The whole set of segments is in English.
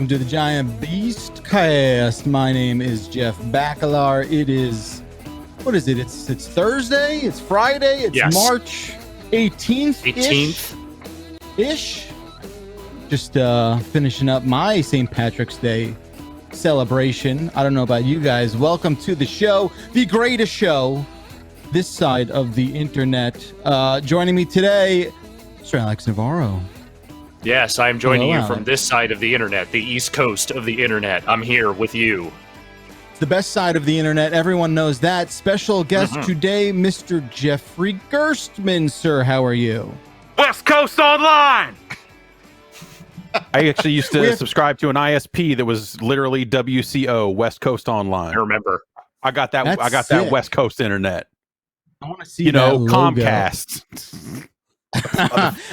welcome to the Giant Beastcast. My name is Jeff Bacalar. It is, what is it? It's Thursday, it's Friday, it's March 18th-ish. Just finishing up my St. Patrick's Day celebration. I don't know about you guys. Welcome to the show, the greatest show this side of the internet. Joining me today, Mr. Alex Navarro. Yes, I'm joining you Alex. from this side of the internet, the east coast of the internet. I'm here with you. It's the best side of the internet. Everyone knows that. Special guest today, Mr. Jeffrey Gerstmann. Sir, how are you? West Coast Online! I actually used to subscribe to an ISP that was literally WCO, West Coast Online. I remember. I got that. That's I got sick. that West Coast internet. I want to see You know, that logo. Comcast.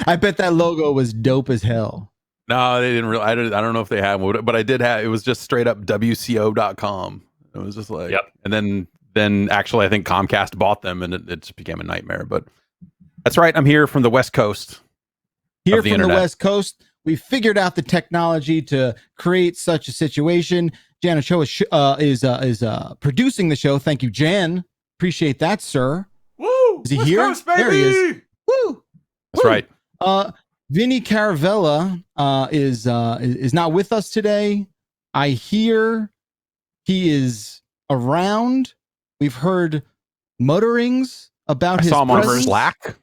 I bet that logo was dope as hell. No, they didn't really. I don't know if they had one, but I did have. It was just straight up WCO.com. It was just like, and then actually, I think Comcast bought them, and it just became a nightmare. But that's right. I'm here from the West Coast. Here of the from internet. the West Coast, we figured out the technology to create such a situation. Janet Cho is producing the show. Thank you, Jan. Appreciate that, sir. Woo! Is he West here? Coast, baby! There he is. Woo! That's right. Vinny Caravella is not with us today. I hear he is around. We've heard mutterings about I his saw him on presence. Slack.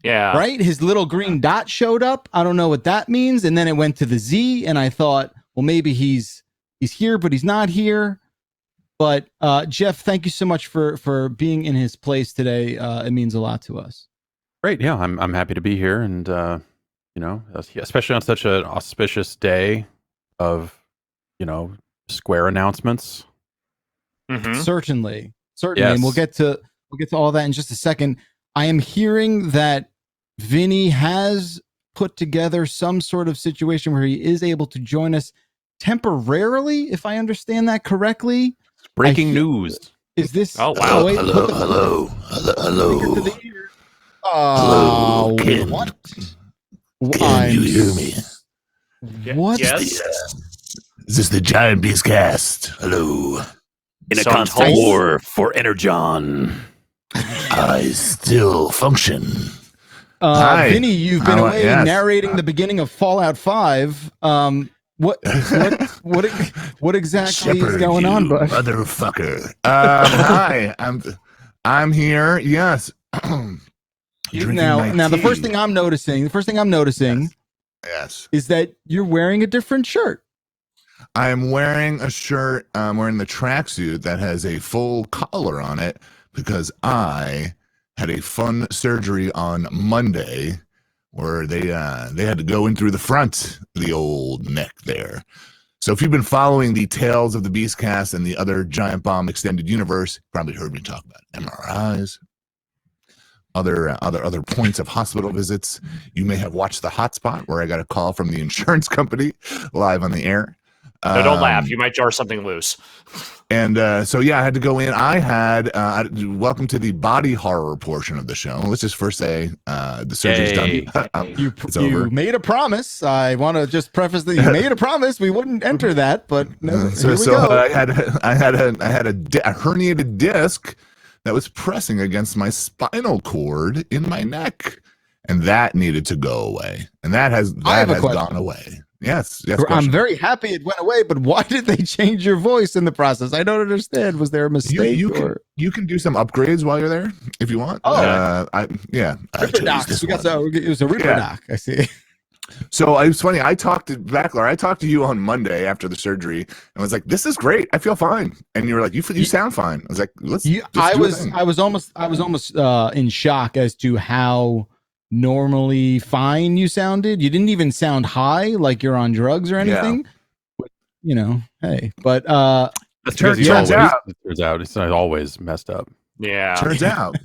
Yeah. Right? His little green dot showed up. I don't know what that means. And then it went to the Z, and I thought, well, maybe he's here, but he's not here. But Jeff, thank you so much for being in his place today. It means a lot to us. Great. Yeah, I'm happy to be here, and you know, especially on such an auspicious day of, you know, Square announcements. Mhm. Certainly. Yes. And we'll get to all that in just a second. I am hearing that Vinny has put together some sort of situation where he is able to join us temporarily, if I understand that correctly. Breaking news. Is this? Oh, wow. wait, Hello. to the ear. Hello, Ken. What? Can you hear me? What? Yes. Is this the Giant Beastcast? Hello. In a So I'm constant told- war for Energon, I still function. Hi. Vinny, you've been away yes. narrating the beginning of Fallout 5. What exactly is Shepherd, going you on, bud? motherfucker. Hi, I'm here. Yes. Drinking my Now the tea. first thing I'm noticing Yes. is that you're wearing a different shirt. I am wearing a shirt. I'm wearing the tracksuit that has a full collar on it because I had a fun surgery on Monday where they had to go in through the front of the old neck there. So if you've been following the Tales of the Beastcast and the other Giant Bomb extended universe, you probably heard me talk about MRIs, other points of hospital visits. You may have watched the hotspot where I got a call from the insurance company live on the air. No, don't laugh. You might jar something loose. And so, yeah, I had to go in. I had, welcome to the body horror portion of the show. Let's just first say the surgery's done. It's You over. made a promise. I want to just preface that you made a promise. We wouldn't enter that, but no, here we go. I had a herniated disc that was pressing against my spinal cord in my neck, and that needed to go away. And that has gone away. Yes. I'm question. very happy it went away, but why did they change your voice in the process? I don't understand. Was there a mistake? You can do some upgrades while you're there if you want. Oh. Ripper docs. It was a Ripper doc. I see. So it was funny. I talked to Backler. I talked to you on Monday after the surgery, and was like, "This is great. I feel fine." And you were like, "You sound fine." I was like, "Let's." I was almost in shock as to how normally fine you sounded. You didn't even sound high, like you're on drugs or anything. You know, hey, but Turns out it's not always messed up. Yeah. turns out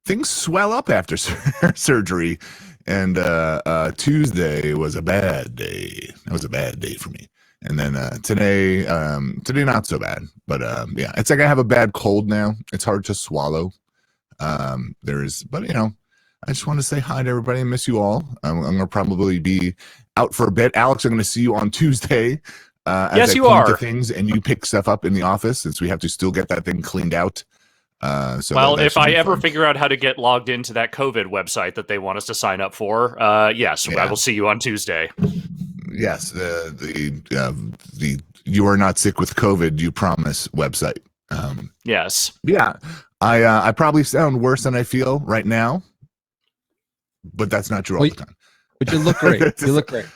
things swell up after surgery. And Tuesday was a bad day. That was a bad day for me. And then today not so bad. But yeah, it's like I have a bad cold now. It's hard to swallow. But you know, I just want to say hi to everybody and miss you all. I'm going to probably be out for a bit. Alex, I'm going to see you on Tuesday. As Yes, I you point are. to things and you pick stuff up in the office, since we have to still get that thing cleaned out. So well, that if should I be ever fun. figure out how to get logged into that COVID website that they want us to sign up for, yes, I will see you on Tuesday. Yes, the you are not sick with COVID, you promise website. Yes. Yeah, I probably sound worse than I feel right now, but that's not true all the time. But you look great. You look great.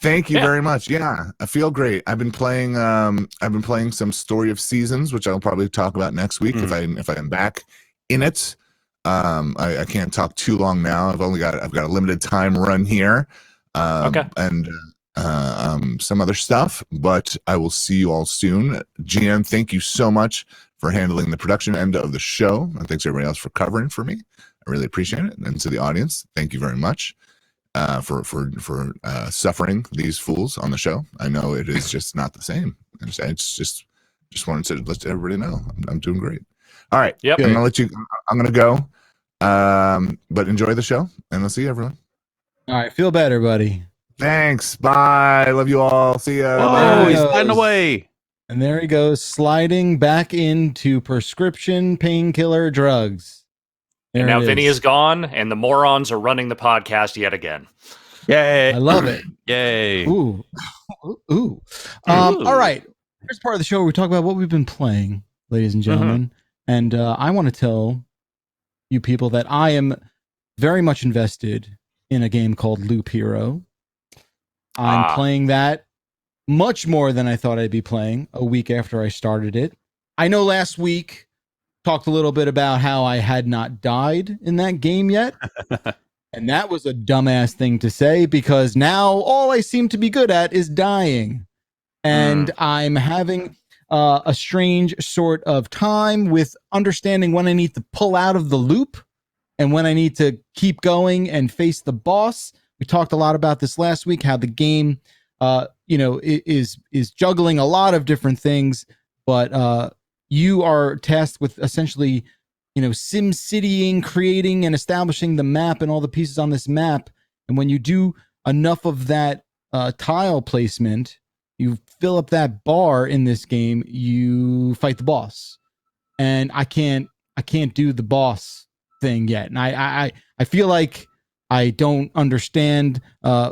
Thank you very much. Yeah, I feel great. I've been playing some Story of Seasons, which I'll probably talk about next week if I am back in it. I can't talk too long now. I've got a limited time run here. And some other stuff, but I will see you all soon. GM, thank you so much for handling the production end of the show, and thanks everybody else for covering for me. I really appreciate it. And to the audience, thank you very much for suffering these fools on the show. I know it is just not the same. It's just wanted to let everybody know I'm doing great. All right. Yep. I'm gonna go. But enjoy the show, and I'll see you, everyone. All right, feel better, buddy. Thanks. Bye. Love you all. See ya. Oh, he's sliding away. And there he goes, sliding back into prescription painkiller drugs. There And now it Vinny is gone, and the morons are running the podcast yet again. Yay. I love it. Yay. Ooh. Ooh. All right. Here's part of the show where we talk about what we've been playing, ladies and gentlemen. And I want to tell you people that I am very much invested in a game called Loop Hero. I'm playing that much more than I thought I'd be playing a week after I started it. I know last week talked a little bit about how I had not died in that game yet. And that was a dumbass thing to say, because now all I seem to be good at is dying. And I'm having a strange sort of time with understanding when I need to pull out of the loop and when I need to keep going and face the boss. We talked a lot about this last week, how the game, is juggling a lot of different things, but you are tasked with essentially, sim citying, creating and establishing the map and all the pieces on this map. And when you do enough of that tile placement, you fill up that bar in this game, you fight the boss. And I can't do the boss thing yet. And I feel like I don't understand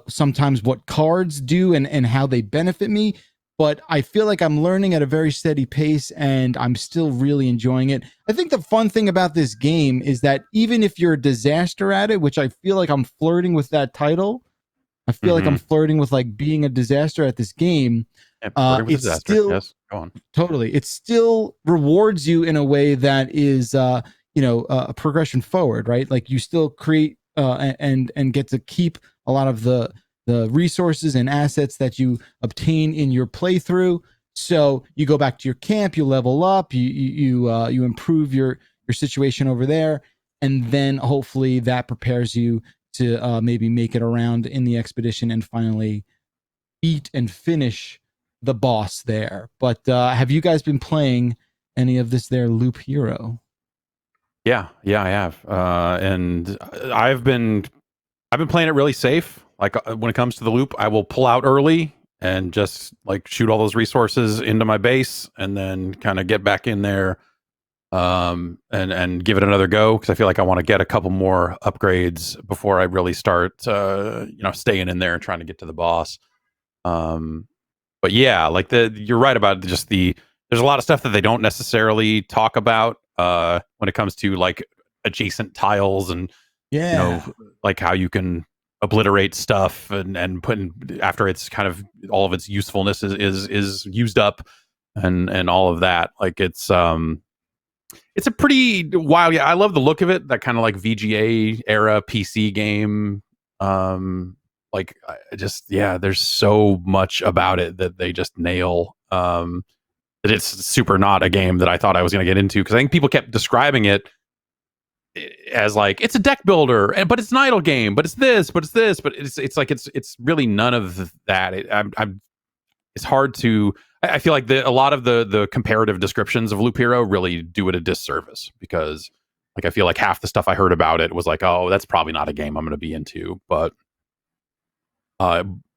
sometimes what cards do and how they benefit me, but I feel like I'm learning at a very steady pace and I'm still really enjoying it. I think the fun thing about this game is that even if you're a disaster at it, which I feel like I'm flirting with that title, I feel like I'm flirting with like being a disaster at this game. It's still, yes, go on. Totally. It still rewards you in a way that is, a progression forward, right? Like you still create and get to keep a lot of the resources and assets that you obtain in your playthrough. So you go back to your camp, you level up, you improve your situation over there, and then hopefully that prepares you to maybe make it around in the expedition and finally beat and finish the boss there. But have you guys been playing any of this there Loop Hero? Yeah, I have. And I've been playing it really safe. Like when it comes to the loop, I will pull out early and just like shoot all those resources into my base and then kind of get back in there and give it another go, because I feel like I want to get a couple more upgrades before I really start staying in there and trying to get to the boss. But yeah, like you're right about just there's a lot of stuff that they don't necessarily talk about when it comes to like adjacent tiles and like how you can obliterate stuff and put in after it's kind of all of its usefulness is used up and all of that. Like it's a pretty wild. Yeah, I love the look of it. That kind of like VGA era PC game. There's so much about it that they just nail. That it's super not a game that I thought I was going to get into, because I think people kept describing it as like it's a deck builder, but it's an idle game, but it's this, but it's really none of that. It's hard to. I feel like a lot of the comparative descriptions of Loop Hero really do it a disservice, because like I feel like half the stuff I heard about it was like, oh, that's probably not a game I'm going to be into. But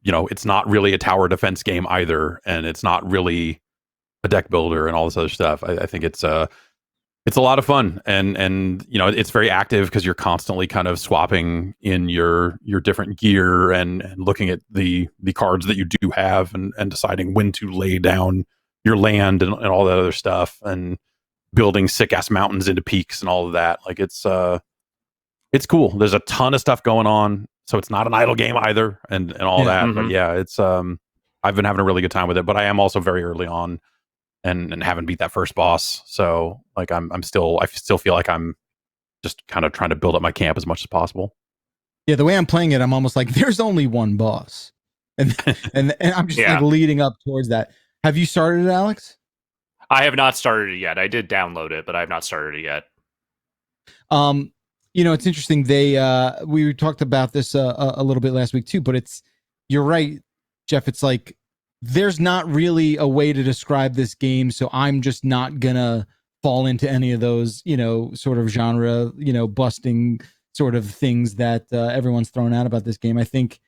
it's not really a tower defense game either, and it's not really a deck builder and all this other stuff. I think it's a lot of fun, and it's very active because you're constantly kind of swapping in your different gear and looking at the cards that you do have and deciding when to lay down your land and all that other stuff, and building sick ass mountains into peaks and all of that. Like it's cool. There's a ton of stuff going on, so it's not an idle game either, and all that. Mm-hmm. But yeah, it's I've been having a really good time with it, but I am also very early on and haven't beat that first boss. So like I still feel like I'm just kind of trying to build up my camp as much as possible. Yeah, the way I'm playing it, I'm almost like there's only one boss, and I'm just like leading up towards that. Have you started it, Alex? I have not started it yet. I did download it, but I have not started it yet. It's interesting. We talked about this a little bit last week too, but you're right, Jeff. It's like there's not really a way to describe this game, so I'm just not gonna fall into any of those, sort of genre, busting sort of things that everyone's thrown out about this game. I think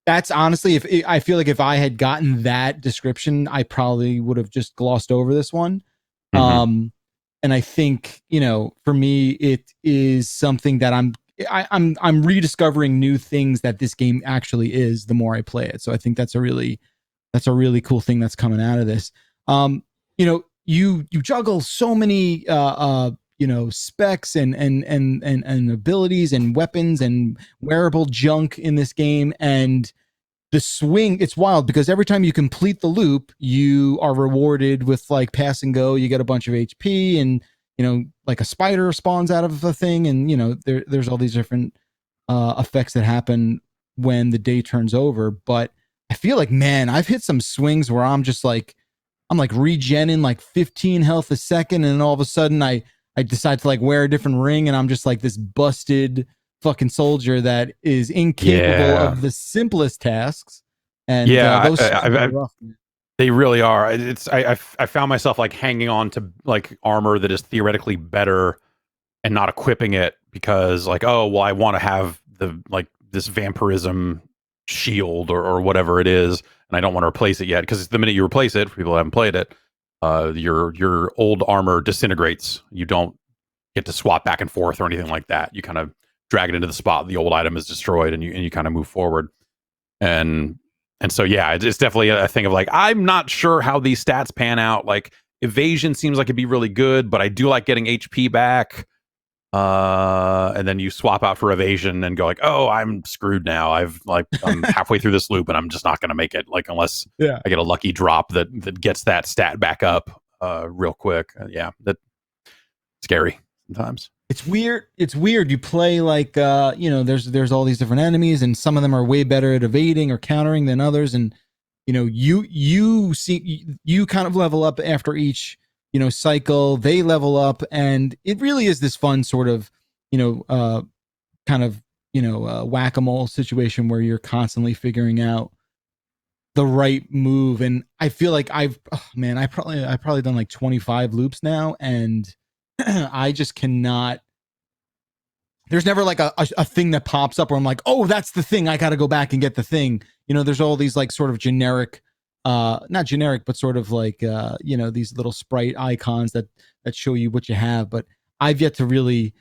that's honestly, I feel like if I had gotten that description, I probably would have just glossed over this one. Mm-hmm. And I think, for me, it is something that I'm rediscovering new things that this game actually is the more I play it. So I think that's a really cool thing that's coming out of this. You juggle so many specs and abilities and weapons and wearable junk in this game, and the swing, it's wild because every time you complete the loop, you are rewarded with like pass and go. You get a bunch of HP, and like a spider spawns out of a thing, and there's all these different effects that happen when the day turns over. But I feel like, man, I've hit some swings where I'm regenning like 15 health a second, and then all of a sudden I decide to like wear a different ring, and I'm just like this busted fucking soldier that is incapable of the simplest tasks. And those are rough. They really are. I found myself like hanging on to like armor that is theoretically better and not equipping it because like, oh well, I want to have this vampirism shield or whatever it is, and I don't want to replace it yet, because the minute you replace it, for people who haven't played it, your old armor disintegrates. You don't get to swap back and forth or anything like that. You kind of drag it into the spot the old item is destroyed, and you kind of move forward. And so yeah, it's definitely a thing of like, I'm not sure how these stats pan out. Like evasion seems like it'd be really good, but I do like getting HP back. And then you swap out for evasion and go like, oh, I'm screwed now. I'm halfway through this loop and I'm just not going to make it, like, unless I get a lucky drop that gets that stat back up real quick. That's scary sometimes. It's weird. You play like, there's all these different enemies, and some of them are way better at evading or countering than others. And, you kind of level up after each, cycle. They level up, and it really is this fun sort of, whack-a-mole situation where you're constantly figuring out the right move. And I feel like I've probably done like 25 loops now, and I just cannot. There's never like a thing that pops up where I'm like, oh, that's the thing. I got to go back and get the thing. There's all these like sort of generic, not generic, but sort of like, these little sprite icons that show you what you have. But I've yet to really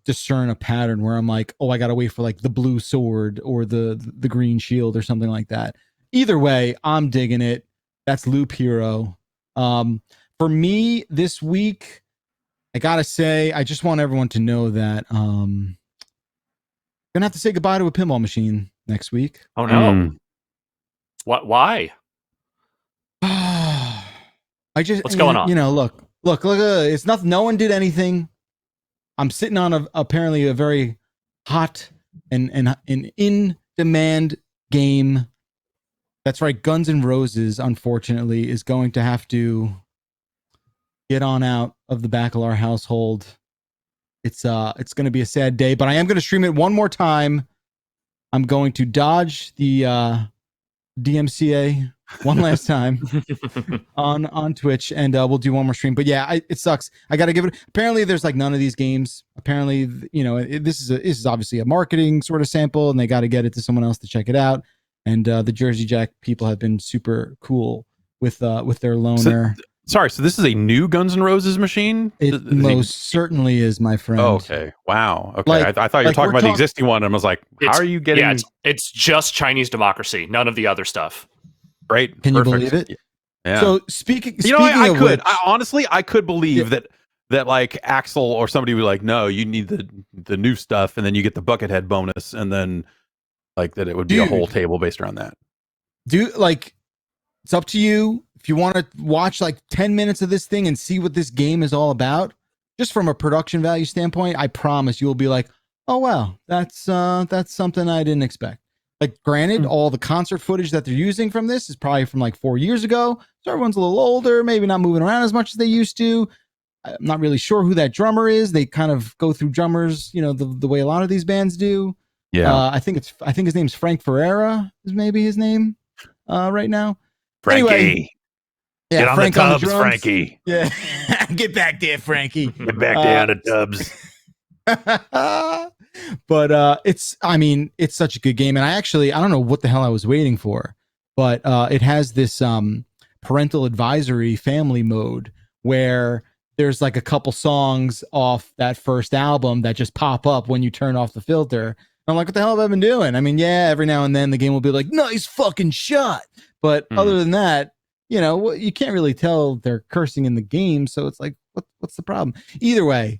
discern a pattern where I'm like, oh, I got to wait for like the blue sword or the green shield or something like that. Either way, I'm digging it. That's Loop Hero. For me this week, I gotta say, I just want everyone to know that gonna have to say goodbye to a pinball machine next week. Oh no! What? Why? What's going on? Look. It's nothing. No one did anything. I'm sitting on apparently a very hot and in demand game. That's right. Guns N' Roses, unfortunately, is going to have to get on out of the Bacalar household. It's going to be a sad day, but I am going to stream it one more time. I'm going to dodge the DMCA one last time on Twitch, and we'll do one more stream. But yeah, it sucks. I got to give it. Apparently, there's like none of these games. Apparently, this is obviously a marketing sort of sample, and they got to get it to someone else to check it out. And the Jersey Jack people have been super cool with their loaner. So this is a new Guns N' Roses machine? It most certainly is, my friend. Oh, okay. Wow. Okay. Like- I thought you were like talking we're about the existing one, and I was like, how It's- are you getting... Yeah, it's just Chinese democracy, none of the other stuff. Great. Can Perfect. you believe it? Yeah. So speaking I of could. which, Honestly, I could believe that like Axel or somebody would be like, no, you need the new stuff, and then you get the Buckethead bonus, and then like that it would be a whole table based around that. it's up to you. If you want to watch like 10 minutes of this thing and see what this game is all about, just from a production value standpoint, I promise you will be like, oh wow, that's something I didn't expect. Like, granted, all the concert footage that they're using from this is probably from like 4 years ago, so everyone's a little older, maybe not moving around as much as they used to. I'm not really sure who that drummer is. They kind of go through drummers, the way a lot of these bands do. Yeah. I think his name's Frank Ferreira is maybe his name right now. Frankie. Anyway, yeah, Get on Frank the on the tubs, drums. Frankie. Yeah, get back there, Frankie. Get back down to tubs. But it's such a good game, and I don't know what the hell I was waiting for, but it has this parental advisory family mode where there's like a couple songs off that first album that just pop up when you turn off the filter. And I'm like, what the hell have I been doing? I mean, yeah, every now and then the game will be like, nice fucking shot, but other than that, you can't really tell they're cursing in the game, so it's like, what's the problem? Either way,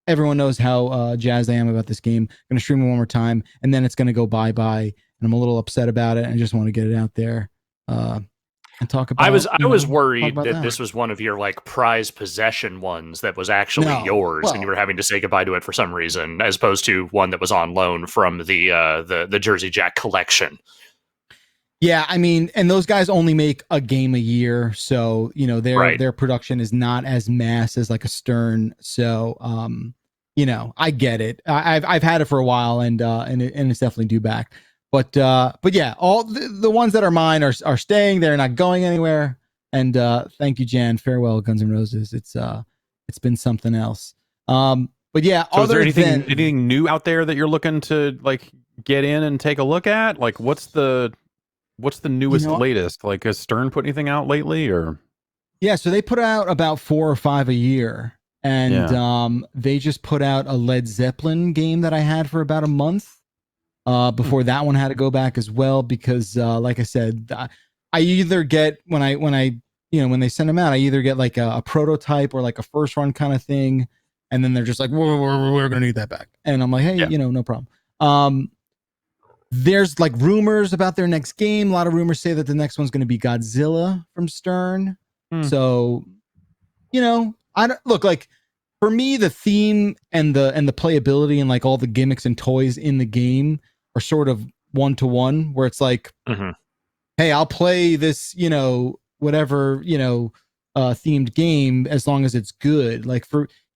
everyone knows how jazzed I am about this game. I'm gonna stream it one more time, and then it's gonna go bye-bye, and I'm a little upset about it, and I just want to get it out there and talk about. I was worried that this was one of your like prize possession ones that was actually yours, and you were having to say goodbye to it for some reason, as opposed to one that was on loan from the Jersey Jack collection. Yeah, I mean, and those guys only make a game a year, so their production is not as mass as like a Stern. So I get it. I've had it for a while, and it's definitely due back. But yeah, all the ones that are mine are staying. They're not going anywhere. And thank you, Jan. Farewell, Guns N' Roses. It's been something else. But yeah, so is there anything new out there that you're looking to like get in and take a look at? Like, what's the newest, latest? Like, has Stern put anything out lately, or? Yeah, so they put out about 4 or 5 a year, and they just put out a Led Zeppelin game that I had for about a month. Before that one had to go back as well because, like I said, I either get when they send them out, I either get like a prototype or like a first run kind of thing, and then they're just like, we're gonna need that back, and I'm like, hey, no problem. There's like rumors about their next game. A lot of rumors say that the next one's going to be Godzilla from Stern. So, I don't look like, for me, the theme and the playability and like all the gimmicks and toys in the game are sort of 1-to-1, where it's like, hey, I'll play this, whatever, themed game as long as it's good. Like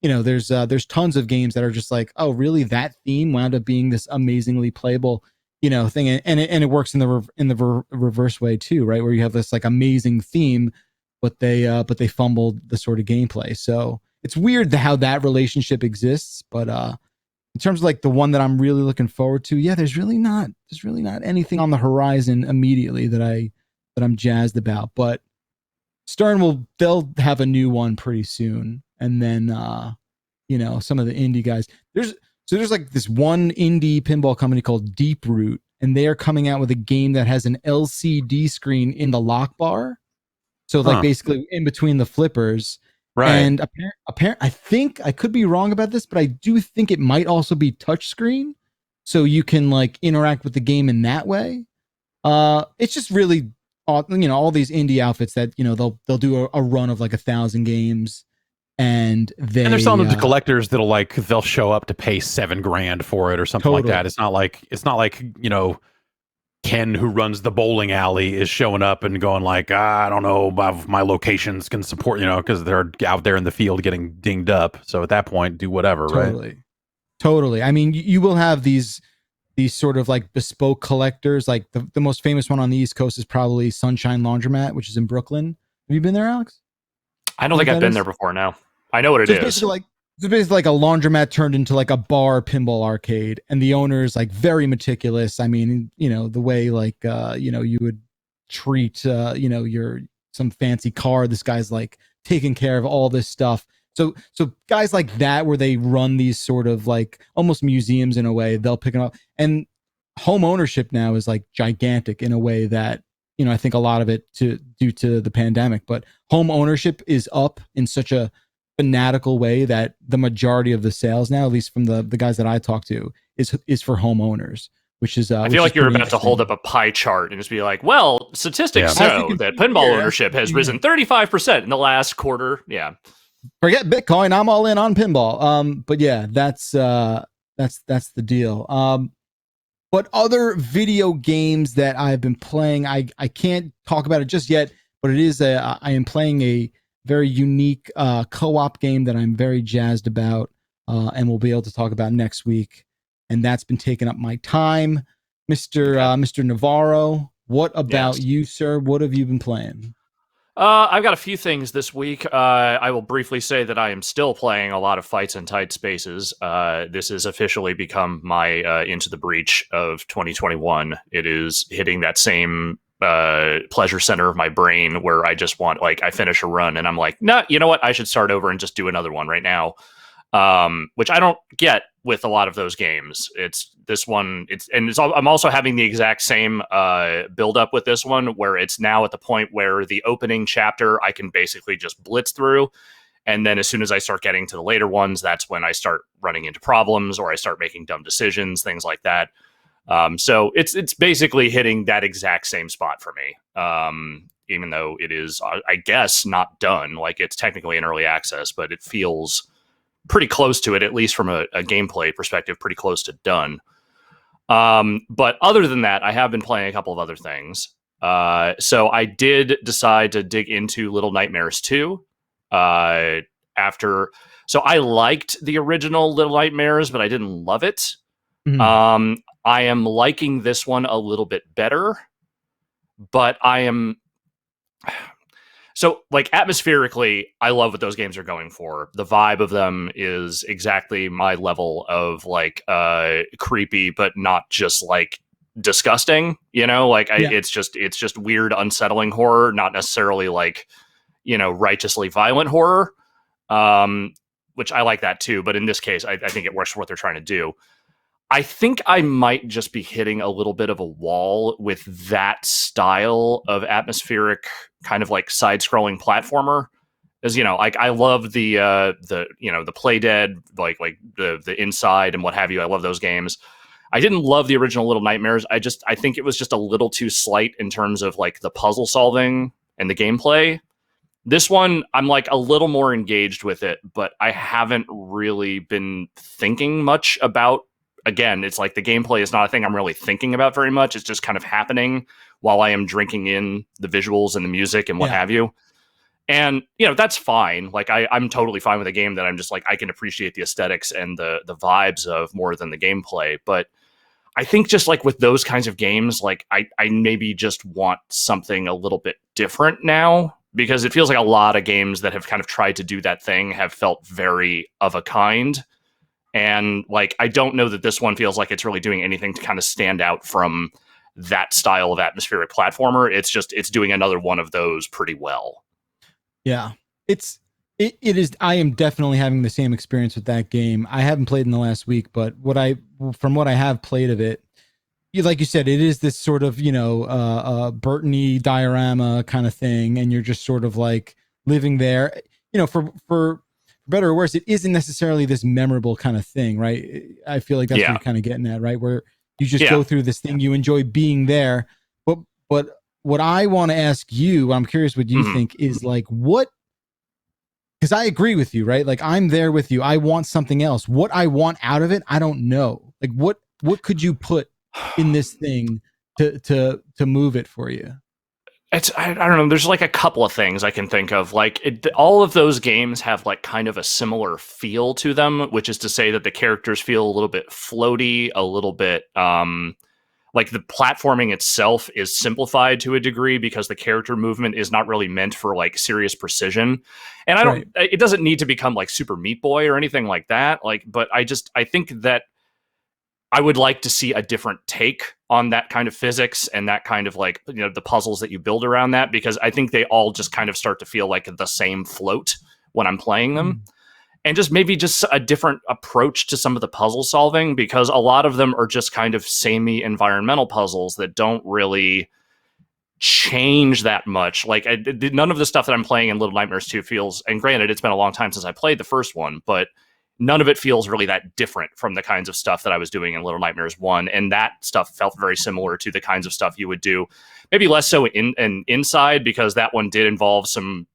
there's tons of games that are just like, oh, really? That theme wound up being this amazingly playable thing, and it works in the reverse way too, right? Where you have this like amazing theme, but they fumbled the sort of gameplay. So it's weird how that relationship exists. But in terms of like the one that I'm really looking forward to, yeah, there's really not anything on the horizon immediately that I'm jazzed about. But Stern they'll have a new one pretty soon, and then some of the indie guys. There's like this one indie pinball company called Deep Root, and they are coming out with a game that has an LCD screen in the lock bar. So like basically in between the flippers. Right. And I think, I could be wrong about this, but I do think it might also be touchscreen. So you can like interact with the game in that way. It's just really, all these indie outfits that, they'll do a run of like 1,000 games. And they're selling them to collectors they'll show up to pay $7,000 for it or something like that. It's not like Ken, who runs the bowling alley, is showing up and going like, I don't know, my locations can support, because they're out there in the field getting dinged up. So at that point, do whatever, right? Totally. I mean, you will have these sort of like bespoke collectors. Like the most famous one on the East Coast is probably Sunshine Laundromat, which is in Brooklyn. Have you been there, Alex? I don't think I've been there before now. I know what it is. Basically It's basically like a laundromat turned into like a bar pinball arcade, and the owner's like very meticulous. I mean, the way like you would treat your some fancy car. This guy's like taking care of all this stuff. So guys like that, where they run these sort of like almost museums in a way, they'll pick it up. And home ownership now is like gigantic in a way that I think a lot of it due to the pandemic, but home ownership is up in such a fanatical way that the majority of the sales now, at least from the guys that I talk to, is for homeowners, which is I feel like you're about to hold up a pie chart and just be like, well, statistics show that pinball ownership has risen 35% in the last quarter. Yeah. Forget Bitcoin. I'm all in on pinball. But yeah, that's the deal. What other video games that I've been playing, I can't talk about it just yet, but I am playing a very unique co-op game that I'm very jazzed about, and we'll be able to talk about next week. And that's been taking up my time. Mr. Navarro, what about you, sir? What have you been playing? I've got a few things this week. I will briefly say that I am still playing a lot of Fights in Tight Spaces. This has officially become my Into the Breach of 2021. It is hitting that same pleasure center of my brain where I just want, like, I finish a run and I'm like, nah, you know what? I should start over and just do another one right now. Which I don't get with a lot of those games. I'm also having the exact same build up with this one, where it's now at the point where the opening chapter I can basically just blitz through, and then as soon as I start getting to the later ones, that's when I start running into problems or I start making dumb decisions, things like that. So it's basically hitting that exact same spot for me. Even though it is, I guess, not done. Like, it's technically in early access, but it feels pretty close to it, at least from a gameplay perspective, pretty close to done. But other than that, I have been playing a couple of other things. So I did decide to dig into Little Nightmares 2. So I liked the original Little Nightmares, but I didn't love it. Mm-hmm. I am liking this one a little bit better, but so, like, atmospherically, I love what those games are going for. The vibe of them is exactly my level of, like, creepy, but not just, like, disgusting, It's just weird, unsettling horror, not necessarily, like, righteously violent horror, which I like that too. But in this case, I think it works for what they're trying to do. I think I might just be hitting a little bit of a wall with that style of atmospheric kind of like side-scrolling platformer. As I love the Play Dead, like the Inside and what have you. I love those games. I didn't love the original Little Nightmares. I think it was just a little too slight in terms of like the puzzle solving and the gameplay. This one, I'm like a little more engaged with it, but I haven't really been thinking much about. Again, it's like the gameplay is not a thing I'm really thinking about very much. It's just kind of happening while I am drinking in the visuals and the music and what have you. And, that's fine. Like, I'm totally fine with a game that I'm just like, I can appreciate the aesthetics and the vibes of more than the gameplay. But I think just like with those kinds of games, like I maybe just want something a little bit different now, because it feels like a lot of games that have kind of tried to do that thing have felt very of a kind. And like, I don't know that this one feels like it's really doing anything to kind of stand out from that style of atmospheric platformer. It's doing another one of those pretty well. Yeah, it is. I am definitely having the same experience with that game. I haven't played in the last week, but from what I have played of it, like you said, it is this sort of, Burton-y diorama kind of thing. And you're just sort of like living there, for better or worse, it isn't necessarily this memorable kind of thing, right? I feel like that's what you're kind of getting at, right? Where you just go through this thing, you enjoy being there. But what I want to ask you, I'm curious what you think, is like, what, because I agree with you, right? Like, I'm there with you. I want something else. What I want out of it, I don't know. Like, what could you put in this thing to move it for you? I don't know. There's like a couple of things I can think of. Like, all of those games have like kind of a similar feel to them, which is to say that the characters feel a little bit floaty, a little bit like the platforming itself is simplified to a degree because the character movement is not really meant for like serious precision. And it doesn't need to become like Super Meat Boy or anything like that. Like, but I think that I would like to see a different take on that kind of physics and that kind of like, you know, the puzzles that you build around that, because I think they all just kind of start to feel like the same float when I'm playing them. And just maybe just a different approach to some of the puzzle solving, because a lot of them are just kind of samey environmental puzzles that don't really change that much. Like none of the stuff that I'm playing in Little Nightmares 2 feels, and granted, it's been a long time since I played the first one, but none of it feels really that different from the kinds of stuff that I was doing in Little Nightmares 1. And that stuff felt very similar to the kinds of stuff you would do, maybe less so in Inside, because that one did involve some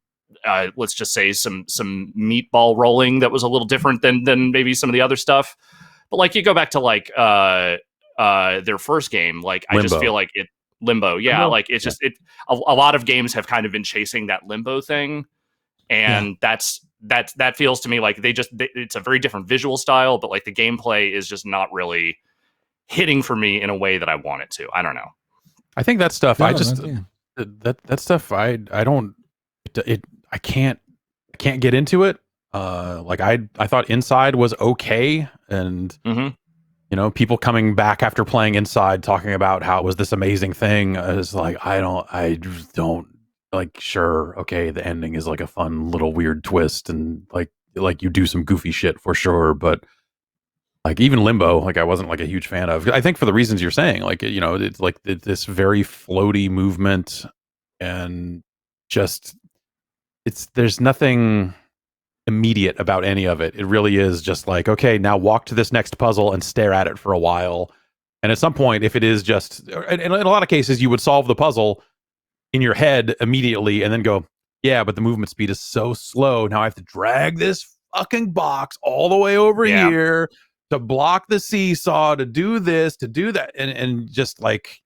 let's just say some meatball rolling that was a little different than maybe some of the other stuff. But like you go back to like their first game, like Limbo. I just feel like Limbo. Yeah, Limbo. Like it's just a lot of games have kind of been chasing that Limbo thing, and that feels to me like it's a very different visual style, but like the gameplay is just not really hitting for me in a way that I want it to. I don't know. I think that stuff that stuff I don't I can't get into it. Like I thought Inside was okay, and you know, people coming back after playing Inside talking about how it was this amazing thing is like I just don't like. Sure, okay, the ending is like a fun little weird twist, and like you do some goofy shit for sure, but like even Limbo, like I wasn't like a huge fan of. I think for the reasons you're saying, like, you know, it's like this very floaty movement, and just there's nothing immediate about any of it. It really is just like, okay, now walk to this next puzzle and stare at it for a while. And at some point, if it is just, in a lot of cases, you would solve the puzzle in your head immediately and then go, yeah, but the movement speed is so slow. Now I have to drag this fucking box all the way over here to block the seesaw, to do this, to do that. And just like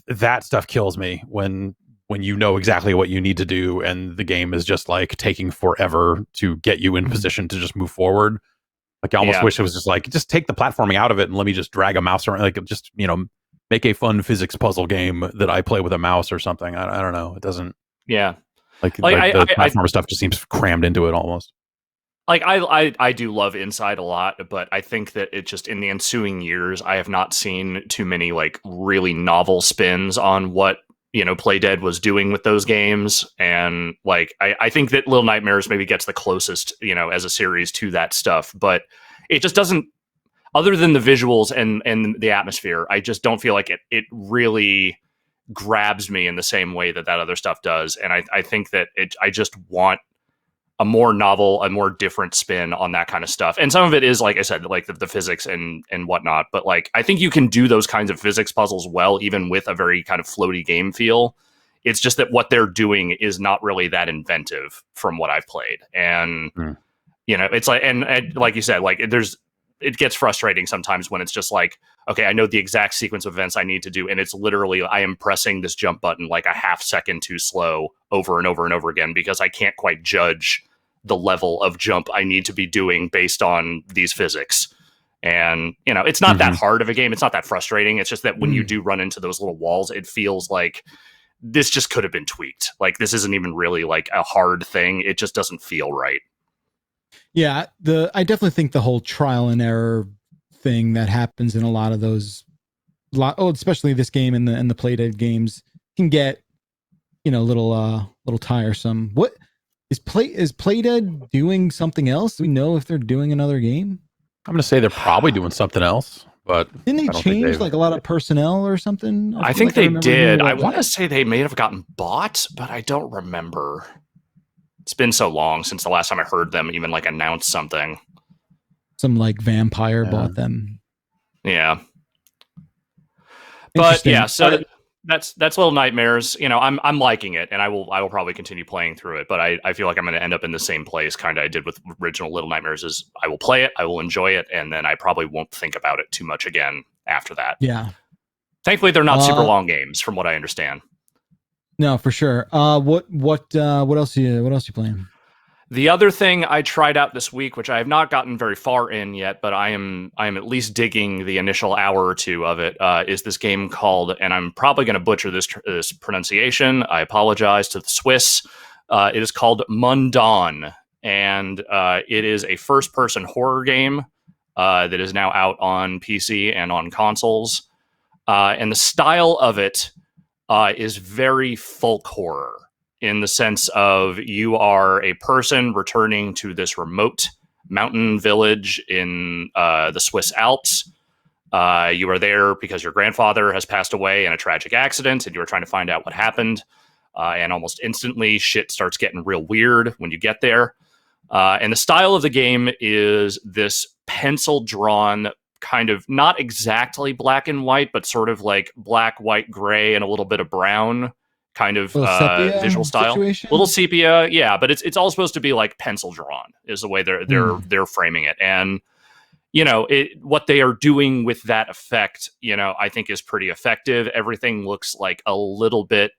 that stuff kills me when you know exactly what you need to do and the game is just like taking forever to get you in position to just move forward. Like I almost wish it was just like, just take the platforming out of it and let me just drag a mouse around. Like just, you know, make a fun physics puzzle game that I play with a mouse or something. I don't know. It doesn't. Yeah. Like the platformer stuff just seems crammed into it almost. Like I do love Inside a lot, but I think that it just in the ensuing years, I have not seen too many like really novel spins on what, you know, Playdead was doing with those games. And like, I think that Little Nightmares maybe gets the closest, you know, as a series to that stuff, but it just doesn't, other than the visuals and the atmosphere, I just don't feel like it really grabs me in the same way that other stuff does. And I think that I just want a more novel, a more different spin on that kind of stuff. And some of it is, like I said, like the physics and whatnot. But like, I think you can do those kinds of physics puzzles well, even with a very kind of floaty game feel. It's just that what they're doing is not really that inventive from what I've played. And, you know, it's like, and like you said, like it gets frustrating sometimes when it's just like, okay, I know the exact sequence of events I need to do. And it's literally, I am pressing this jump button like a half second too slow over and over and over again, because I can't quite judge the level of jump I need to be doing based on these physics. And, you know, it's not that hard of a game. It's not that frustrating. It's just that when you do run into those little walls, it feels like this just could have been tweaked. Like this isn't even really like a hard thing. It just doesn't feel right. Yeah. I definitely think the whole trial and error thing that happens in a lot of those, especially this game and the Playdead games can get, you know, a little tiresome. What is Playdead doing something else? Do we know if they're doing another game? I'm gonna say they're probably doing something else, but didn't they change like a lot of personnel or something? I think they did. I want to say they may have gotten bought, but I don't remember. It's been so long since the last time I heard them even like announce something. Some like vampire bought them. Yeah. But yeah, so that's Little Nightmares. You know, I'm liking it, and I will probably continue playing through it. But I feel like I'm going to end up in the same place, kind of I did with original Little Nightmares. Is I will play it, I will enjoy it, and then I probably won't think about it too much again after that. Yeah. Thankfully, they're not super long games, from what I understand. No, for sure. What else you playing? The other thing I tried out this week, which I have not gotten very far in yet, but I am at least digging the initial hour or two of it, is this game called, and I'm probably going to butcher this pronunciation. I apologize to the Swiss. It is called Mundaun, and it is a first-person horror game that is now out on PC and on consoles. And the style of it is very folk horror, in the sense of you are a person returning to this remote mountain village in the Swiss Alps. You are there because your grandfather has passed away in a tragic accident, and you are trying to find out what happened. And almost instantly, shit starts getting real weird when you get there. And the style of the game is this pencil-drawn, kind of not exactly black and white, but sort of like black, white, gray, and a little bit of brown kind of visual style. Situation? Little sepia, yeah, but it's all supposed to be like pencil drawn is the way they're framing it. And what they are doing with that effect, I think is pretty effective. Everything looks like a little bit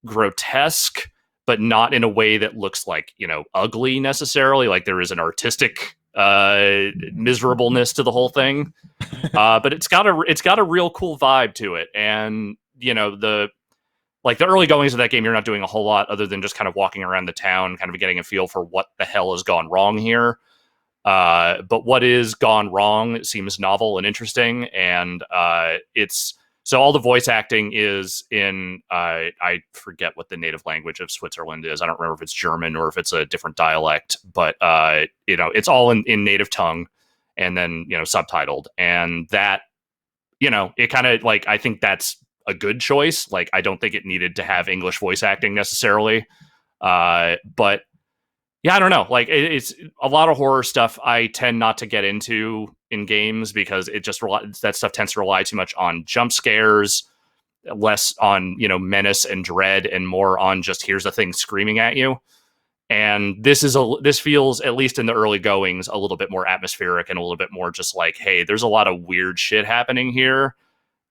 grotesque, but not in a way that looks like ugly necessarily. Like there is an artistic miserableness to the whole thing, but it's got a real cool vibe to it. And the early goings of that game, you're not doing a whole lot other than just kind of walking around the town, kind of getting a feel for what the hell has gone wrong here. But what is gone wrong seems novel and interesting, and so all the voice acting is in, I forget what the native language of Switzerland is. I don't remember if it's German or if it's a different dialect, but it's all in native tongue, and then subtitled, and that it kind of like, I think that's a good choice. Like, I don't think it needed to have English voice acting necessarily, but yeah, I don't know. Like, it's a lot of horror stuff I tend not to get into in games because it just that stuff tends to rely too much on jump scares, less on menace and dread, and more on just here's a thing screaming at you. And this feels, at least in the early goings, a little bit more atmospheric and a little bit more just like, hey, there's a lot of weird shit happening here,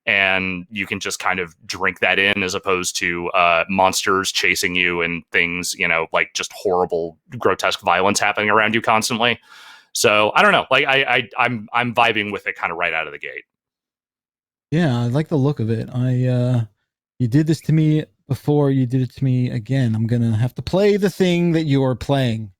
and you can just kind of drink that in, as opposed to monsters chasing you and things, like just horrible, grotesque violence happening around you constantly. So I don't know, like I'm vibing with it kind of right out of the gate. Yeah, I like the look of it. You did this to me before, you did it to me again. I'm gonna have to play the thing that you are playing.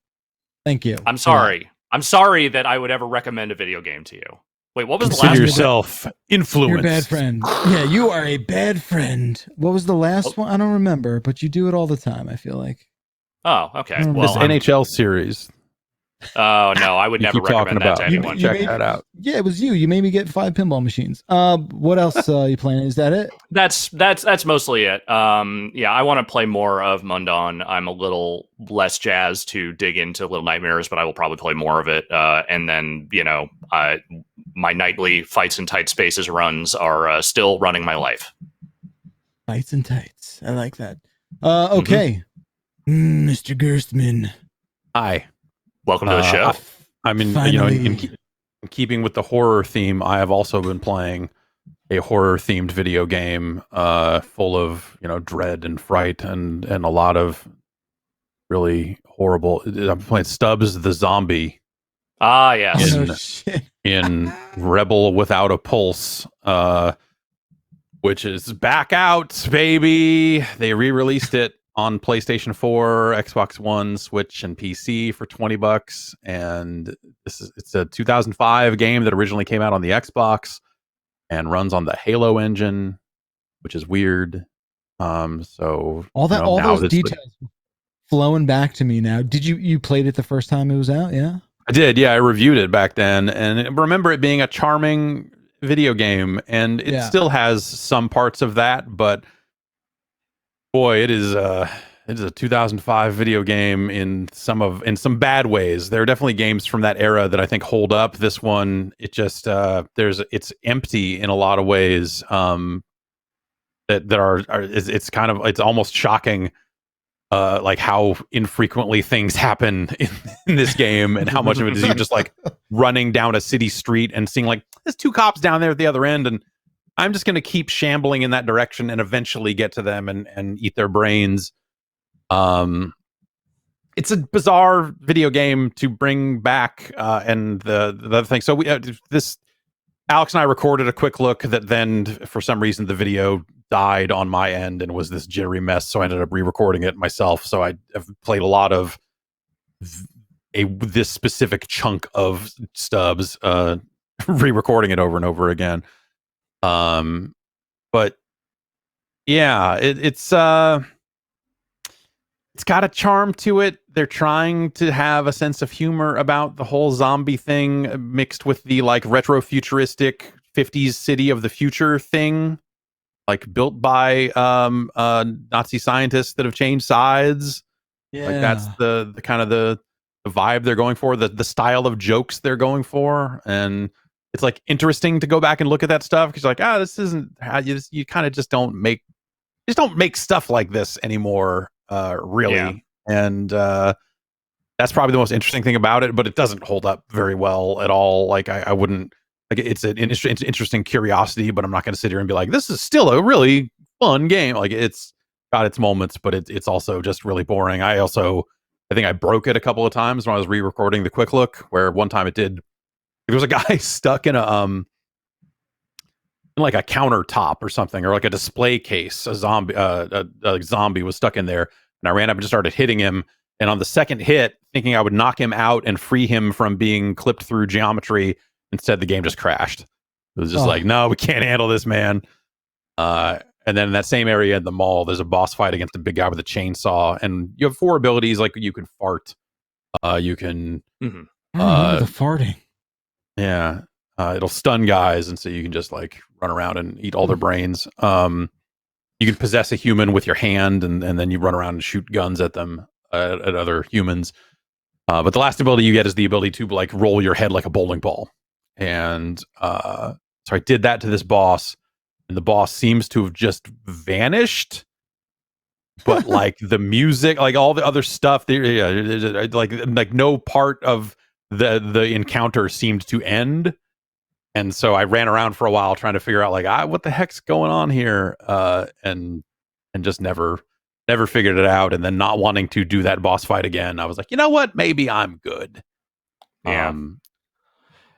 Thank you. I'm sorry. I'm sorry that I would ever recommend a video game to you. Wait, what was the last? Consider yourself influenced. You're a bad friend. Yeah, you are a bad friend. What was the last one? I don't remember, but you do it all the time, I feel like. Oh, okay. Well, this NHL series. Oh, no, I would never recommend that to anyone. Check that out. Yeah, it was you. You made me get 5 pinball machines. What else are you playing? Is that it? That's mostly it. Yeah, I want to play more of Mundaun. I'm a little less jazzed to dig into Little Nightmares, but I will probably play more of it. And then, my nightly Fights in Tight Spaces runs are still running my life. Fights in Tights. I like that. Okay. Mr. Gerstmann. Hi. Welcome to the show. I mean, in keeping with the horror theme, I have also been playing a horror-themed video game full of, dread and fright and a lot of really horrible... I'm playing Stubbs the Zombie. Ah, yes. In Rebel Without a Pulse, which is back out, baby. They re-released it on PlayStation 4, Xbox One, Switch, and PC for $20. And it's a 2005 game that originally came out on the Xbox and runs on the Halo engine, which is weird. So all those details flowing back to me now. Did you played it the first time it was out? Yeah, I did. Yeah, I reviewed it back then, and I remember it being a charming video game, and it still has some parts of that, but boy, it is a 2005 video game in some bad ways. There are definitely games from that era that I think hold up. This one, it just it's empty in a lot of ways. It's almost shocking, like how infrequently things happen in this game, and how much of it is you just like running down a city street and seeing like there's 2 cops down there at the other end, and I'm just going to keep shambling in that direction and eventually get to them and eat their brains. it's a bizarre video game to bring back, and the other thing. So this Alex and I recorded a quick look that then, for some reason, the video died on my end and was this jittery mess. So I ended up re-recording it myself. So I have played a lot of this specific chunk of Stubbs, re-recording it over and over again. But yeah, it's got a charm to it. They're trying to have a sense of humor about the whole zombie thing mixed with the like retro futuristic 50s city of the future thing, like built by Nazi scientists that have changed sides. Yeah. Like that's the kind of the vibe they're going for, the style of jokes they're going for. And it's like interesting to go back and look at that stuff because like, this isn't how you kind of just don't make stuff like this anymore. Really. Yeah. And that's probably the most interesting thing about it, but it doesn't hold up very well at all. Like I wouldn't like it's an interesting curiosity, but I'm not going to sit here and be like, this is still a really fun game. Like it's got its moments, but it's also just really boring. I think I broke it a couple of times when I was re-recording the quick look, where one time there was a guy stuck in like a countertop or something, or like a display case. A zombie was stuck in there, and I ran up and just started hitting him. And on the second hit, thinking I would knock him out and free him from being clipped through geometry, instead the game just crashed. It was just like, no, we can't handle this, man. And then in that same area in the mall, there's a boss fight against a big guy with a chainsaw, and you have 4 abilities. Like you can fart, you can the farting. Yeah, it'll stun guys, and so you can just like run around and eat all their brains. You can possess a human with your hand, and then you run around and shoot guns at them, at other humans. But the last ability you get is the ability to like roll your head like a bowling ball. And so I did that to this boss, and the boss seems to have just vanished. But like the music, like all the other stuff, like no part of the encounter seemed to end. And so I ran around for a while trying to figure out like, what the heck's going on here? And just never figured it out. And then not wanting to do that boss fight again, I was like, you know what? Maybe I'm good. Yeah.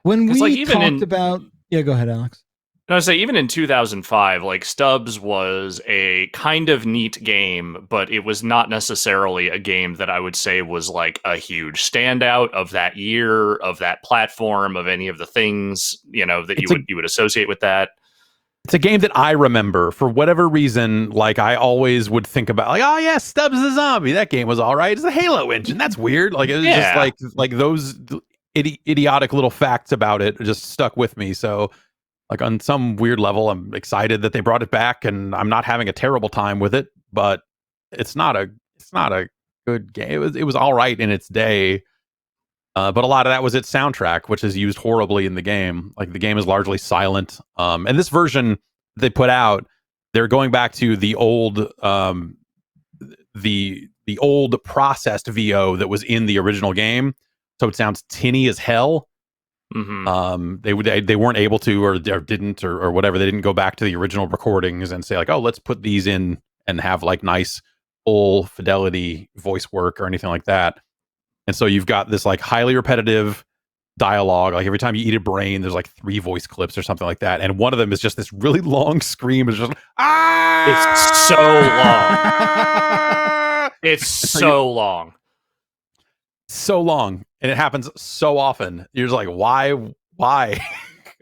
When we talked about, go ahead, Alex. I would say even in 2005, like Stubbs was a kind of neat game, but it was not necessarily a game that I would say was like a huge standout of that year, of that platform, of any of the things, that you would associate with that. It's a game that I remember for whatever reason. Like I always would think about like, oh yeah, Stubbs the Zombie. That game was all right. It's a Halo engine. That's weird. Like it was just like those idiotic little facts about it just stuck with me. So like on some weird level, I'm excited that they brought it back, and I'm not having a terrible time with it. But it's not a good game. It was all right in its day. But a lot of that was its soundtrack, which is used horribly in the game. Like the game is largely silent. And this version they put out, they're going back to the old, the old processed VO that was in the original game. So it sounds tinny as hell. Mm-hmm. They weren't able to, or didn't, or whatever. They didn't go back to the original recordings and say like, oh, let's put these in and have like nice full fidelity voice work or anything like that. And so you've got this like highly repetitive dialogue. Like every time you eat a brain, there's like 3 voice clips or something like that. And one of them is just this really long scream. It's just It's so long. It's so long. So long. And it happens so often. You're just like, why?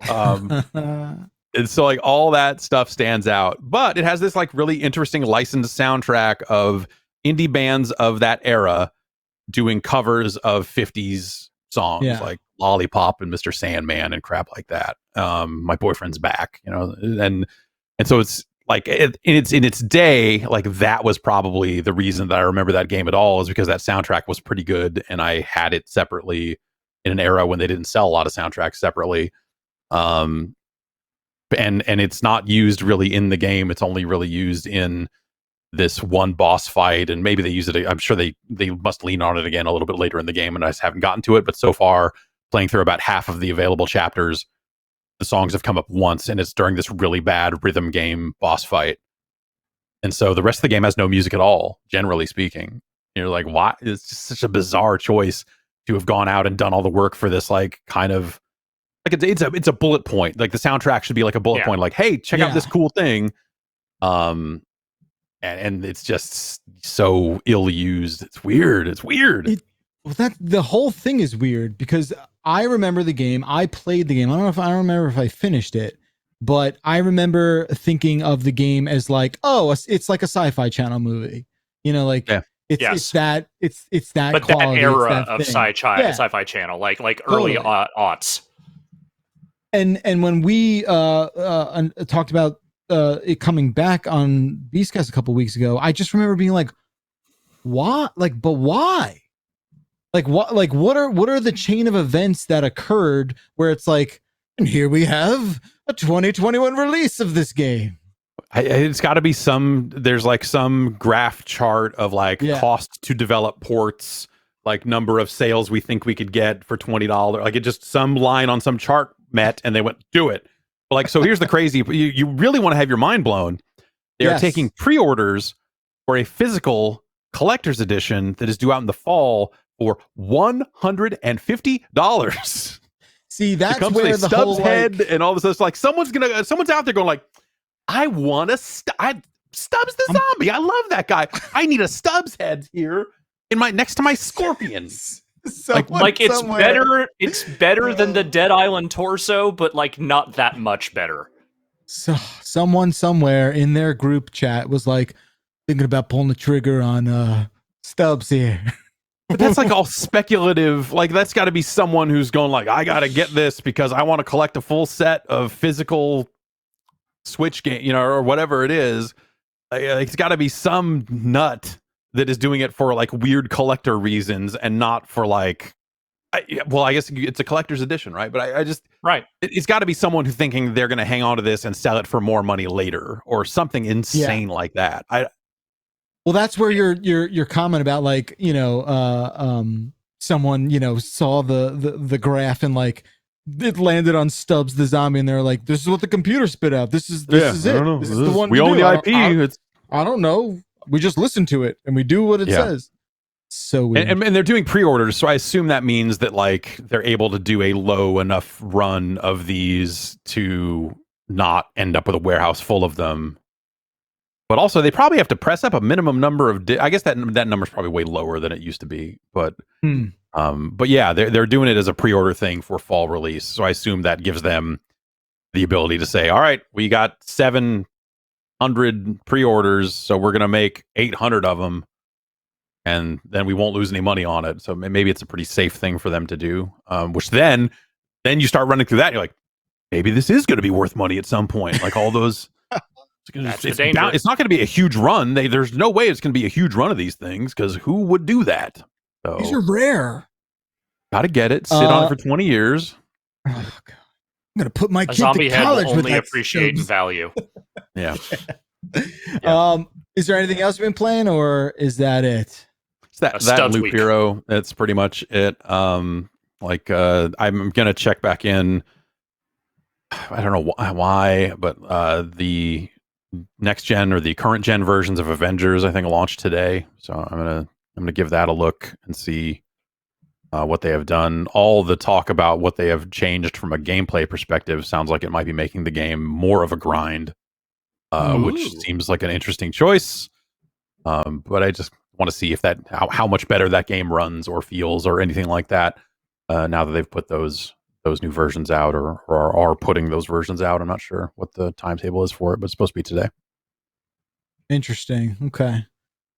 And so like all that stuff stands out. But it has this like really interesting licensed soundtrack of indie bands of that era doing covers of 50s songs like Lollipop and Mr. Sandman and crap like that. My Boyfriend's Back, and so it's like in its day, like that was probably the reason that I remember that game at all, is because that soundtrack was pretty good, and I had it separately in an era when they didn't sell a lot of soundtracks separately. And it's not used really in the game. It's only really used in this one boss fight, and maybe they use it. I'm sure they must lean on it again a little bit later in the game, and I just haven't gotten to it. But so far, playing through about half of the available chapters, the songs have come up once, and it's during this really bad rhythm game boss fight. And so the rest of the game has no music at all, generally speaking. You're like, why? It's just such a bizarre choice to have gone out and done all the work for this, like, kind of like it's a bullet point. Like the soundtrack should be like a bullet point. Like, hey, check out this cool thing. And it's just so ill used. It's weird. That the whole thing is weird because I remember the game. I played the game. I don't remember if I finished it, but I remember thinking of the game as like, oh, it's like a Sci-Fi Channel movie. You know, like it's that but quality, that era of Sci-Fi Channel, like early aughts. And when we talked about it coming back on Beastcast a couple weeks ago, I just remember being like, "What? Like, but why? Like, what? Like, what are the chain of events that occurred where it's like, and here we have a 2021 release of this game." It's got to be there's like some graph chart of like cost to develop ports, like number of sales we think we could get for $20. Like it just some line on some chart met and they went, do it. But like, so here's the crazy, you really want to have your mind blown. They are taking pre-orders for a physical collector's edition that is due out in the fall for $150. See, that's where the Stubbs whole head and all this. It's like someone's out there going like, I want a Stubbs the zombie. I love that guy. I need a Stubbs head here next to my scorpion. Like it's better. It's better than the Dead Island torso, but like not that much better. So someone somewhere in their group chat was like thinking about pulling the trigger on Stubbs here. But that's like all speculative. Like that's got to be someone who's going like, I got to get this because I want to collect a full set of physical Switch game, you know, or whatever it is. Like, it's got to be some nut that is doing it for like weird collector reasons and not for like, I guess it's a collector's edition, right? But I just it's got to be someone who's thinking they're going to hang on to this and sell it for more money later or something insane like that. Well, that's where your comment about like, you know, someone, you know, saw the graph and like it landed on Stubbs the zombie and they're like, this is what the computer spit out. This is it. This is the one we own the IP. I don't know. We just listen to it and we do what it says. So weird. And they're doing pre-orders, so I assume that means that like they're able to do a low enough run of these to not end up with a warehouse full of them. But also, they probably have to press up a minimum number of. I guess that number is probably way lower than it used to be. But yeah, they're doing it as a pre-order thing for fall release. So I assume that gives them the ability to say, "All right, we got 700 pre-orders, so we're gonna make 800 of them, and then we won't lose any money on it." So maybe it's a pretty safe thing for them to do. Which then you start running through that, and you're like, maybe this is going to be worth money at some point. Like all those. It's not going to be a huge run. There's no way it's going to be a huge run of these things because who would do that? So, these are rare. Got to get it. Sit on it for 20 years. Oh, God. I'm going to put my kid zombie to college head will with only that appreciate value. Yeah. Is there anything else you've been playing, or is that it? It's that Loop week. Hero. That's pretty much it. I'm gonna check back in. I don't know why, but the next gen or the current gen versions of Avengers, I think, launched today. So I'm gonna give that a look and see what they have done. All the talk about what they have changed from a gameplay perspective sounds like it might be making the game more of a grind, which seems like an interesting choice. But I just want to see if how much better that game runs or feels or anything like that now that they've put those new versions out or are putting those versions out. I'm not sure what the timetable is for it, but it's supposed to be today. Interesting. Okay.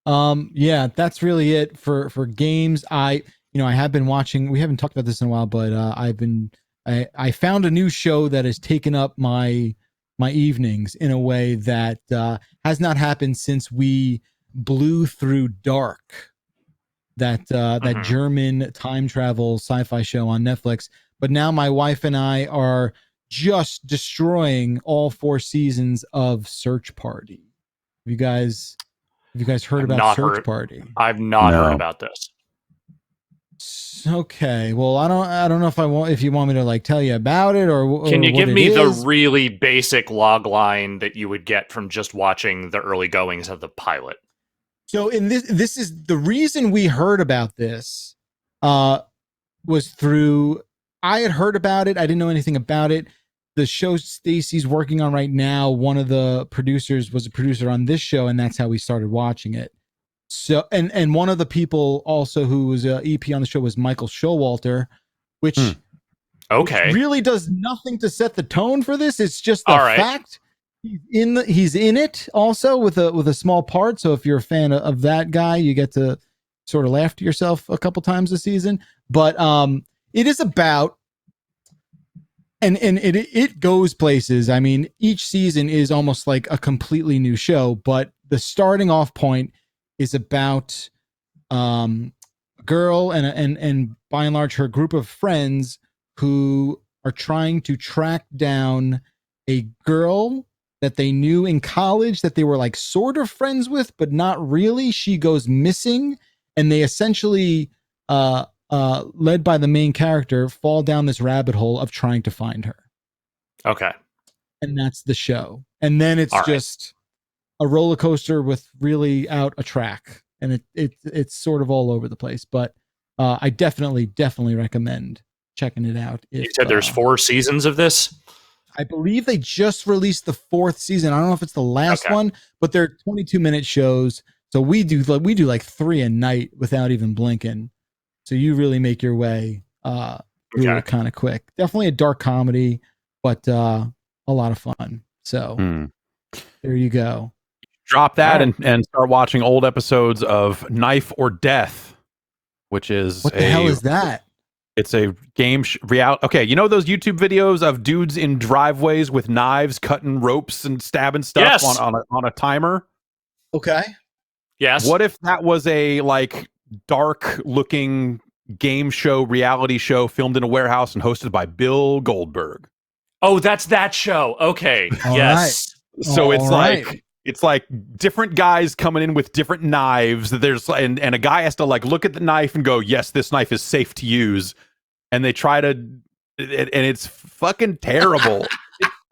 Yeah, that's really it for games. I have been watching, we haven't talked about this in a while, but I found a new show that has taken up my evenings in a way that has not happened since we blew through Dark, that German time travel sci-fi show on Netflix. But now my wife and I are just destroying all 4 seasons of Search Party. Have you guys heard about Search Party? I've not heard about this. Okay, well, I don't know if you want me to like tell you about it or can you give me the really basic log line that you would get from just watching the early goings of the pilot? So in this is the reason we heard about this was through, I had heard about it. I didn't know anything about it. The show Stacy's working on right now, one of the producers was a producer on this show, and that's how we started watching it. So, and one of the people also who was an EP on the show was Michael Showalter, which really does nothing to set the tone for this. It's just the fact he's in it also with a small part. So if you're a fan of that guy, you get to sort of laugh to yourself a couple times a season. But it is about, and it goes places. I mean, each season is almost like a completely new show, but the starting off point is about a girl and by and large her group of friends who are trying to track down a girl that they knew in college that they were like sort of friends with, but not really. She goes missing, and they essentially, led by the main character, fall down this rabbit hole of trying to find her. Okay. And that's the show. And then it's just a roller coaster with really out a track, and it's sort of all over the place. But I definitely recommend checking it out. You said there's 4 seasons of this? I believe they just released the 4th season. I don't know if it's the last one, but they're 22-minute shows. So we do like 3 a night without even blinking. So you really make your way through it kind of quick. Definitely a dark comedy, but a lot of fun. So there you go. Drop that and start watching old episodes of Knife or Death, which is what the hell is that? It's a game reality. Okay, you know those YouTube videos of dudes in driveways with knives cutting ropes and stabbing stuff on a timer? Okay. Yes. What if that was a like dark looking game show, reality show filmed in a warehouse and hosted by Bill Goldberg? Oh, that's that show. Okay. Yes. Right. So it's like different guys coming in with different knives. There's and a guy has to like look at the knife and go, yes, this knife is safe to use. And they try to, and it's fucking terrible.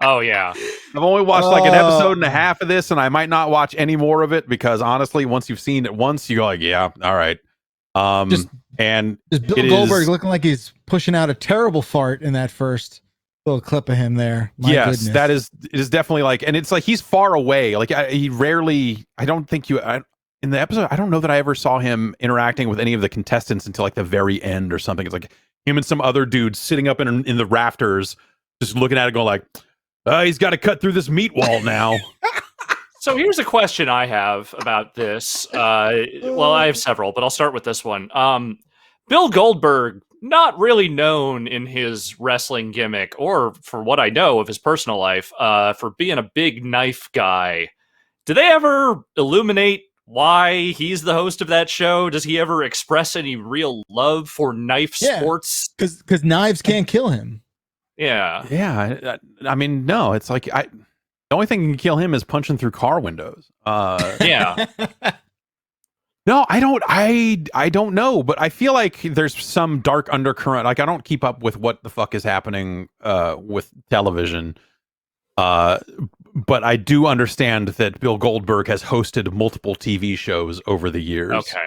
Oh yeah. I've only watched like an episode and a half of this, and I might not watch any more of it because honestly, once you've seen it once, you go like, yeah, all right. Just Bill Goldberg looking like he's pushing out a terrible fart in that first little clip of him there. My goodness. It is definitely like, and it's like he's far away. Like he rarely. I don't think in the episode. I don't know that I ever saw him interacting with any of the contestants until like the very end or something. It's like him and some other dude sitting up in the rafters, just looking at it, going like, he's got to cut through this meat wall now. So here's a question I have about this. Well, I have several, but I'll start with this one. Bill Goldberg, not really known in his wrestling gimmick, or for what I know of his personal life, for being a big knife guy. Do they ever illuminate why he's the host of that show? Does he ever express any real love for knife sports? Because knives can't kill him. Yeah. I mean, no. It's like the only thing that can kill him is punching through car windows. Yeah. No, I don't know, but I feel like there's some dark undercurrent. Like I don't keep up with what the fuck is happening with television. But I do understand that Bill Goldberg has hosted multiple TV shows over the years. Okay.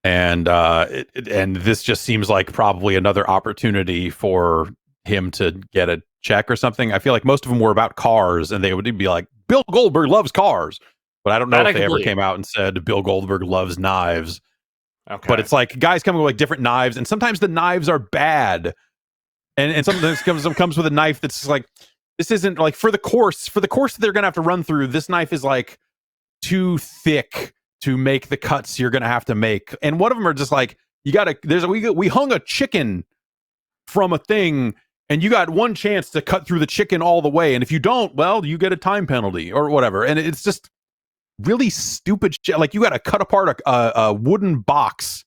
And and this just seems like probably another opportunity for him to get a check or something. I feel like most of them were about cars, and they would be like, Bill Goldberg loves cars. But I don't know if they ever came out and said Bill Goldberg loves knives. Okay. But it's like guys coming with like different knives, and sometimes the knives are bad. And sometimes comes with a knife that's like, this isn't like for the course that they're gonna have to run through. This knife is like too thick to make the cuts you're gonna have to make. And one of them are just like, we hung a chicken from a thing, and you got one chance to cut through the chicken all the way. And if you don't, well, you get a time penalty or whatever. And it's just really stupid shit. Like you got to cut apart a wooden box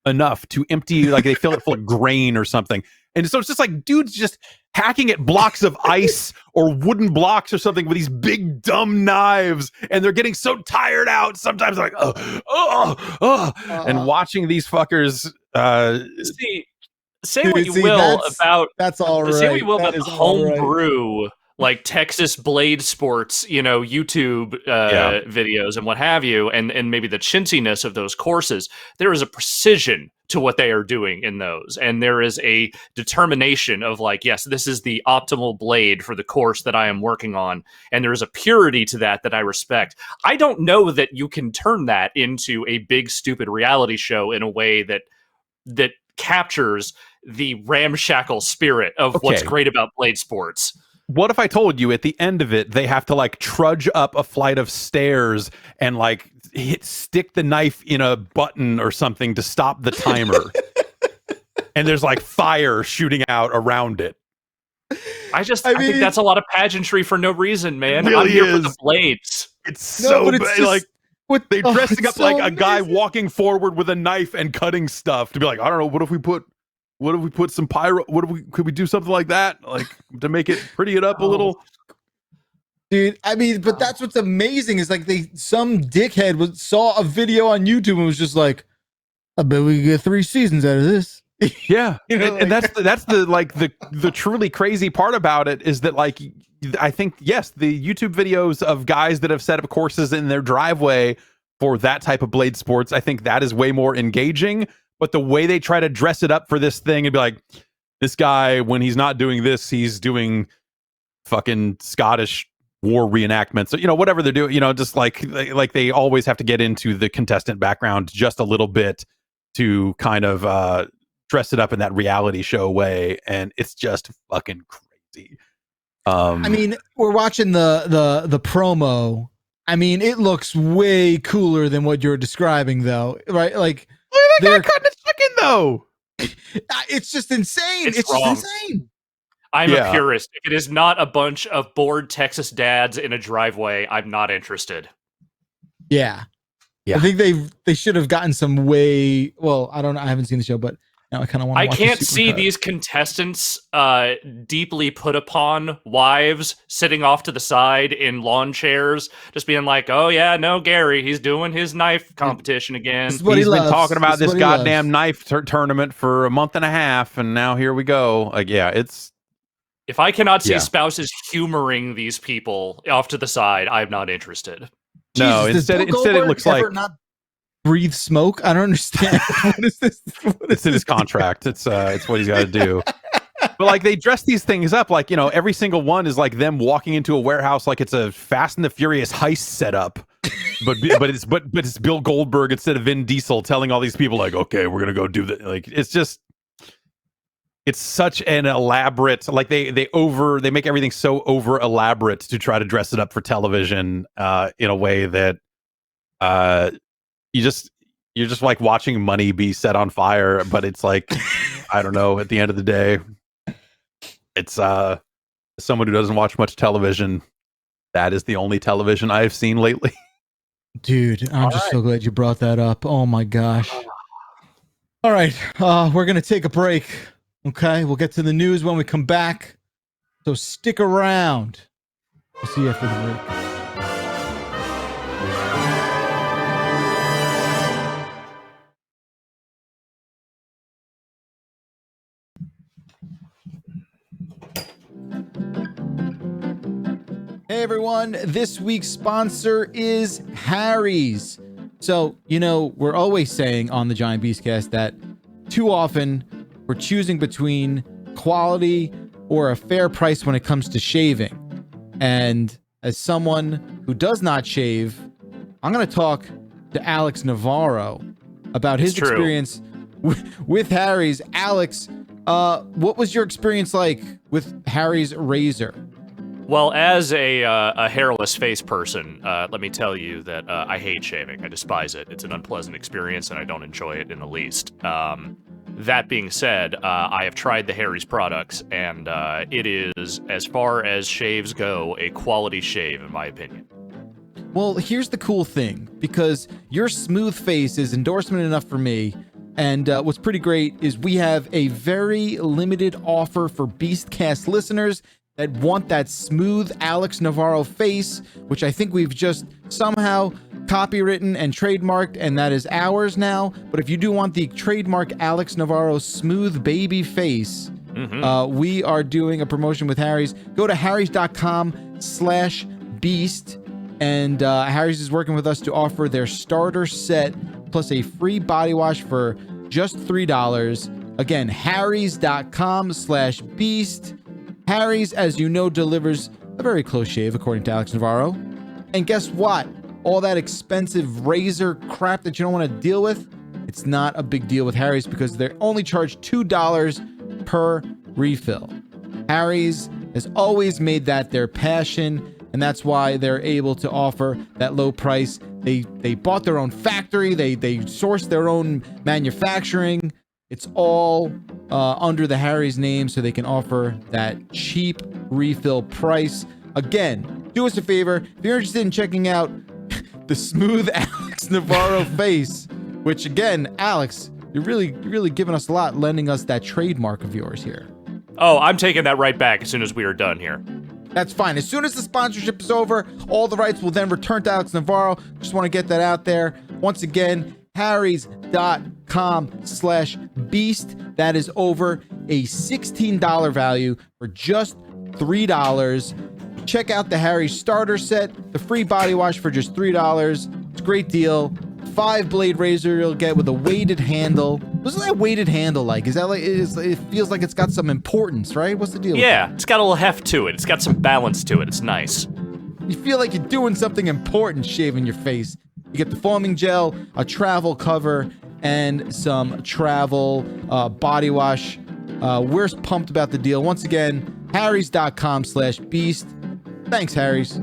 enough to empty, like they fill it full of grain or something. And so it's just like dudes just hacking at blocks of ice or wooden blocks or something with these big dumb knives, and they're getting so tired out sometimes, like and watching these fuckers. Say what you will about that's all right. Say what you will about the homebrew like Texas Blade Sports, YouTube videos and what have you, and maybe the chintziness of those courses, there is a precision to what they are doing in those. And there is a determination of like, yes, this is the optimal blade for the course that I am working on. And there is a purity to that I respect. I don't know that you can turn that into a big, stupid reality show in a way that captures the ramshackle spirit of what's great about blade sports. What if I told you at the end of it, they have to like trudge up a flight of stairs and like stick the knife in a button or something to stop the timer? And there's like fire shooting out around it. I think that's a lot of pageantry for no reason, man. Really I'm here for the blades. It's so bad. Like they're dressing up like a guy walking forward with a knife and cutting stuff to be like, I don't know, what if we put some pyro? Could we do something like that? Like to make it pretty it up a little? Dude, I mean, but that's what's amazing is like some dickhead saw a video on YouTube and was just like, I bet we could get 3 seasons out of this. Yeah. And that's the truly crazy part about it is that like, I think, yes, the YouTube videos of guys that have set up courses in their driveway for that type of blade sports, I think that is way more engaging. But the way they try to dress it up for this thing and be like, this guy, when he's not doing this, he's doing fucking Scottish war reenactments, whatever they're doing, just like they always have to get into the contestant background just a little bit to kind of dress it up in that reality show way. And it's just fucking crazy. I mean, we're watching the promo. I mean, it looks way cooler than what you're describing, though, right? Like, look at that guy cutting his chicken, though. It's just insane. It's wrong. just insane. I'm a purist. If it is not a bunch of bored Texas dads in a driveway, I'm not interested. Yeah. I think they should have gotten some way. Well, I don't know. I haven't seen the show, but now I kind of want to watch. I can't see these contestants deeply put upon wives sitting off to the side in lawn chairs, just being like, "Oh yeah, no, Gary, he's doing his knife competition again. He's been talking about this goddamn knife tournament for a month and a half, and now here we go." Like, yeah, it's. If I cannot see spouses humoring these people off to the side, I'm not interested. No, instead it looks like not breathe smoke. I don't understand. What is this? It's in his contract. It's what he's got to do. But like they dress these things up like, every single one is like them walking into a warehouse like it's a Fast and the Furious heist setup. But it's Bill Goldberg instead of Vin Diesel telling all these people like, okay, we're gonna go do that. Like it's such an elaborate, like they make everything so over elaborate to try to dress it up for television in a way that you're just like watching money be set on fire, but it's like I don't know, at the end of the day, it's someone who doesn't watch much television, that is the only television I've seen lately. Dude, I'm just so glad you brought that up. Oh my gosh. All right, we're gonna take a break. Okay, we'll get to the news when we come back. So stick around. We'll see you after the break. Hey everyone, this week's sponsor is Harry's. So, we're always saying on the Giant Beastcast that too often we're choosing between quality or a fair price when it comes to shaving. And as someone who does not shave, I'm going to talk to Alex Navarro about his experience with Harry's. Alex, what was your experience like with Harry's razor? Well, as a hairless face person, let me tell you that I hate shaving. I despise it. It's an unpleasant experience, and I don't enjoy it in the least. That being said, I have tried the Harry's products, and it is, as far as shaves go, a quality shave, in my opinion. Well, here's the cool thing, because your smooth face is endorsement enough for me, and what's pretty great is we have a very limited offer for Beastcast listeners that want that smooth Alex Navarro face, which I think we've just somehow copywritten and trademarked, and that is ours now. But if you do want the trademark Alex Navarro smooth baby face, we are doing a promotion with Harry's. Go to harrys.com/beast, and Harry's is working with us to offer their starter set plus a free body wash for just $3. Again, harrys.com/beast. Harry's, as you know, delivers a very close shave, according to Alex Navarro. And guess what? All that expensive razor crap that you don't want to deal with, it's not a big deal with Harry's because they only charge $2 per refill. Harry's has always made that their passion, and that's why they're able to offer that low price. They bought their own factory. They sourced their own manufacturing. It's all under the Harry's name, so they can offer that cheap refill price. Again, do us a favor. If you're interested in checking out the smooth Alex Navarro face, which again, Alex, you're really giving us a lot, lending us that trademark of yours here. Oh, I'm taking that right back as soon as we are done here. That's fine. As soon as the sponsorship is over, all the rights will then return to Alex Navarro. Just want to get that out there. Once again, harrys.com/beast. That is over a $16 value for just $3. Check out the Harry's starter set, the free body wash for just $3. It's a great deal. 5-blade razor you'll get with a weighted handle. What's that weighted handle like? Is that like, it feels like it's got some importance, right? What's the deal? Yeah, it's got a little heft to it. It's got some balance to it. It's nice. You feel like you're doing something important shaving your face. You get the foaming gel, a travel cover, and some travel body wash. We're pumped about the deal. Once again, harrys.com/beast. Thanks, Harry's.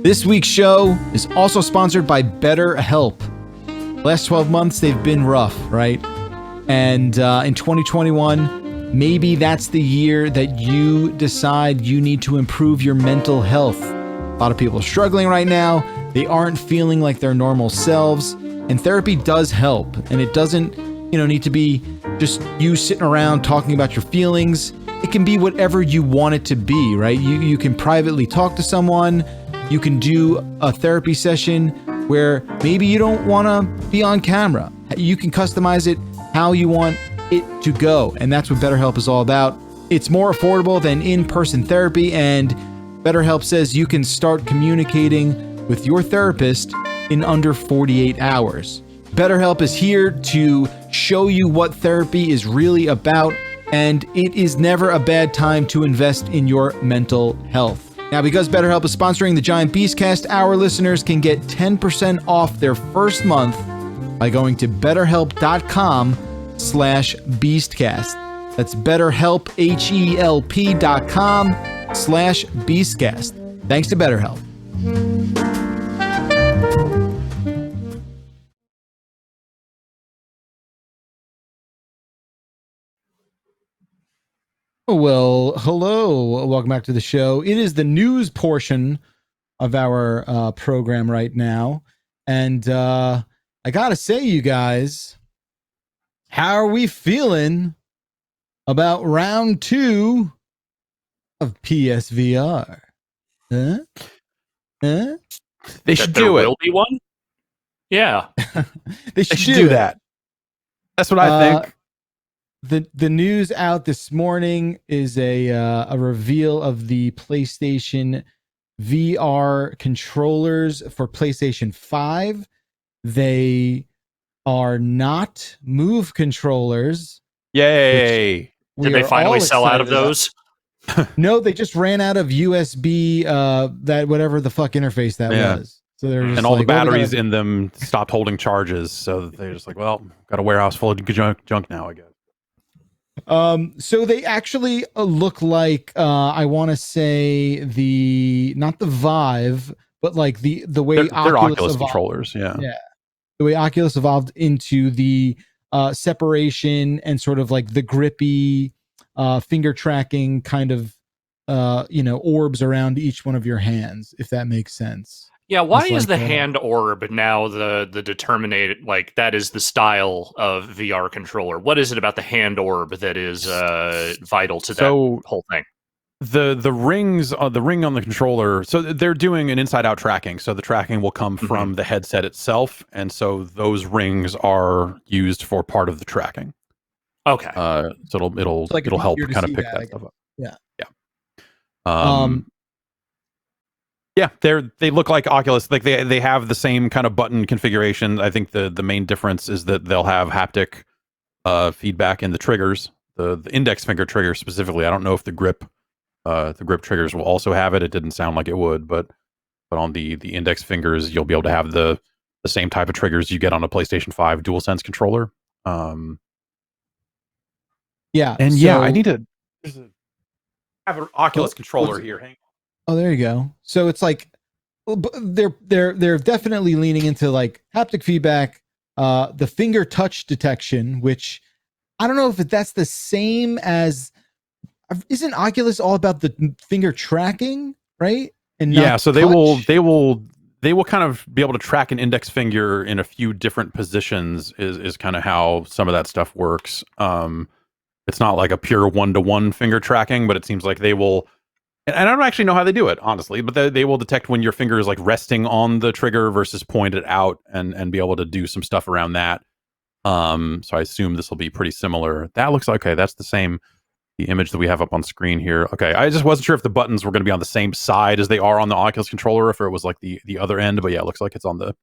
This week's show is also sponsored by BetterHelp. Last 12 months, they've been rough, right? And in 2021, maybe that's the year that you decide you need to improve your mental health. A lot of people are struggling right now. They aren't feeling like their normal selves. And therapy does help. And it doesn't, need to be just you sitting around talking about your feelings. It can be whatever you want it to be, right? You can privately talk to someone. You can do a therapy session where maybe you don't want to be on camera. You can customize it how you want it to go. And that's what BetterHelp is all about. It's more affordable than in-person therapy, and BetterHelp says you can start communicating with your therapist in under 48 hours. BetterHelp is here to show you what therapy is really about, and it is never a bad time to invest in your mental health. Now, because BetterHelp is sponsoring the Giant Beastcast, our listeners can get 10% off their first month by going to betterhelp.com/beastcast. That's BetterHelp, HELP.com/beastcast. Thanks to BetterHelp. Well, hello. Welcome back to the show. It is the news portion of our program right now. And I got to say, you guys, how are we feeling about round 2 of PSVR? Huh? They should do it. Will be one? Yeah. They should do that. That's what I think. The news out this morning is a reveal of the PlayStation VR controllers for PlayStation 5. They are not Move controllers. Yay! Did they finally sell out of those? No, they just ran out of USB, that whatever the fuck interface that was. So they're just and all the batteries in them stopped holding charges. So they're just like, well, got a warehouse full of junk now, I guess. So they actually look like I want to say not the Vive, but like the way they're Oculus controllers, yeah, the way Oculus evolved into the separation and sort of like the grippy finger tracking kind of orbs around each one of your hands, if that makes sense. Yeah, why is the hand orb now the determinate, like that is the style of VR controller? What is it about the hand orb that is vital to that whole thing? the rings, the ring on the controller, so they're doing an inside out tracking, so the tracking will come from the headset itself, and so those rings are used for part of the tracking. Okay. So it'll help kind of pick that stuff up. Yeah. Yeah, they look like Oculus, like they have the same kind of button configuration. I think the main difference is that they'll have haptic feedback in the triggers, the index finger trigger specifically. I don't know if the grip triggers will also have it. It didn't sound like it would, but on the index fingers, you'll be able to have the same type of triggers you get on a PlayStation 5 DualSense controller. Yeah, and I need to have an Oculus controller here. Hang on. Oh, there you go. So it's like they're definitely leaning into like haptic feedback, the finger touch detection, which I don't know if that's the same as. Isn't Oculus all about the finger tracking, right? And so they will kind of be able to track an index finger in a few different positions. Is kind of how some of that stuff works. It's not like a pure 1-to-1 finger tracking, but it seems like they will. And I don't actually know how they do it, honestly, but they will detect when your finger is like resting on the trigger versus pointed out, and be able to do some stuff around that. So I assume this will be pretty similar. That looks okay. That's the same. The image that we have up on screen here. Okay, I just wasn't sure if the buttons were going to be on the same side as they are on the Oculus controller, or if it was like the other end. But yeah, it looks like it's on the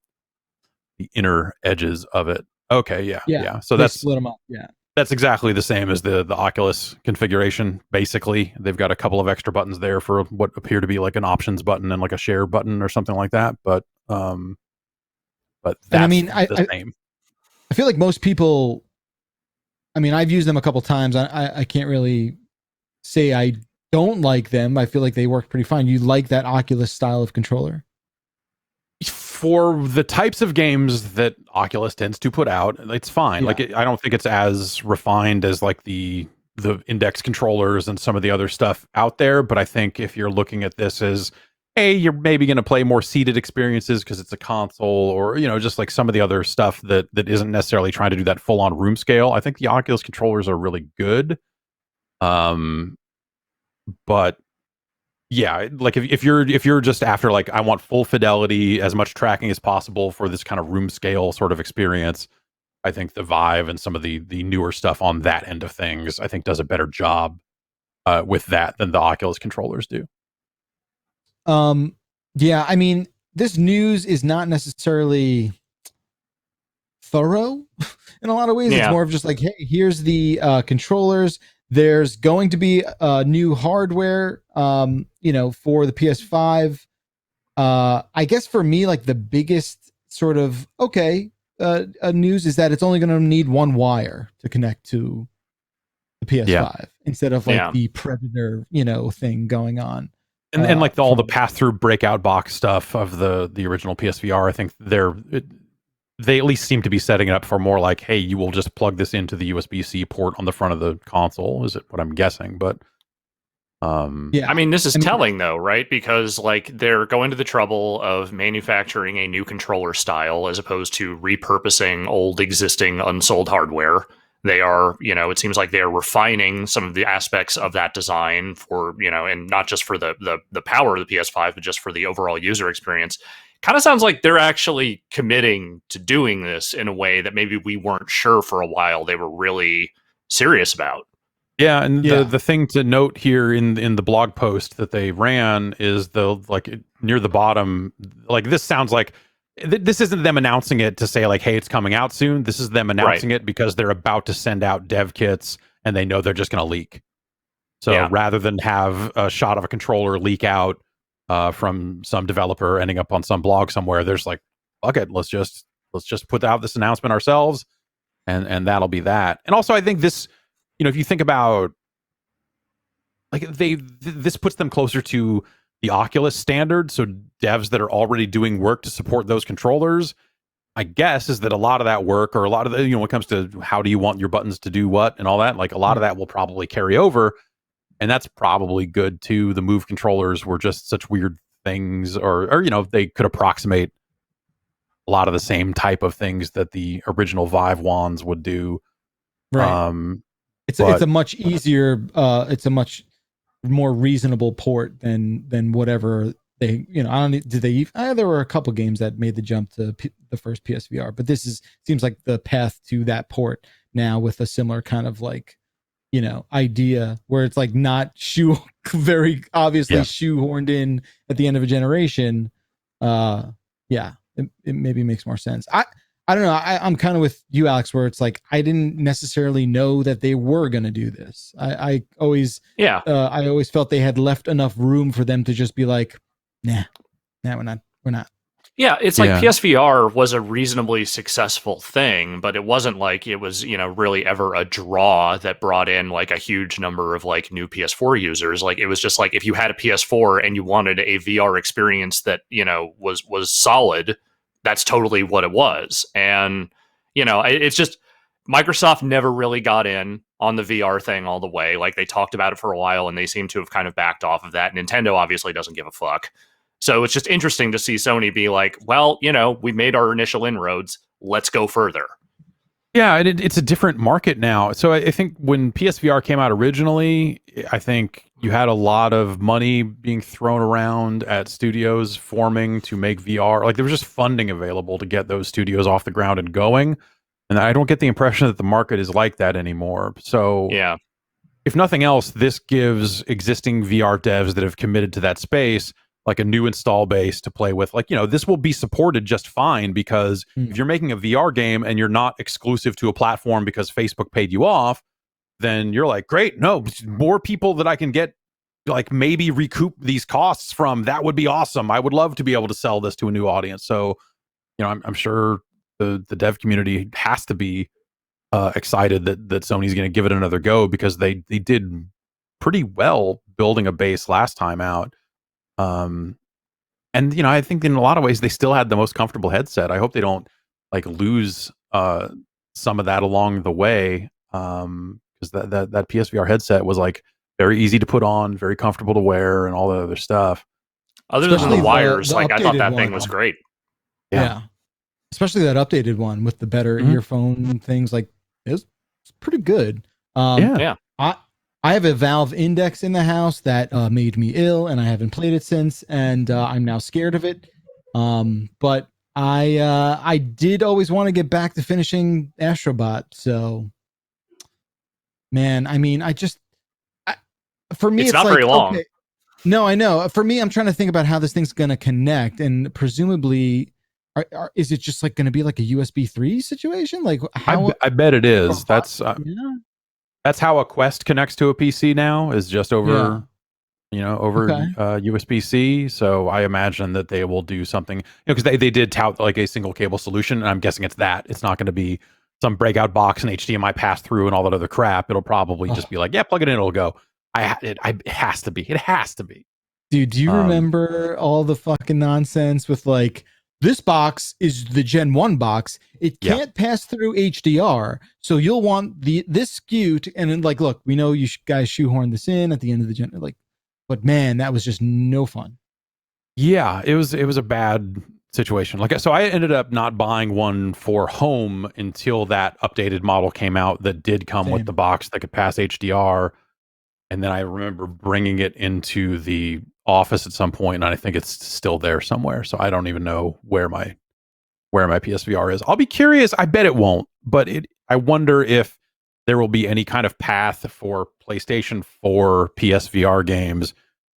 inner edges of it. Okay, yeah. So that's split them up. Yeah. That's exactly the same as the Oculus configuration. Basically, they've got a couple of extra buttons there for what appear to be like an options button and like a share button or something like that. But that's the same. I feel like most people. I mean, I've used them a couple times. I can't really say I don't like them. I feel like they work pretty fine. You like that Oculus style of controller? For the types of games that Oculus tends to put out, it's fine. Yeah. I don't think it's as refined as like the index controllers and some of the other stuff out there. But I think if you're looking at this as, hey, you're maybe going to play more seated experiences because it's a console, or just like some of the other stuff that isn't necessarily trying to do that full on room scale. I think the Oculus controllers are really good. But yeah, like if you're just after like, I want full fidelity, as much tracking as possible for this kind of room scale sort of experience, I think the Vive and some of the newer stuff on that end of things, I think does a better job with that than the Oculus controllers do. Yeah, I mean, this news is not necessarily thorough in a lot of ways. Yeah. It's more of just like, hey, here's the controllers. There's going to be new hardware, for the PS5. I guess for me, like the biggest sort of news is that it's only going to need one wire to connect to the PS5 instead of like the Predator, thing going on. And like all the pass-through breakout box stuff of the original PSVR, I think they at least seem to be setting it up for more like, hey, you will just plug this into the USB-C port on the front of the console, is it what I'm guessing? But I mean, this is telling though, right? Because like they're going to the trouble of manufacturing a new controller style as opposed to repurposing old existing unsold hardware. They are, it seems like they're refining some of the aspects of that design for, and not just for the power of the PS5, but just for the overall user experience. Kind of sounds like they're actually committing to doing this in a way that maybe we weren't sure for a while they were really serious about. Yeah, and the thing to note here in the blog post that they ran is near the bottom, like this sounds like this isn't them announcing it to say like, hey, it's coming out soon. This is them announcing it because they're about to send out dev kits and they know they're just going to leak. So rather than have a shot of a controller leak out from some developer ending up on some blog somewhere, there's like, fuck it, let's just put out this announcement ourselves, and that'll be that. And also, I think this, if you think about like this puts them closer to the Oculus standard. So devs that are already doing work to support those controllers, I guess, is that a lot of that work, or a lot of the, when it comes to how do you want your buttons to do what and all that, like a lot of that will probably carry over. And that's probably good too. The Move controllers were just such weird things, or they could approximate a lot of the same type of things that the original Vive wands would do. Right. It's a much easier. It's a much more reasonable port than whatever they, you know, I don't, did they, there were a couple games that made the jump to the first PSVR, but this seems like the path to that port now with a similar kind of like, you know, idea where it's like not very obviously shoehorned in at the end of a generation. It maybe makes more sense. I don't know. I'm kind of with you, Alex, where it's like I didn't necessarily know that they were going to do this. I always felt they had left enough room for them to just be like, nah, we're not. Yeah, it's like PSVR was a reasonably successful thing, but it wasn't like it was, you know, really ever a draw that brought in like a huge number of like new PS4 users. Like it was just like if you had a PS4 and you wanted a VR experience that, you know, was solid, that's totally what it was. And, you know, it's just Microsoft never really got in on the VR thing all the way. Like they talked about it for a while and they seem to have kind of backed off of that. Nintendo obviously doesn't give a fuck. So it's just interesting to see Sony be like, well, you know, we made our initial inroads. Let's go further. Yeah, and it's a different market now. So I think when PSVR came out originally, I think you had a lot of money being thrown around at studios forming to make VR. Like there was just funding available to get those studios off the ground and going. And I don't get the impression that the market is like that anymore. So yeah, if nothing else, this gives existing VR devs that have committed to that space like a new install base to play with. Like, you know, this will be supported just fine because if you're making a VR game and you're not exclusive to a platform because Facebook paid you off, then you're like, great, no, more people that I can get, like maybe recoup these costs from, that would be awesome. I would love to be able to sell this to a new audience. So, you know, I'm sure the dev community has to be excited that Sony's going to give it another go because they did pretty well building a base last time out. And you know, I think in a lot of ways they still had the most comfortable headset. I hope they don't like lose some of that along the way, because that PSVR headset was like very easy to put on, very comfortable to wear, and all the other stuff. Other than the wires, like I thought that thing was great. Yeah, especially that updated one with the better earphone things. Like it's pretty good. I have a Valve Index in the house that made me ill, and I haven't played it since, and I'm now scared of it. But I did always want to get back to finishing Astrobot. So, man, I mean, for me, it's not like, very long. Okay. No, I know. For me, I'm trying to think about how this thing's going to connect, and presumably, is it just like going to be like a USB 3 situation? Like, how? I bet it is. That's how a Quest connects to a PC now, is just over, USB-C. So I imagine that they will do something, because they did tout like a single cable solution, and I'm guessing it's that. It's not going to be some breakout box and HDMI pass through and all that other crap. It'll probably just be like, yeah, plug it in, it'll go. It has to be. It has to be. Dude, do you remember all the fucking nonsense with like, this box is the Gen 1 box. It can't pass through HDR, so you'll want this SKU and then like, look, we know you guys shoehorn this in at the end of the gen, like, but man, that was just no fun. Yeah, it was a bad situation. Like, so I ended up not buying one for home until that updated model came out that did come with the box that could pass HDR, and then I remember bringing it into the office at some point, and I think it's still there somewhere. So I don't even know where my PSVR is. I'll be curious. I bet it won't, but I wonder if there will be any kind of path for PlayStation 4 PSVR games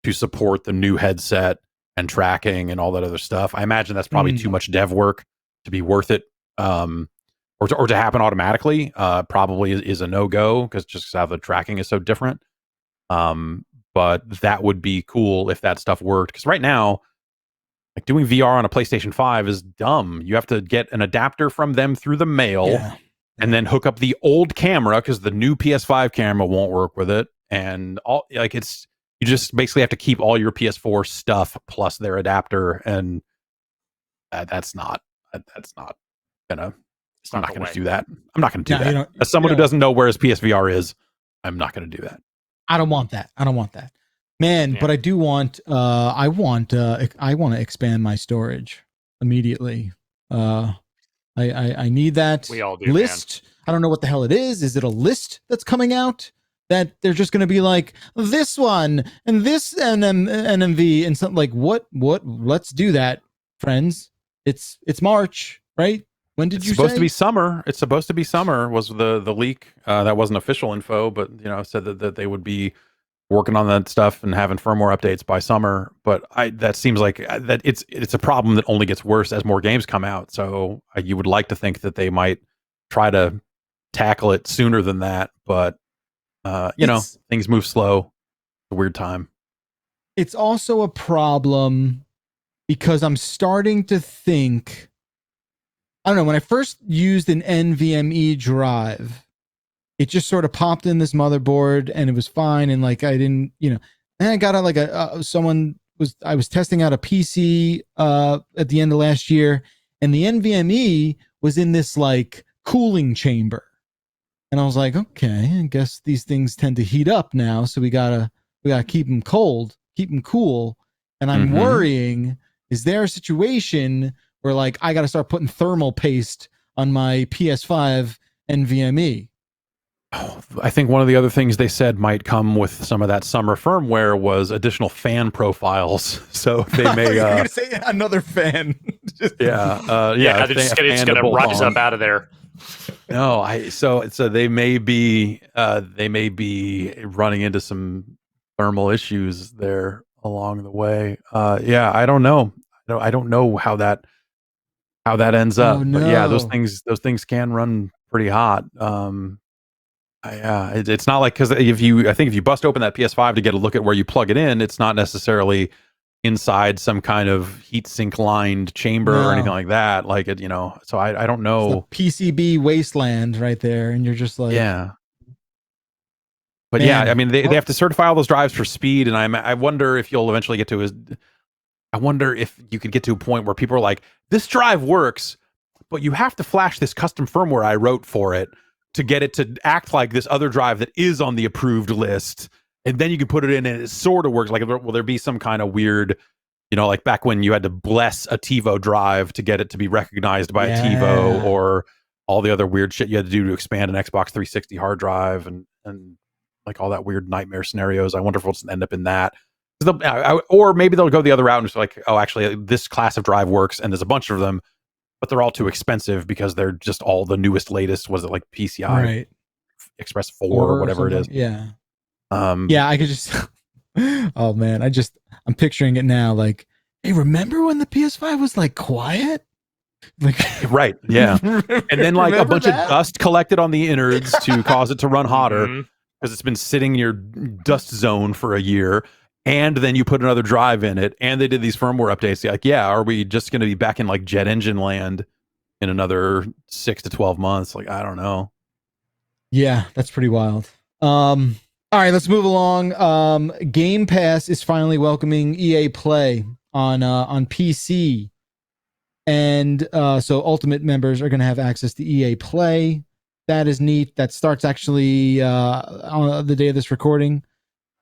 to support the new headset and tracking and all that other stuff. I imagine that's probably too much dev work to be worth it, or to happen automatically. Probably is a no-go because just how the tracking is so different. But that would be cool if that stuff worked. Because right now, like doing VR on a PlayStation 5 is dumb. You have to get an adapter from them through the mail and then hook up the old camera because the new PS5 camera won't work with it. And all like you just basically have to keep all your PS4 stuff plus their adapter, and that's not gonna do that. I'm not gonna do that. As someone who doesn't know where his PSVR is, I'm not gonna do that. I don't want that, man. But I do want. I want to expand my storage immediately. I need that we all do, list. Man. I don't know what the hell it is. Is it a list that's coming out? that they're just going to be like this one and this NMV and something like what? Let's do that, friends. It's March, right? When did you say? It's supposed to be summer. It's supposed to be summer was the leak. That wasn't official info, but said that they would be working on that stuff and having firmware updates by summer. But that seems like that it's a problem that only gets worse as more games come out. So you would like to think that they might try to tackle it sooner than that, but things move slow. It's a weird time. It's also a problem because I'm starting to think, I don't know, when I first used an NVMe drive, it just sort of popped in this motherboard and it was fine. And like, I didn't, then I got out like I was testing out a PC at the end of last year, and the NVMe was in this like cooling chamber. And I was like, okay, I guess these things tend to heat up now. So we gotta keep them cold, keep them cool. And I'm worrying, is there a situation where like I got to start putting thermal paste on my PS5 NVMe? Oh, I think one of the other things they said might come with some of that summer firmware was additional fan profiles. So they may You're gonna say another fan. They're just gonna rise up out of there. No, so they may be running into some thermal issues there along the way. I don't know. I don't know how that ends up. No. But yeah, those things can run pretty hot. It's not like, because if you bust open that PS5 to get a look at where you plug it in, it's not necessarily inside some kind of heatsink lined chamber or anything like that. Like it, so I don't know. It's the PCB wasteland right there, and you're just like, yeah. But man, I mean, they have to certify all those drives for speed, and I wonder if you'll eventually get to I wonder if you could get to a point where people are like, this drive works, but you have to flash this custom firmware I wrote for it to get it to act like this other drive that is on the approved list. And then you can put it in and it sort of works. Like, will there be some kind of weird, like back when you had to bless a TiVo drive to get it to be recognized by a TiVo, or all the other weird shit you had to do to expand an Xbox 360 hard drive and like all that weird nightmare scenarios. I wonder if we'll just end up in that. Or maybe they'll go the other route and just like, oh, actually, this class of drive works, and there's a bunch of them, but they're all too expensive because they're just all the newest, latest. Was it like PCI Express 4 or whatever it is? Yeah. I could just. Oh man, I'm picturing it now. Like, hey, remember when the PS5 was like quiet? Like, right, yeah, and then like a bunch of dust collected on the innards to cause it to run hotter because it's been sitting in your dust zone for a year. And then you put another drive in it, and they did these firmware updates. Like, are we just going to be back in like jet engine land in another 6 to 12 months? Like, I don't know. Yeah, that's pretty wild. All right, let's move along. Game Pass is finally welcoming EA Play on PC, and so Ultimate members are going to have access to EA Play. That is neat. That starts actually on the day of this recording.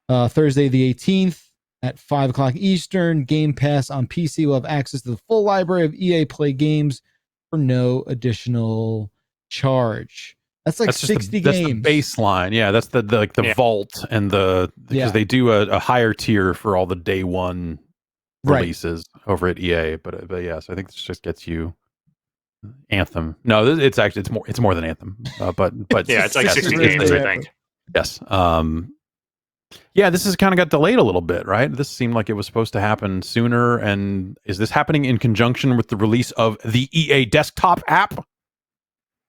Thursday the 18th at 5 o'clock Eastern. Game Pass on PC will have access to the full library of EA Play games for no additional charge. That's 60 games. That's the baseline. Yeah, that's the vault, and because they do a higher tier for all the day one releases over at EA. But yeah, so I think this just gets you Anthem. No, it's more than Anthem. But yeah, it's like 60 games, I think. Yes. Yeah, this has kind of got delayed a little bit, right? This seemed like it was supposed to happen sooner. And is this happening in conjunction with the release of the EA desktop app?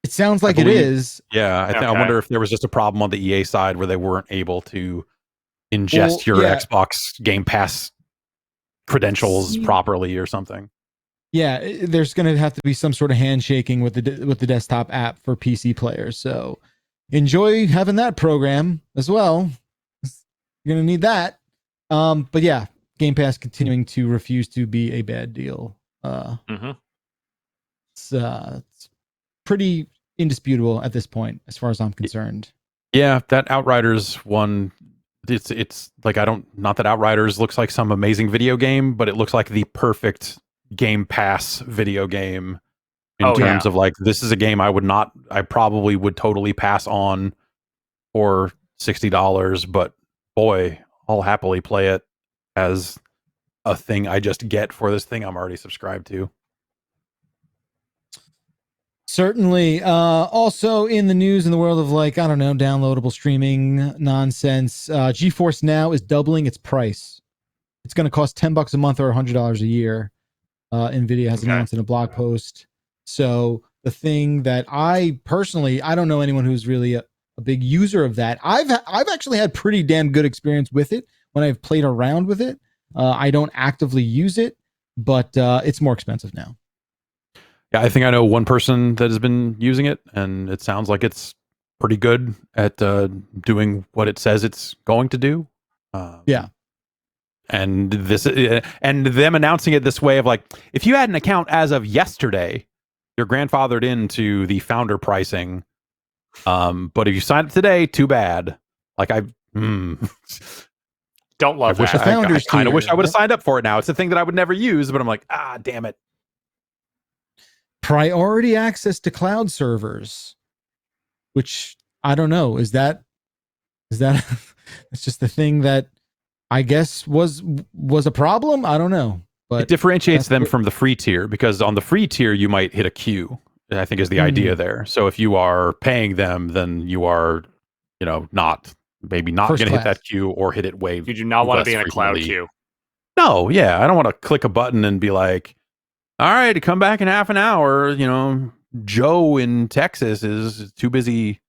It sounds like it is. Yeah, I wonder if there was just a problem on the EA side where they weren't able to ingest your Xbox Game Pass credentials properly or something. Yeah, there's going to have to be some sort of handshaking with the desktop app for PC players. So enjoy having that program as well. You're going to need that. But yeah, Game Pass continuing to refuse to be a bad deal. It's pretty indisputable at this point, as far as I'm concerned. Yeah, that Outriders one, it's like, not that Outriders looks like some amazing video game, but it looks like the perfect Game Pass video game in terms of like, this is a game I probably would totally pass on for $60, but boy, I'll happily play it as a thing I just get for this thing I'm already subscribed to. Certainly. Also in the news, in the world of downloadable streaming nonsense, GeForce Now is doubling its price. It's going to cost $10 a month or $100 a year. NVIDIA has announced in a blog post. So the thing that I don't know anyone who's really a big user of that. I've actually had pretty damn good experience with it when I've played around with it. I don't actively use it, but it's more expensive now. Yeah, I think I know one person that has been using it, and it sounds like it's pretty good at doing what it says it's going to do. Yeah. And them announcing it this way of like, if you had an account as of yesterday, you're grandfathered into the founder pricing. But if you sign up today, too bad. Like don't love that. I kind of wish I would have signed up for it now. It's a thing that I would never use, but I'm like, damn it. Priority access to cloud servers, which I don't know. Is that it's just the thing that I guess was a problem? I don't know. But it differentiates them from the free tier, because on the free tier you might hit a queue, I think is the idea there. So if you are paying them, then you are, not going to hit that queue or hit it way. You do not want to be in a cloud queue. No, yeah. I don't want to click a button and be like, all right, come back in half an hour. Joe in Texas is too busy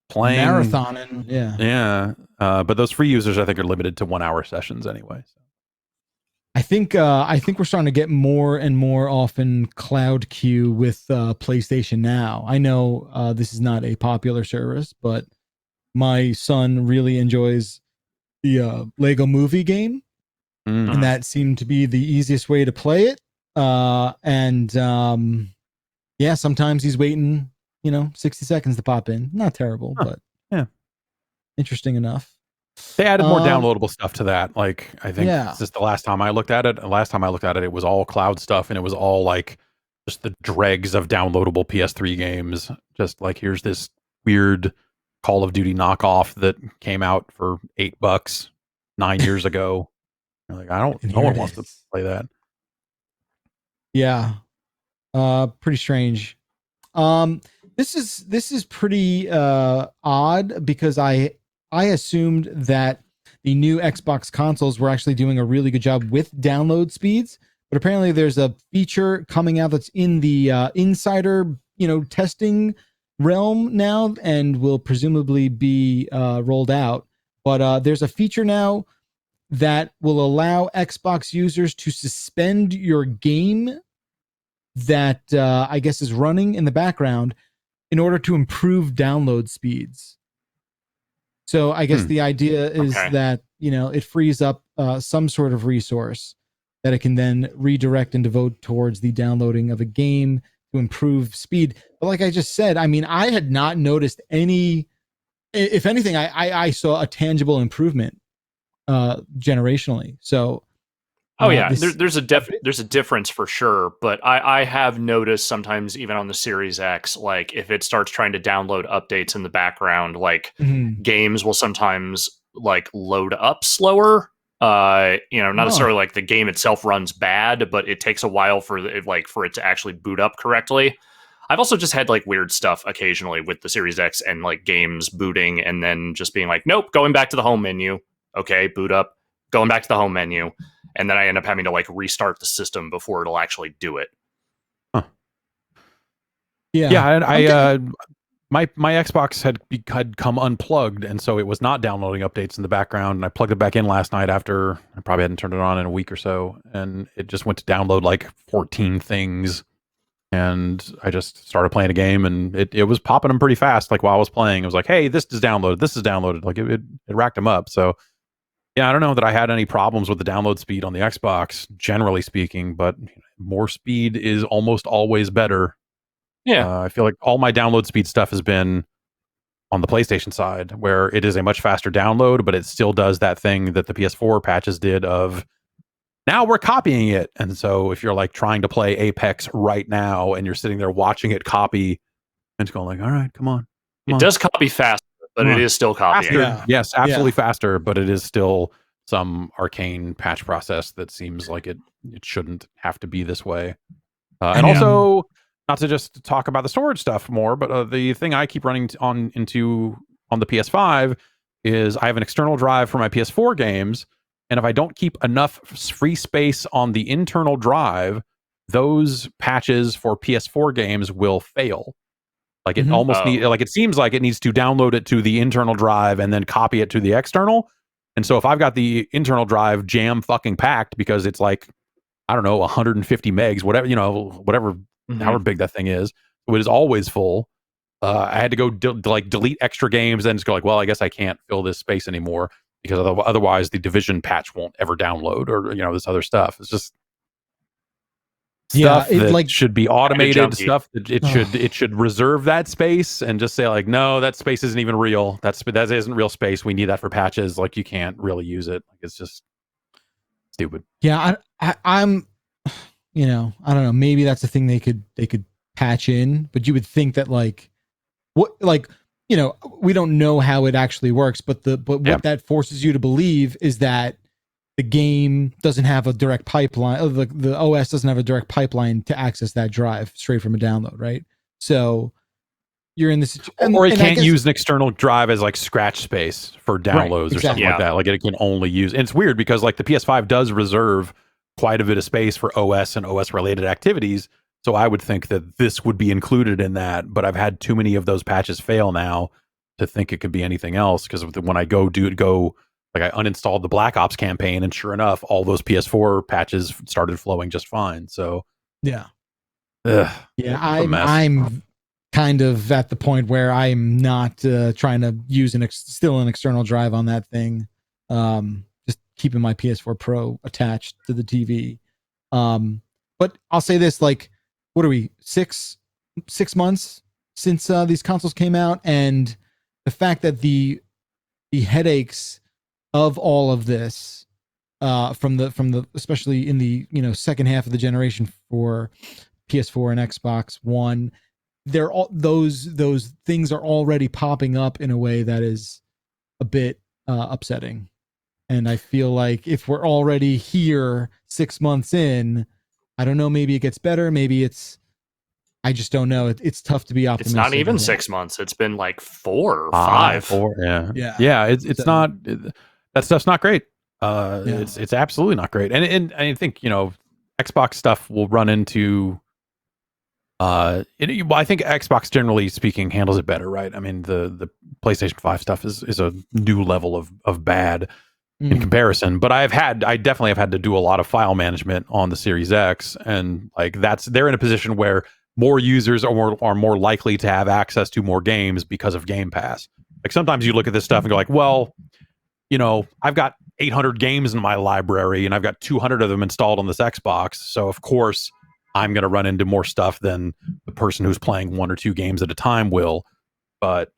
playing marathoning. Yeah. But those free users, I think, are limited to 1 hour sessions anyway. So. I think we're starting to get more and more often cloud queue with PlayStation Now. I know this is not a popular service, but my son really enjoys the Lego Movie game. And that seemed to be the easiest way to play it. Sometimes he's waiting, 60 seconds to pop in. Not terrible, but interesting enough. They added more downloadable stuff to that. Like, I think this is the last time I looked at it. Last time I looked at it, it was all cloud stuff, and it was all like just the dregs of downloadable PS3 games. Just like, here's this weird Call of Duty knockoff that came out for $8 9 years ago. Like, no one wants to play that. Yeah. Pretty strange. This is pretty odd, because I assumed that the new Xbox consoles were actually doing a really good job with download speeds, but apparently there's a feature coming out that's in the insider, testing realm now, and will presumably be rolled out. But there's a feature now that will allow Xbox users to suspend your game that I guess is running in the background in order to improve download speeds. So I guess the idea is that, it frees up some sort of resource that it can then redirect and devote towards the downloading of a game to improve speed. But like I just said, I mean, I had not noticed any, if anything, I saw a tangible improvement generationally. So there's a difference for sure, but I have noticed sometimes, even on the Series X, like if it starts trying to download updates in the background, like games will sometimes like load up slower. Not necessarily like the game itself runs bad, but it takes a while for it to actually boot up correctly. I've also just had like weird stuff occasionally with the Series X and like games booting and then just being like, nope, going back to the home menu. Okay, boot up, going back to the home menu. And then I end up having to like restart the system before it'll actually do it. Huh. Yeah. My Xbox had come unplugged, and so it was not downloading updates in the background. And I plugged it back in last night after I probably hadn't turned it on in a week or so, and it just went to download like 14 things. And I just started playing a game, and it was popping them pretty fast. Like while I was playing, it was like, hey, this is downloaded. Like it racked them up. So yeah, I don't know that I had any problems with the download speed on the Xbox, generally speaking, but more speed is almost always better. Yeah. I feel like all my download speed stuff has been on the PlayStation side, where it is a much faster download, but it still does that thing that the PS4 patches did of, now we're copying it. And so if you're like trying to play Apex right now and you're sitting there watching it copy, and it's going like, all right, come on. It does copy fast, but it is still copying. Faster. Yes, absolutely faster, but it is still some arcane patch process that seems like it shouldn't have to be this way. And also, not to just talk about the storage stuff more, but the thing I keep running on the PS5 is I have an external drive for my PS4 games, and if I don't keep enough free space on the internal drive, those patches for PS4 games will fail. Like it almost it seems like it needs to download it to the internal drive and then copy it to the external. And so if I've got the internal drive jam fucking packed because it's like, I don't know, 150 megs, whatever, however big that thing is, it is always full. I had to go delete extra games and just go like, well, I guess I can't fill this space anymore because otherwise the Division patch won't ever download, or this other stuff. It's just stuff that should be automated, stuff that it should reserve that space and just say like, no, that space isn't even real. That isn't real space. We need that for patches. Like you can't really use it. Like it's just stupid. Yeah, I'm I don't know. Maybe that's a thing they could patch in, but you would think that we don't know how it actually works, but what that forces you to believe is that the game doesn't have a direct pipeline. The OS doesn't have a direct pipeline to access that drive straight from a download, right? So you're in this, or it can't use an external drive as like scratch space for downloads or something like that. Like it can only use, and it's weird because like the PS5 does reserve quite a bit of space for OS and OS related activities. So I would think that this would be included in that, but I've had too many of those patches fail now to think it could be anything else. Because when I I uninstalled the Black Ops campaign, and sure enough, all those PS4 patches started flowing just fine. So I'm kind of at the point where I'm not trying to use still an external drive on that thing. Just keeping my PS4 Pro attached to the TV. But I'll say this, like, what are we, 6 months since these consoles came out, and the fact that the headaches of all of this from the especially in the second half of the generation for PS4 and Xbox One, they're all those things are already popping up in a way that is a bit upsetting. And I feel like if we're already here 6 months in, I don't know, maybe it gets better. Maybe I just don't know. It's tough to be optimistic. It's not even 6 months. It's been like 4 or 5. 4, yeah. It's not, that stuff's not great. It's absolutely not great. And I think, Xbox stuff will run into, I think Xbox generally speaking handles it better, right? I mean, the PlayStation 5 stuff is a new level of bad in comparison, but I definitely have had to do a lot of file management on the Series X, and like they're in a position where more users are more likely to have access to more games because of Game Pass. Like sometimes you look at this stuff and go like, well, I've got 800 games in my library and I've got 200 of them installed on this Xbox, so of course I'm going to run into more stuff than the person who's playing 1 or 2 games at a time will. But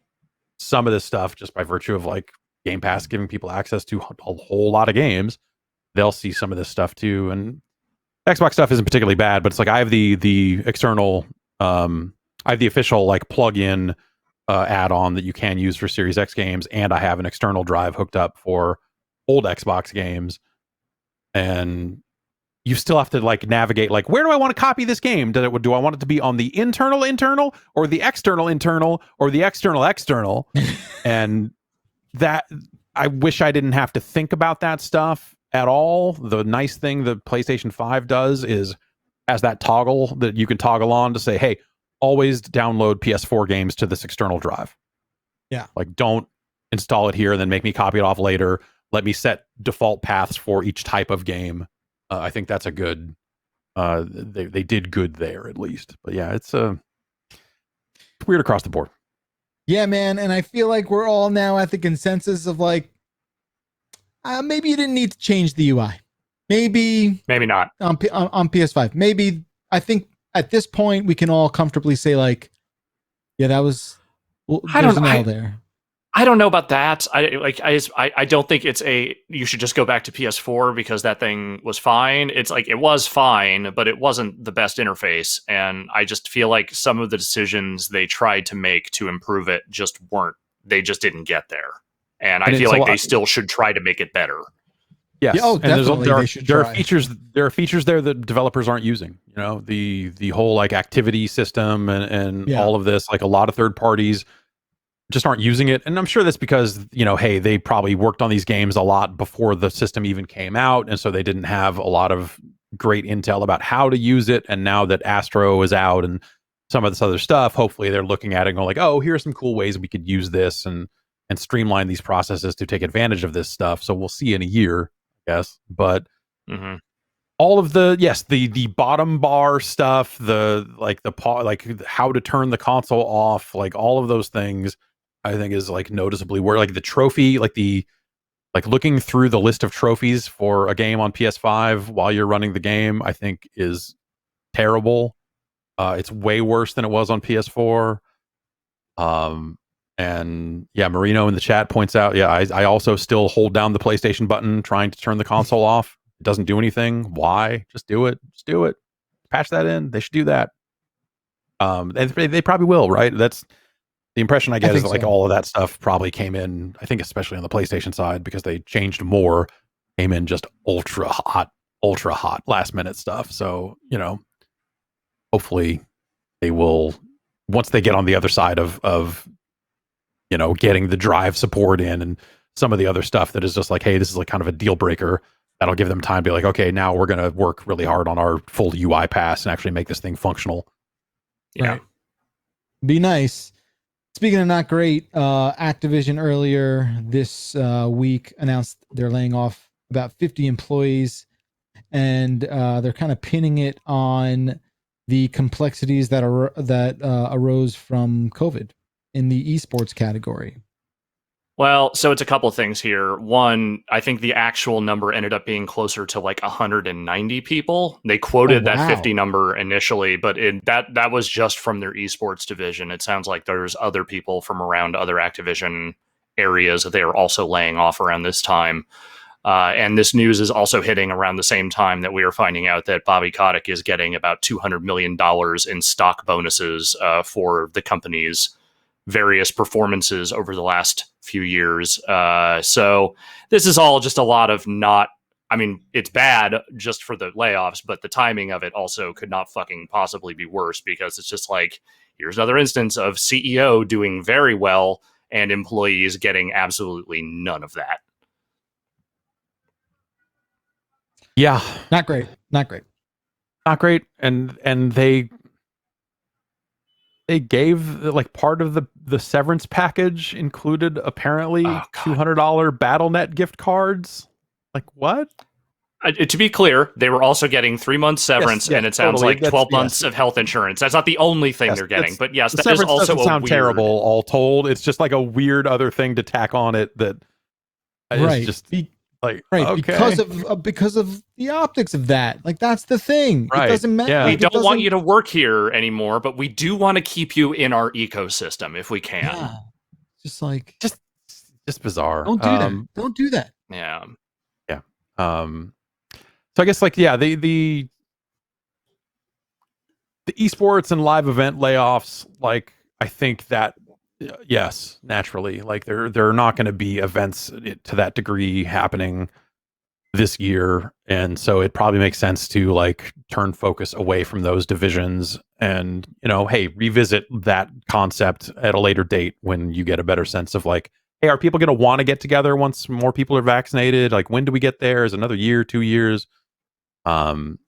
some of this stuff, just by virtue of like Game Pass giving people access to a whole lot of games, they'll see some of this stuff too. And Xbox stuff isn't particularly bad, but it's like I have the external, I have the official like plug-in add-on that you can use for Series X games, and I have an external drive hooked up for old Xbox games, and you still have to like navigate like, where do I want to copy this game? Do I want it to be on the internal or the external or the external? And that, I wish I didn't have to think about that stuff at all. The nice thing the PlayStation 5 does is has that toggle that you can toggle on to say, hey, always download PS4 games to this external drive. Yeah. Like, don't install it here and then make me copy it off later. Let me set default paths for each type of game. I think that's a good, they did good there at least. But yeah, it's weird across the board. Yeah, man. And I feel like we're all now at the consensus of like, maybe you didn't need to change the UI. Maybe not on PS5. Maybe, I think at this point we can all comfortably say like, yeah, that was, there's an L there. I don't know about that. I don't think you should just go back to PS4 because that thing was fine. It's like, it was fine, but it wasn't the best interface. And I just feel like some of the decisions they tried to make to improve it just weren't they just didn't get there. And I feel like they still should try to make it better. And I feel like they still should try to make it better. Yes, and there are features there that developers aren't using. You know, the whole like activity system and all of this. Like a lot of third parties just aren't using it, and I'm sure that's because, you know, hey, they probably worked on these games a lot before the system even came out, and so they didn't have a lot of great intel about how to use it. And now that Astro is out and some of this other stuff, hopefully they're looking at it and going like, oh, here's some cool ways we could use this and streamline these processes to take advantage of this stuff. So we'll see in a year, I guess. But all of the bottom bar stuff, like how to turn the console off, like all of those things, I think is like noticeably where like the trophy, like looking through the list of trophies for a game on PS5 while you're running the game, I think is terrible. It's way worse than it was on PS4. And yeah, Marino in the chat points out, I also still hold down the PlayStation button trying to turn the console off. It doesn't do anything. Why? Just do it. Patch that in. They should do that. And they probably will, right? That's the impression I get, is that like all of that stuff probably came in, I think especially on the PlayStation side, because they changed more, came in just ultra hot last minute stuff. So, you know, hopefully they will, once they get on the other side of you know, getting the drive support in and some of the other stuff that is just like, hey, this is like kind of a deal breaker, that'll give them time to be like, okay, now we're going to work really hard on our full UI pass and actually make this thing functional. Yeah. Right. Be nice. Speaking of not great, Activision earlier this week announced they're laying off about 50 employees, and they're kind of pinning it on the complexities that arose from COVID in the esports category. Well, so it's a couple of things here. One, I think the actual number ended up being closer to like 190 people. They quoted that 50 number initially, but that was just from their esports division. It sounds like there's other people from around other Activision areas that they are also laying off around this time. And this news is also hitting around the same time that we are finding out that Bobby Kotick is getting about $200 million in stock bonuses for the company's various performances over the last few years. So this is all just a lot of it's bad just for the layoffs, but the timing of it also could not fucking possibly be worse, because it's just like, here's another instance of CEO doing very well and employees getting absolutely none of that. Yeah. Not great. And they gave like part of the severance package included apparently $200 BattleNet gift cards. Like what? To be clear, they were also getting 3 months severance, and it sounds like 12 months of health insurance. That's not the only thing they're getting, but yes, that is also doesn't sound terrible. All told, it's just like a weird other thing to tack on it that is just because of the optics of that. Like that's the thing. Right. It doesn't matter. Yeah. We don't want you to work here anymore, but we do want to keep you in our ecosystem if we can. Yeah. Just like just bizarre. Don't do that. Don't do that. Yeah. Yeah. So I guess like the esports and live event layoffs, like I think that yes, naturally, like there are not going to be events to that degree happening this year, and so it probably makes sense to like turn focus away from those divisions and, you know, hey, revisit that concept at a later date when you get a better sense of like, hey, are people going to want to get together once more people are vaccinated? Like, when do we get there? Is another year, 2 years, and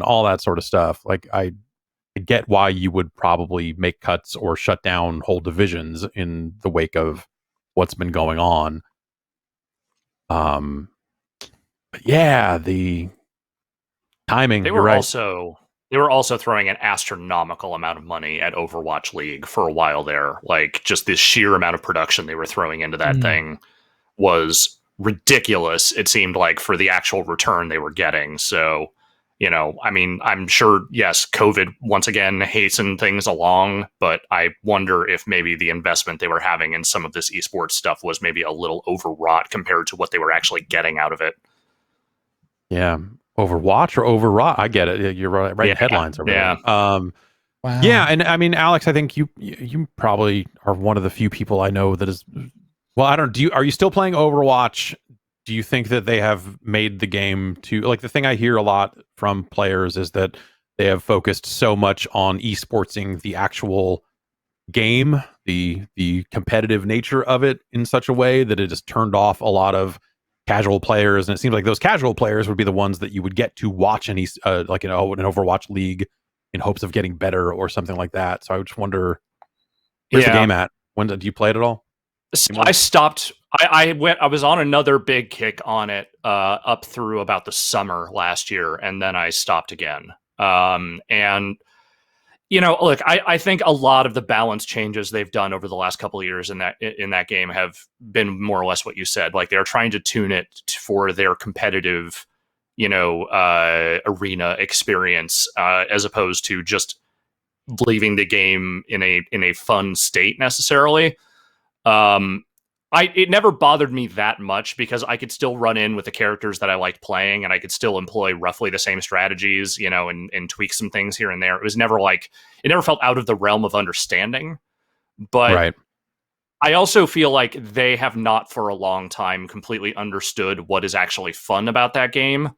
all that sort of stuff. Like I get why you would probably make cuts or shut down whole divisions in the wake of what's been going on. But yeah, the timing. They were also throwing an astronomical amount of money at Overwatch League for a while there. Like just this sheer amount of production they were throwing into that thing was ridiculous. It seemed like for the actual return they were getting. So, you know, I mean, I'm sure, yes, COVID once again hastened things along, but I wonder if maybe the investment they were having in some of this esports stuff was maybe a little overwrought compared to what they were actually getting out of it. Yeah. Overwatch or overwrought? I get it. You're right. Writing headlines over there. Wow. Wow. Yeah, and I mean, Alex, I think you probably are one of the few people I know that is. Well, I don't. Are you still playing Overwatch? Do you think that they have made the game to like the thing I hear a lot from players is that they have focused so much on esportsing the actual game, the competitive nature of it in such a way that it has turned off a lot of casual players, and it seems like those casual players would be the ones that you would get to watch an Overwatch league in hopes of getting better or something like that. So I just wonder, where's the game at? When do you play it at all? So I stopped. I was on another big kick on it up through about the summer last year, and then I stopped again. And look, I think a lot of the balance changes they've done over the last couple of years in that game have been more or less what you said. Like they're trying to tune it for their competitive, arena experience, as opposed to just leaving the game in a fun state necessarily. It never bothered me that much because I could still run in with the characters that I liked playing, and I could still employ roughly the same strategies, and tweak some things here and there. It was never it never felt out of the realm of understanding. But right. I also feel like they have not for a long time completely understood what is actually fun about that game.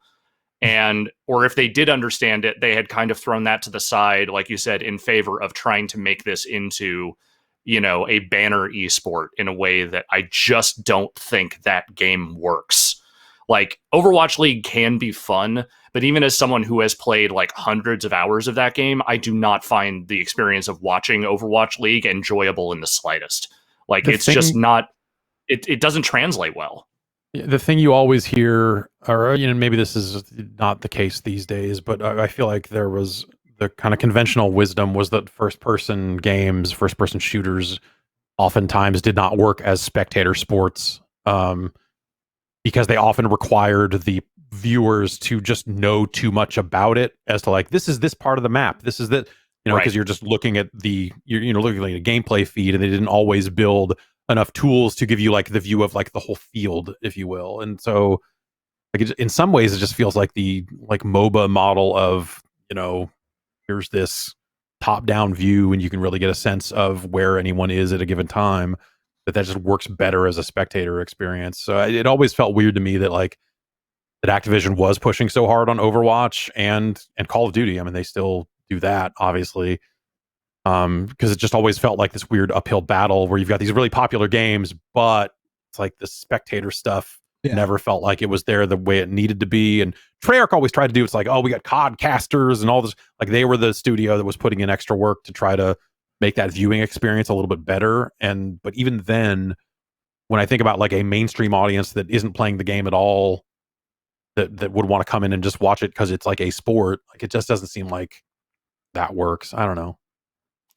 Or if they did understand it, they had kind of thrown that to the side, like you said, in favor of trying to make this into a banner esport in a way that I just don't think that game works. Like Overwatch League can be fun, but even as someone who has played like hundreds of hours of that game, I do not find the experience of watching Overwatch League enjoyable in the slightest. Like just not, it doesn't translate well. The thing you always hear, or maybe this is not the case these days, but I feel like there was the kind of conventional wisdom was that first-person games, first-person shooters, oftentimes did not work as spectator sports because they often required the viewers to just know too much about it as to like, this is this part of the map, this is that, because you're just looking at looking at a gameplay feed, and they didn't always build enough tools to give you like the view of like the whole field, if you will. And so like in some ways it just feels like the like MOBA model of, here's this top-down view and you can really get a sense of where anyone is at a given time, that just works better as a spectator experience. So it always felt weird to me that like that Activision was pushing so hard on Overwatch and Call of Duty. I mean, they still do that, obviously, because it just always felt like this weird uphill battle where you've got these really popular games, but it's like the spectator stuff never felt like it was there the way it needed to be. And Treyarch always tried to do, it's like, oh, we got COD casters and all this. Like they were the studio that was putting in extra work to try to make that viewing experience a little bit better. But even then, when I think about like a mainstream audience that isn't playing the game at all, that would want to come in and just watch it because it's like a sport, like it just doesn't seem like that works. I don't know.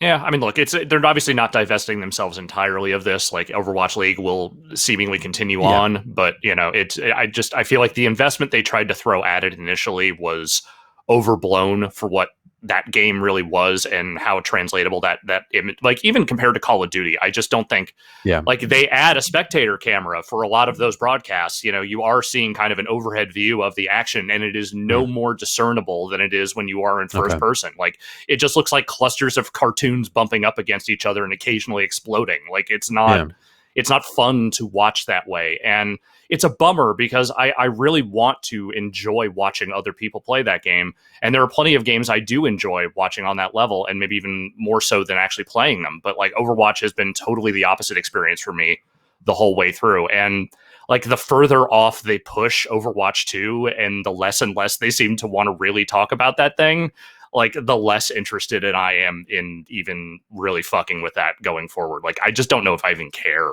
Yeah, I mean, look, they're obviously not divesting themselves entirely of this. Like Overwatch League will seemingly continue on, but I feel like the investment they tried to throw at it initially was overblown for what that game really was and how translatable that image, like even compared to Call of Duty, I just don't think like they add a spectator camera for a lot of those broadcasts. You are seeing kind of an overhead view of the action, and it is no more discernible than it is when you are in first person. Like it just looks like clusters of cartoons bumping up against each other and occasionally exploding. Like it's not fun to watch that way. And it's a bummer because I really want to enjoy watching other people play that game. And there are plenty of games I do enjoy watching on that level, and maybe even more so than actually playing them. But like Overwatch has been totally the opposite experience for me the whole way through. And like the further off they push Overwatch 2 and the less and less they seem to want to really talk about that thing, like the less interested I am in even really fucking with that going forward. Like I just don't know if I even care.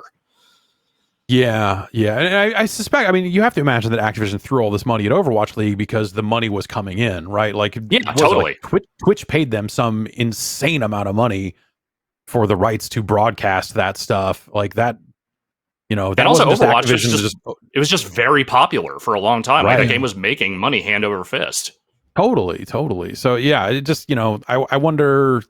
Yeah. And I suspect, I mean, you have to imagine that Activision threw all this money at Overwatch League because the money was coming in, right? Like, totally. Like Twitch paid them some insane amount of money for the rights to broadcast that stuff. Like that, that and also Overwatch it was just very popular for a long time. Right. Like that game was making money hand over fist. Totally. So yeah, it just, I wonder,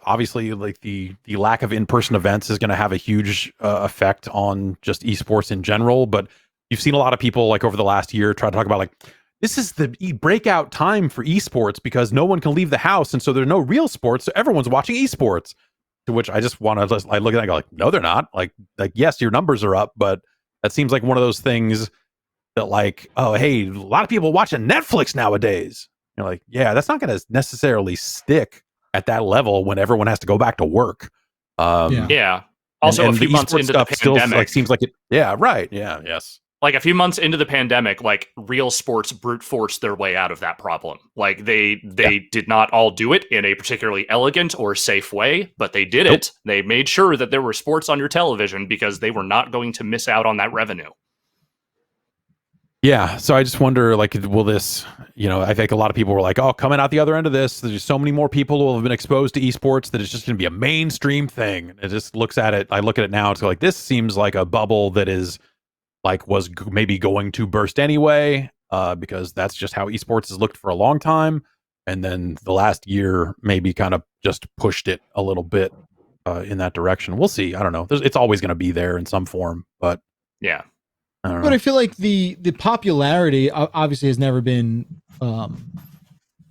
obviously like the lack of in-person events is going to have a huge effect on just esports in general. But you've seen a lot of people like over the last year try to talk about like, this is the breakout time for esports because no one can leave the house, and so there's no real sports, so everyone's watching esports. To which I just want to I look at that and go like, no, they're not. Like yes, your numbers are up, but that seems like one of those things that like, oh, hey, a lot of people watching Netflix nowadays. You're like, yeah, that's not going to necessarily stick at that level when everyone has to go back to work. Yeah. Also, and a few months into the pandemic, still, like, seems like it. Yeah, right. Yeah, yes. Like a few months into the pandemic, like real sports brute forced their way out of that problem. Like they did not all do it in a particularly elegant or safe way, but they did it. They made sure that there were sports on your television because they were not going to miss out on that revenue. Yeah, so I just wonder, like, will this, I think a lot of people were like, oh, coming out the other end of this, there's so many more people who have been exposed to esports that it's just going to be a mainstream thing. It just looks at it, I look at it now, it's like, this seems like a bubble that is, like, was maybe going to burst anyway, because that's just how esports has looked for a long time. And then the last year maybe kind of just pushed it a little bit in that direction. We'll see. I don't know. It's always going to be there in some form, but yeah. But I feel like the popularity obviously has never been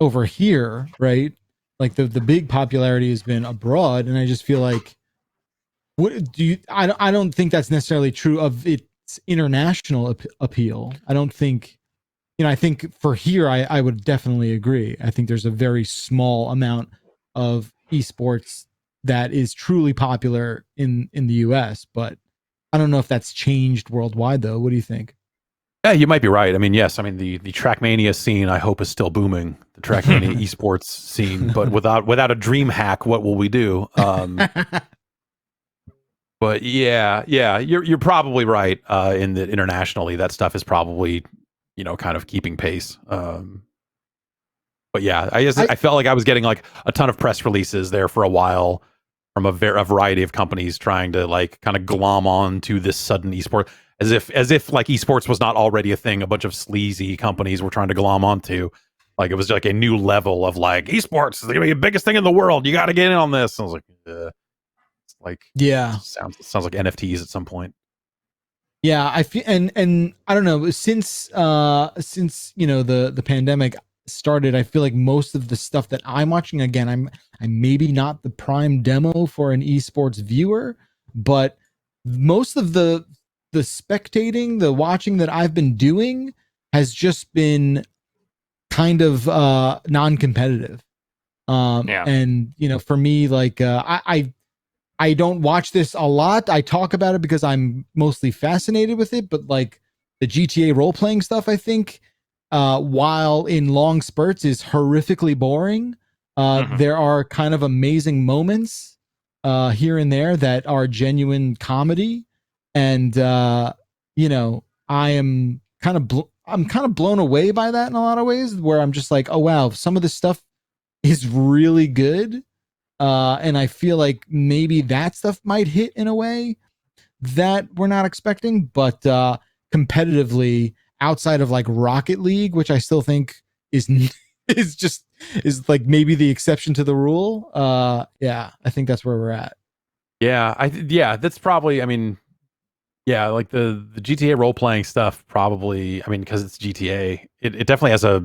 over here, right? Like the big popularity has been abroad, and I just feel like I don't think that's necessarily true of its international appeal. I don't think, I think for here I would definitely agree. I think there's a very small amount of esports that is truly popular in the US, but I don't know if that's changed worldwide, though. What do you think? Yeah, you might be right. I mean, yes. I mean, the Trackmania scene, I hope, is still booming. The Trackmania esports scene, but without a dream hack, what will we do? But yeah, you're probably right. In that internationally, that stuff is probably, kind of keeping pace. But yeah, I felt like I was getting like a ton of press releases there for a while from a variety of companies trying to like kind of glom on to this sudden esport, as if like esports was not already a thing a bunch of sleazy companies were trying to glom onto. Like it was like a new level of like, esports is gonna be the biggest thing in the world, you got to get in on this. And I was like, yeah, sounds like NFTs at some point. Yeah, I feel, and I don't know, since the pandemic started, I feel like most of the stuff that I'm watching, again, I'm maybe not the prime demo for an esports viewer, but most of the spectating, the watching that I've been doing has just been kind of non-competitive. And for me, like I don't watch this a lot. I talk about it because I'm mostly fascinated with it, but like the GTA role-playing stuff, I think, while in long spurts is horrifically boring, there are kind of amazing moments here and there that are genuine comedy. And, I'm kind of blown away by that in a lot of ways, where I'm just like, oh, wow, some of this stuff is really good. And I feel like maybe that stuff might hit in a way that we're not expecting, but competitively outside of like Rocket League, which I still think is like maybe the exception to the rule. I think that's where we're at. Yeah, that's probably, I mean, yeah, like the GTA role playing stuff probably, I mean, because it's GTA, it definitely has a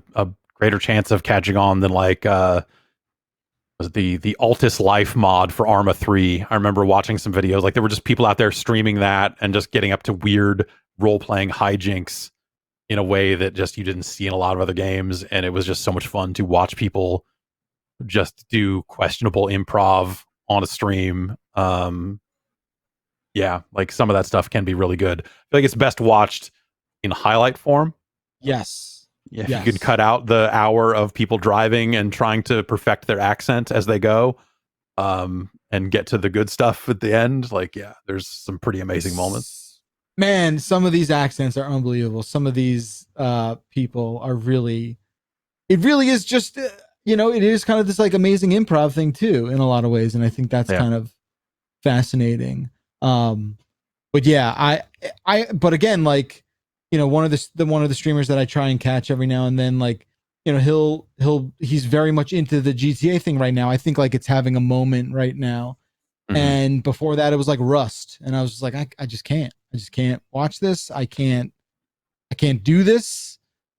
greater chance of catching on than like was the Altus Life mod for Arma 3. I remember watching some videos, like there were just people out there streaming that and just getting up to weird role-playing hijinks in a way that just you didn't see in a lot of other games, and it was just so much fun to watch people just do questionable improv on a stream. Yeah, like some of that stuff can be really good. I feel like it's best watched in highlight form. Yes. Yeah, if you can cut out the hour of people driving and trying to perfect their accent as they go, and get to the good stuff at the end. Like, yeah, there's some pretty amazing moments. Man, some of these accents are unbelievable. Some of these people are really, it really is just, it is kind of this like amazing improv thing too, in a lot of ways. And I think that's kind of fascinating. But yeah, but again, like, one of the streamers that I try and catch every now and then, like, he's very much into the GTA thing right now. I think like it's having a moment right now. Mm-hmm. And before that it was like Rust. And I was just like, I just can't watch this. I can't do this.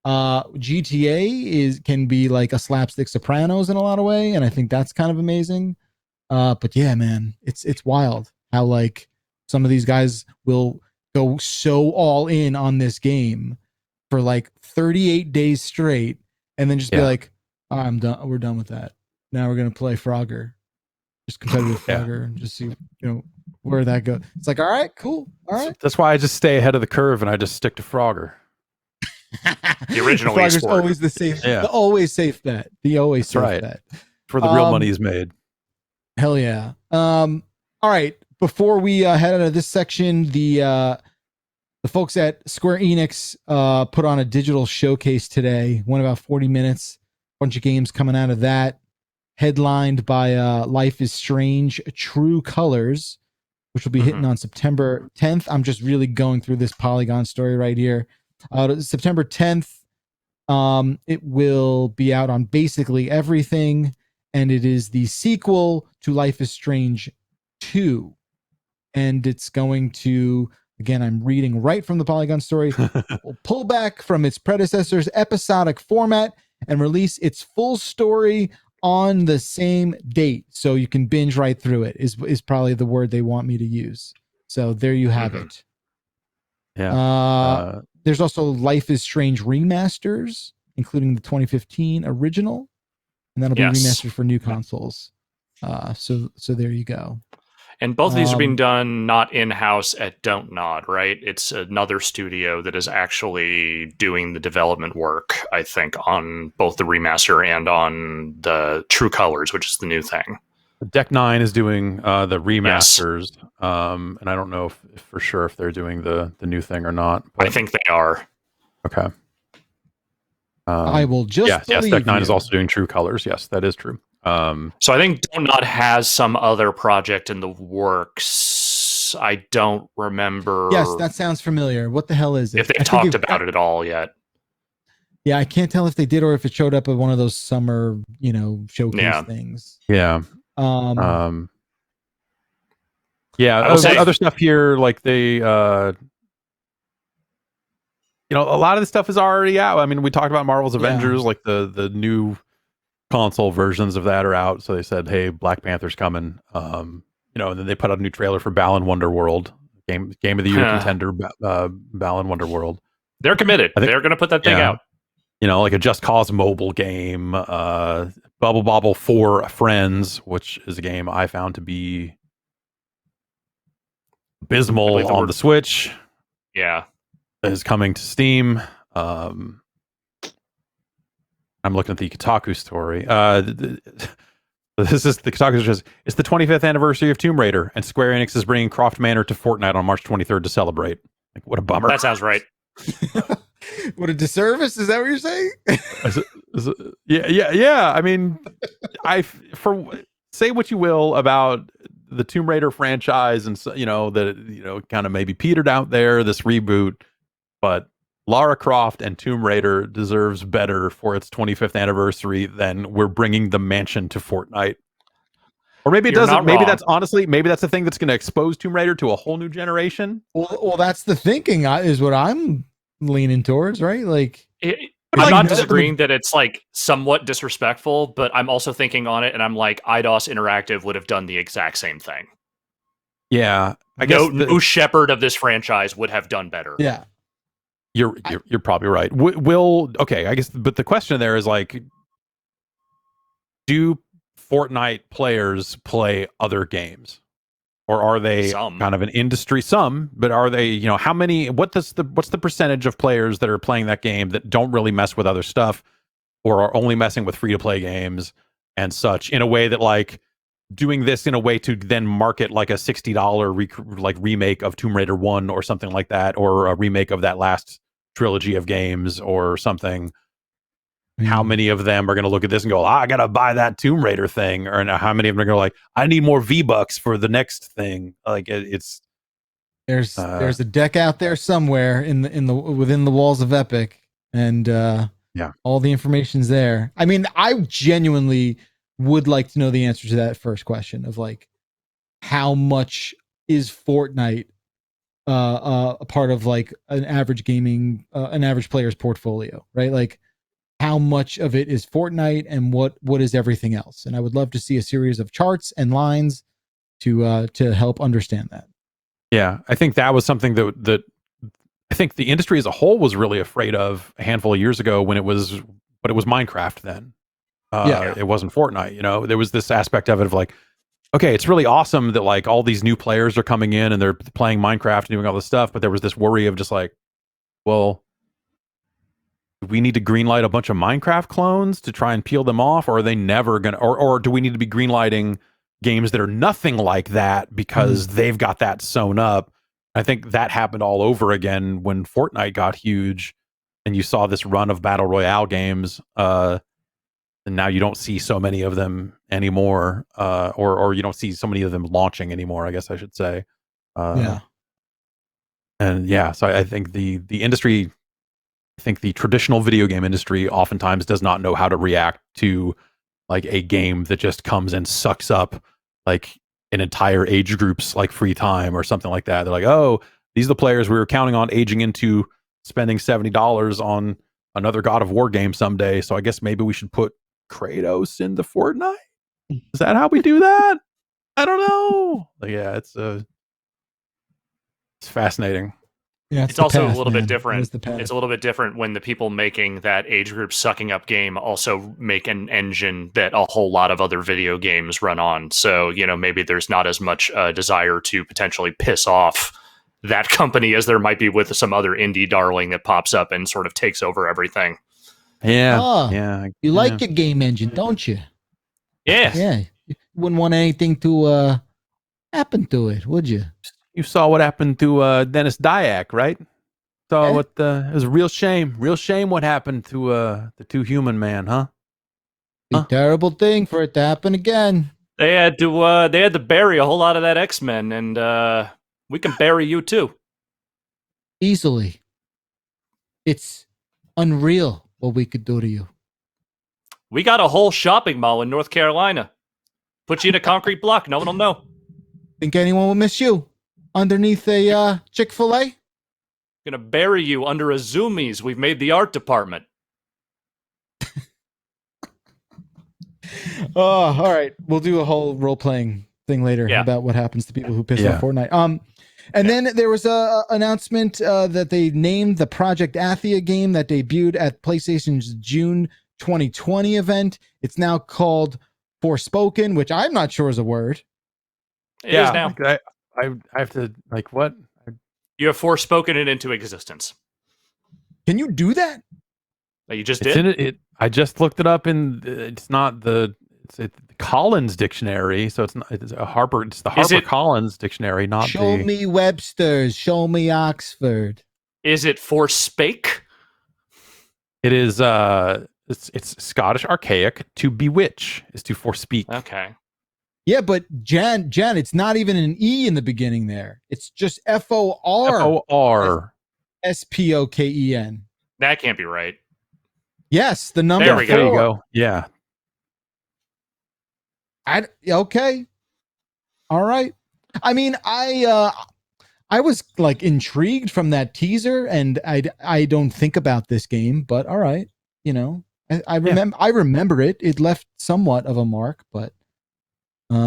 GTA can be like a slapstick Sopranos in a lot of way, and I think that's kind of amazing. But yeah, man, it's wild how like some of these guys will go so all in on this game for like 38 days straight, and then just be like, oh, I'm done. We're done with that. Now we're gonna play Frogger, just competitive Frogger, and just see where that goes. It's like, all right, cool, all right. That's why I just stay ahead of the curve and I just stick to Frogger. The original Frogger's always the safe, the always safe bet. The always safe bet. For the real money is made. Hell yeah. All right. Before we head out of this section, the folks at Square Enix put on a digital showcase today. Went about 40 minutes. Bunch of games coming out of that. Headlined by Life is Strange True Colors, which will be hitting on September 10th. I'm just really going through this Polygon story right here. September 10th, it will be out on basically everything, and it is the sequel to Life is Strange 2. And it's going to, again, I'm reading right from the Polygon story, will pull back from its predecessor's episodic format and release its full story on the same date. So you can binge right through it, is probably the word they want me to use. So there you have it. Yeah. There's also Life is Strange remasters, including the 2015 original, and that'll be remastered for new consoles. So there you go. And both of these are being done not in-house at Don't Nod, right? It's another studio that is actually doing the development work, I think, on both the remaster and on the True Colors, which is the new thing. Deck 9 is doing the remasters, and I don't know if for sure if they're doing the new thing or not. But I think they are. Okay. I will just yes, Deck 9 is also doing True Colors. Yes, that is true. So I think Don't Nod has some other project in the works. I don't remember. Yes, that sounds familiar. What the hell is it? If they've talked about it at all yet. Yeah, I can't tell if they did or if it showed up at one of those summer, showcase things. Yeah. Um, other stuff here, like they, a lot of the stuff is already out. I mean, we talked about Marvel's Avengers, like the new console versions of that are out. So they said, hey, Black Panther's coming. And then they put out a new trailer for Balan Wonderworld, game of the year contender, Balan Wonderworld. They're committed. They're going to put that thing out. Like a Just Cause mobile game, Bubble Bobble 4 Friends, which is a game I found to be abysmal on the Switch. Yeah. Is coming to Steam. I'm looking at the Kotaku story. This is the Kotaku says it's the 25th anniversary of Tomb Raider, and Square Enix is bringing Croft Manor to Fortnite on March 23rd to celebrate. Like, what a bummer. That sounds right. What a disservice! Is that what you're saying? Yeah. I mean, say what you will about the Tomb Raider franchise, and that kind of maybe petered out there, this reboot, but Lara Croft and Tomb Raider deserves better for its 25th anniversary than we're bringing the mansion to Fortnite. Or maybe it doesn't. Maybe that's the thing that's going to expose Tomb Raider to a whole new generation. Well, that's the thinking is what I'm leaning towards, right? Like, I'm not disagreeing that it's like somewhat disrespectful, but I'm also thinking on it, and I'm like, IDOS Interactive would have done the exact same thing. Yeah, I guess no shepherd of this franchise would have done better. Yeah. You're probably right. I guess, but the question there is like, do Fortnite players play other games, or are they kind of an industry? Some, but are they? How many? What's the percentage of players that are playing that game that don't really mess with other stuff, or are only messing with free to play games and such? In a way that like doing this in a way to then market like a $60 remake of Tomb Raider 1 or something like that, or a remake of that last trilogy of games or something. How many of them are going to look at this and go, I gotta buy that Tomb Raider thing? Or how many of them are going to like, I need more V-Bucks for the next thing? Like there's a deck out there somewhere within the walls of Epic, and all the information's there. I mean, I genuinely would like to know the answer to that first question of like, how much is Fortnite a part of like an average player's portfolio, right? Like how much of it is Fortnite and what is everything else? And I would love to see a series of charts and lines to help understand that. Yeah, I think that was something that I think the industry as a whole was really afraid of a handful of years ago when it was Minecraft then. It wasn't Fortnite, you know. There was this aspect of it of like, okay, it's really awesome that like all these new players are coming in and they're playing Minecraft and doing all this stuff, but there was this worry of just like, well, do we need to greenlight a bunch of Minecraft clones to try and peel them off, or are they never gonna, or do we need to be greenlighting games that are nothing like that because they've got that sewn up? I think that happened all over again when Fortnite got huge and you saw this run of battle royale games, and now you don't see so many of them anymore, or you don't see so many of them launching anymore, I guess I should say. So I think the industry, I think the traditional video game industry oftentimes does not know how to react to like a game that just comes and sucks up like an entire age group's like free time or something like that. They're like, oh, these are the players we were counting on aging into spending $70 on another God of War game someday. So I guess maybe we should put Kratos into Fortnite. Is that how we do that? I don't know. Like, yeah, it's fascinating. Yeah, it's also a little bit different. It's a little bit different when the people making that age group sucking up game also make an engine that a whole lot of other video games run on. So, you know, maybe there's not as much desire to potentially piss off that company as there might be with some other indie darling that pops up and sort of takes over everything. Yeah. You like your game engine, don't you? Yeah. Yeah. You wouldn't want anything to happen to it, would you? You saw what happened to Dennis Dyack, right? Saw what it was a real shame what happened to the Two Human Man, huh? A terrible thing for it to happen again. They had to bury a whole lot of that X-Men, and we can bury you too. Easily. It's unreal what we could do to you. We got a whole shopping mall in North Carolina. Put you in a concrete block, no one will know. Think anyone will miss you? Underneath a Chick-fil-A? Gonna bury you under a Zoomies. We've made the art department. Oh, all right. We'll do a whole role-playing thing later about what happens to people who piss off Fortnite. And then there was a announcement that they named the Project Athia game that debuted at PlayStation's June 2020 event. It's now called Forspoken, which I'm not sure is a word. It is now. I have to, like, what? You have Forspoken it into existence. Can you do that? You just did? I just looked it up it's not the Collins dictionary, so it's the Harper Collins dictionary, not Show me Webster's, show me Oxford. Is it Forspake? It is it's Scottish archaic. To bewitch is to forspeak. Okay. Yeah, but Jan, it's not even an E in the beginning there. It's just FOR. SPOKEN. That can't be right. Yes, the number. There we go. There you go. Yeah. Okay. All right. I mean, I was like intrigued from that teaser, and I don't think about this game, but all right. You know, I remember it. It left somewhat of a mark, but so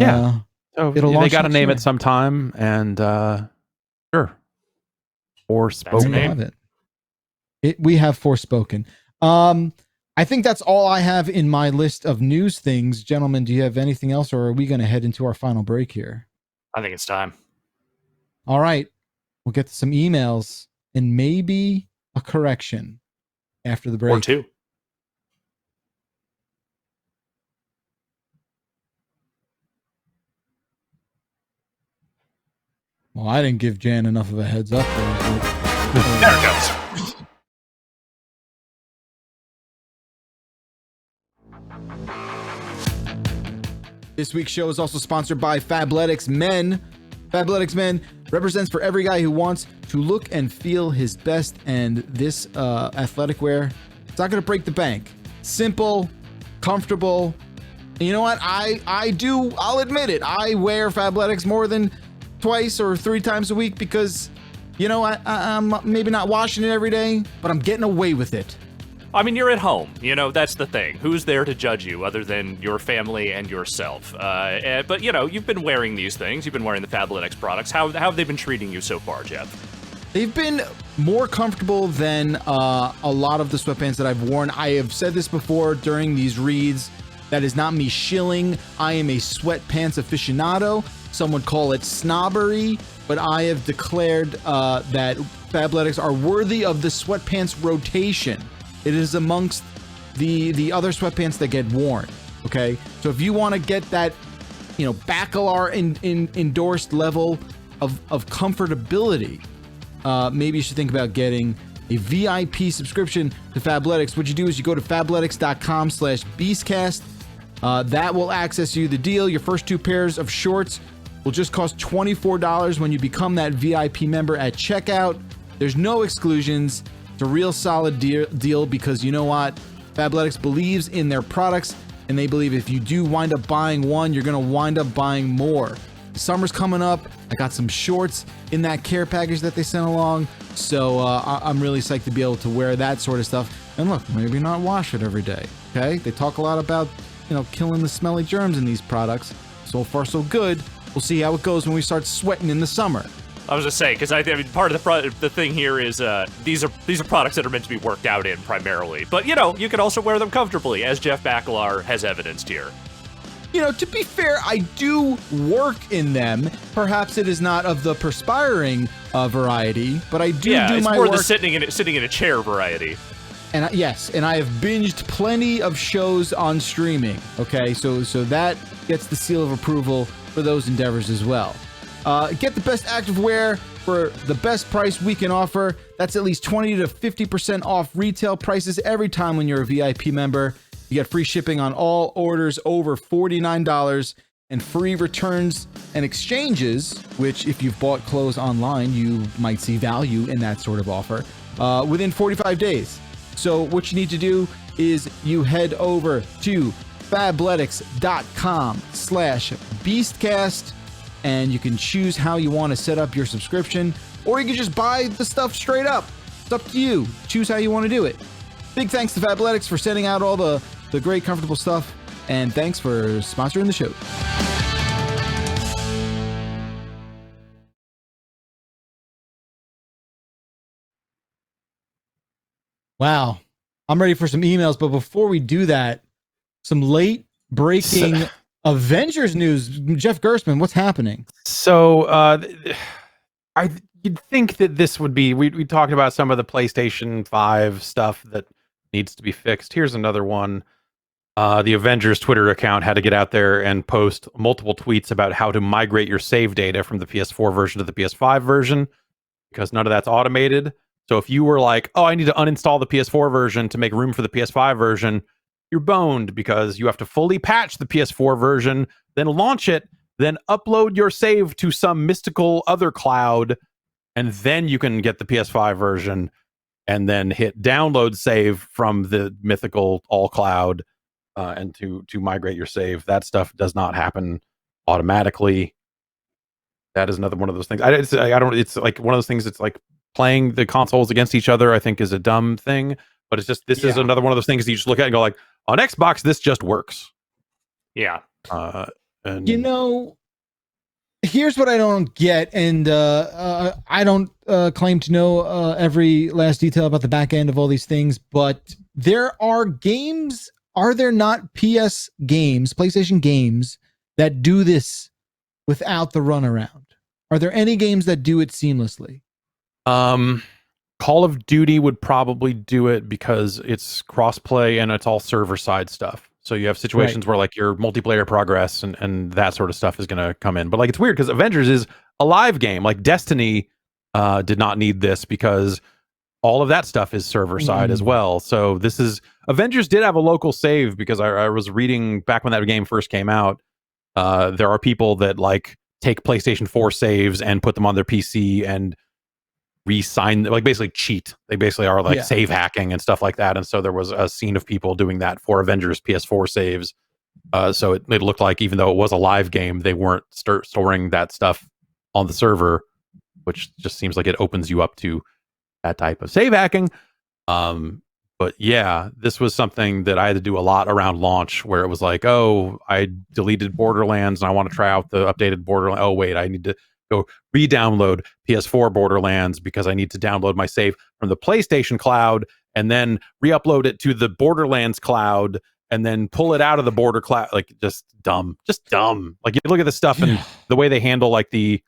they got to name it sometime, and sure. Forspoken. We have Forspoken. I think that's all I have in my list of news things. Gentlemen, do you have anything else, or are we going to head into our final break here? I think it's time. All right. We'll get to some emails and maybe a correction after the break. Or two. Well, I didn't give Jan enough of a heads up. There it goes. This week's show is also sponsored by Fabletics Men. Fabletics Men represents for every guy who wants to look and feel his best, and this athletic wear, it's not going to break the bank. Simple, comfortable. And you know what? I'll admit it. I wear Fabletics more than twice or 3 times a week because I'm maybe not washing it every day, but I'm getting away with it. I mean, you're at home. That's the thing. Who's there to judge you other than your family and yourself? But, you've been wearing these things. You've been wearing the Fabletics products. How have they been treating you so far, Jeff? They've been more comfortable than a lot of the sweatpants that I've worn. I have said this before during these reads. That is not me shilling. I am a sweatpants aficionado. Some would call it snobbery, but I have declared that Fabletics are worthy of the sweatpants rotation. It is amongst the other sweatpants that get worn. Okay, so if you want to get that, Bacalar endorsed level of comfortability, maybe you should think about getting a VIP subscription to Fabletics. What you do is you go to fabletics.com/Beastcast. That will access you the deal. Your first 2 pairs of shorts will just cost $24 when you become that VIP member at checkout. There's no exclusions. It's a real solid deal because you know what? Fabletics believes in their products, and they believe if you do wind up buying one, you're going to wind up buying more. Summer's coming up. I got some shorts in that care package that they sent along, so I'm really psyched to be able to wear that sort of stuff. And look, maybe not wash it every day, okay? They talk a lot about, killing the smelly germs in these products. So far, so good. We'll see how it goes when we start sweating in the summer. I was just saying, because I mean, part of the thing here is these are products that are meant to be worked out in primarily. But, you can also wear them comfortably, as Jeff Bacalar has evidenced here. To be fair, I do work in them. Perhaps it is not of the perspiring variety, but I do do my work. Yeah, it's more the sitting in a chair variety. And yes, and I have binged plenty of shows on streaming. Okay, so that gets the seal of approval for those endeavors as well. Get the best activewear for the best price we can offer. That's at least 20 to 50% off retail prices every time when you're a VIP member. You get free shipping on all orders over $49 and free returns and exchanges, which if you've bought clothes online, you might see value in that sort of offer, within 45 days. So what you need to do is you head over to fabletics.com/Beastcast, and you can choose how you want to set up your subscription, or you can just buy the stuff straight up. It's up to you. Choose how you want to do it. Big thanks to Fabletics for sending out all the great, comfortable stuff, and thanks for sponsoring the show. Wow. I'm ready for some emails, but before we do that, some late breaking Avengers news. Jeff Gerstmann, what's happening? So, you'd think that this would be, we talked about some of the PlayStation 5 stuff that needs to be fixed. Here's another one. The Avengers Twitter account had to get out there and post multiple tweets about how to migrate your save data from the PS4 version to the PS5 version, because none of that's automated. So if you were like, oh, I need to uninstall the PS4 version to make room for the PS5 version, you're boned, because you have to fully patch the PS4 version, then launch it, then upload your save to some mystical other cloud, and then you can get the PS5 version, and then hit download save from the mythical all cloud, and to migrate your save. That stuff does not happen automatically. That is another one of those things. It's like one of those things. It's like playing the consoles against each other, I think, is a dumb thing. But it's just, this is another one of those things that you just look at and go like, on Xbox, this just works. Yeah. And here's what I don't get, and I don't claim to know every last detail about the back end of all these things, but there are games, are there not PlayStation games that do this without the runaround? Are there any games that do it seamlessly? Call of Duty would probably do it because it's crossplay and it's all server side stuff. So you have situations where like your multiplayer progress and that sort of stuff is going to come in. But like, it's weird because Avengers is a live game. Like Destiny did not need this because all of that stuff is server side as well. So this is, Avengers did have a local save, because I was reading back when that game first came out. There are people that like take PlayStation 4 saves and put them on their PC and re-sign, like basically cheat. They basically are like save hacking and stuff like that. And so there was a scene of people doing that for Avengers PS4 saves. So it looked like, even though it was a live game, they weren't storing that stuff on the server. which just seems like it opens you up to that type of save hacking. But yeah, this was something that I had to do a lot around launch, where it was like, oh, I deleted Borderlands and I want to try out the updated Borderlands. Oh, wait, I need to go re-download PS4 Borderlands because I need to download my save from the PlayStation cloud and then re-upload it to the Borderlands cloud and then pull it out of the border cloud. Like, just dumb. Like, you look at the stuff and the way they handle like the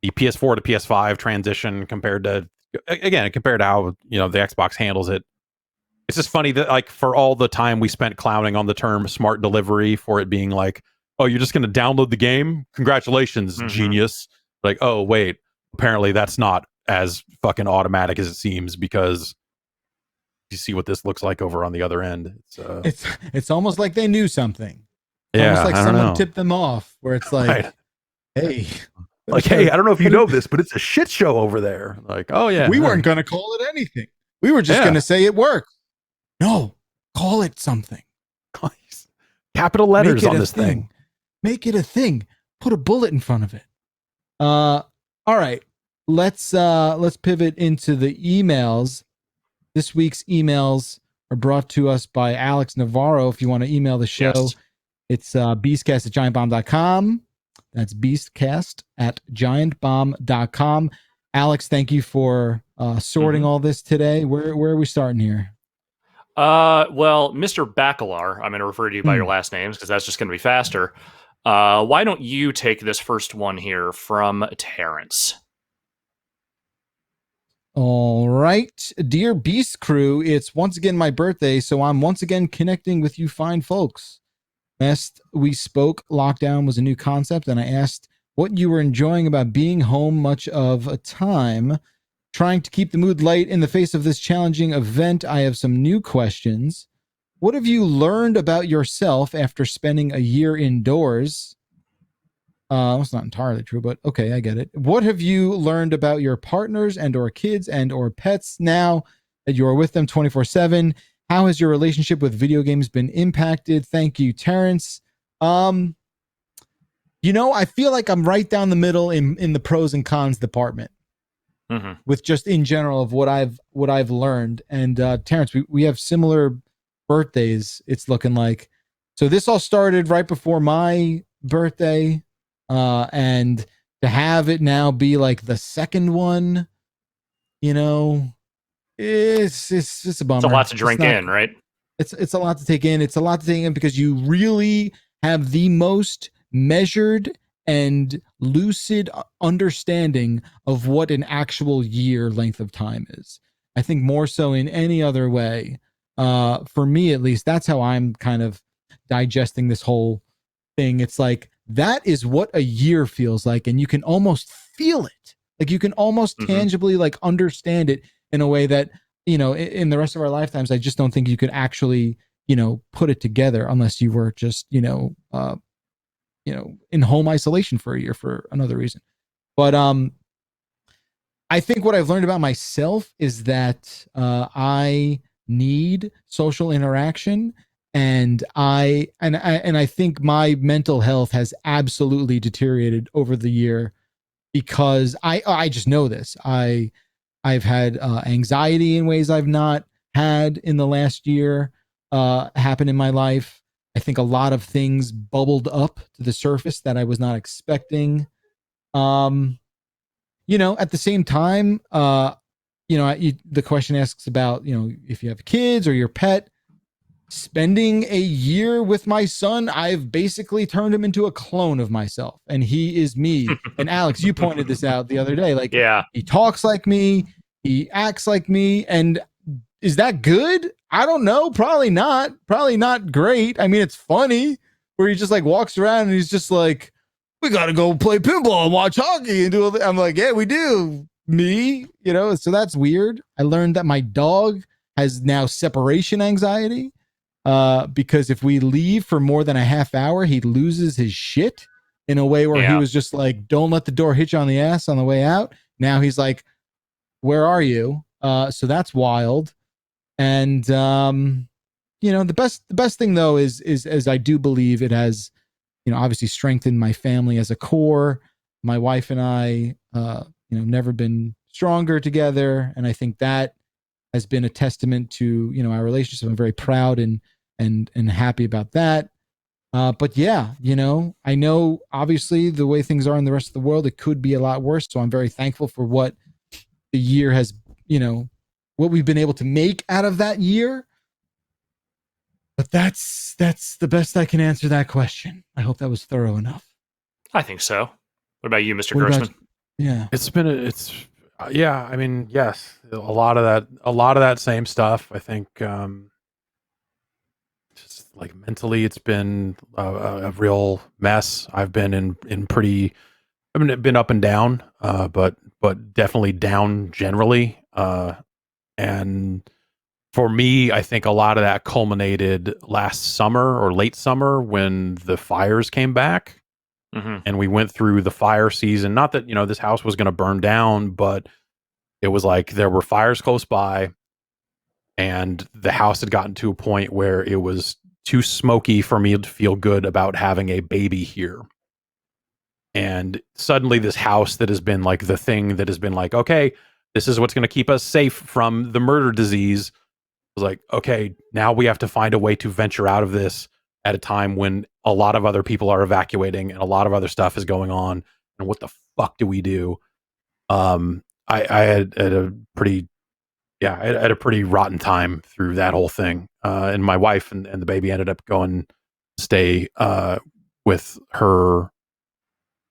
PS4 to PS5 transition compared to how, you know, the Xbox handles it. It's just funny that, like, for all the time we spent clowning on the term smart delivery, for it being like, oh, you're just going to download the game? Congratulations, genius. Like, oh, wait, apparently that's not as fucking automatic as it seems, because you see what this looks like over on the other end. It's almost like they knew something. It's yeah, almost like someone tipped them off, where it's like, right. Hey. Like, hey, I don't know if you know this, but it's a shit show over there. Like, oh, yeah. We weren't going to call it anything. We were just going to say it worked. No, call it something. Capital letters on this thing. Make it a thing. Put a bullet in front of it. All right. Let's pivot into the emails. This week's emails are brought to us by Alex Navarro. If you want to email the show, it's beastcast@giantbomb.com. That's beastcast@giantbomb.com. Alex, thank you for sorting all this today. Where are we starting here? Well, Mr. Bacalar, I'm going to refer to you by your last names because that's just going to be faster. Why don't you take this first one here from Terrence? All right. Dear Beast Crew, it's once again my birthday, so I'm once again connecting with you fine folks. Last we spoke, lockdown was a new concept, and I asked what you were enjoying about being home much of a time. Trying to keep the mood light in the face of this challenging event, I have some new questions. What have you learned about yourself after spending a year indoors? It's not entirely true, but okay, I get it. What have you learned about your partners and or kids and or pets now that you are with them 24/7? How has your relationship with video games been impacted? Thank you, Terrence. I feel like I'm right down the middle in the pros and cons department. With just in general of what I've learned. And Terrence, we have similar birthdays, it's looking like. So this all started right before my birthday, and to have it now be like the second one, it's a bummer. It's a lot to drink in, right? It's a lot to take in. It's a lot to take in because you really have the most measured and lucid understanding of what an actual year length of time is. I think more so in any other way. For me, at least, that's how I'm kind of digesting this whole thing. It's like, that is what a year feels like. And you can almost feel it. Like you can almost tangibly like understand it in a way that, in the rest of our lifetimes, I just don't think you could actually, put it together unless you were just, in home isolation for a year for another reason. But I think what I've learned about myself is that I need social interaction, and I think my mental health has absolutely deteriorated over the year because I just know this. I've had anxiety in ways I've not had in the last year happen in my life. I think a lot of things bubbled up to the surface that I was not expecting. At the same time, the question asks about, if you have kids or your pet. Spending a year with my son, I've basically turned him into a clone of myself, and he is me. And Alex, you pointed this out the other day. Like, he talks like me, he acts like me, and is that good? I don't know. Probably not. Probably not great. I mean, it's funny where he just like walks around and he's just like, we got to go play pinball and watch hockey and do all that. I'm like, yeah, we do. Me, so that's weird. I learned that my dog has now separation anxiety because if we leave for more than a half hour, he loses his shit in a way where he was just like, don't let the door hit you on the ass on the way out. Now he's like, where are you? So that's wild. And, the best thing though is I do believe it has, obviously strengthened my family as a core. My wife and I, never been stronger together. And I think that has been a testament to, our relationship. I'm very proud and happy about that. But yeah, I know obviously the way things are in the rest of the world, it could be a lot worse. So I'm very thankful for what the year has, what we've been able to make out of that year. But that's the best I can answer that question. I hope that was thorough enough. I think so. What about you, Mr. Gerstmann? Yeah, yeah. I mean, yes, a lot of that same stuff. I think, just like mentally, it's been a real mess. I've been been up and down, but definitely down generally. And for me, I think a lot of that culminated last summer or late summer when the fires came back. And we went through the fire season. Not that, this house was going to burn down, but it was like there were fires close by and the house had gotten to a point where it was too smoky for me to feel good about having a baby here. And suddenly this house that has been like the thing that has been like, okay, this is what's going to keep us safe from the murder disease, was like, okay, now we have to find a way to venture out of this at a time when a lot of other people are evacuating and a lot of other stuff is going on. And what the fuck do we do? I had a pretty rotten time through that whole thing. And my wife and the baby ended up going to stay with her,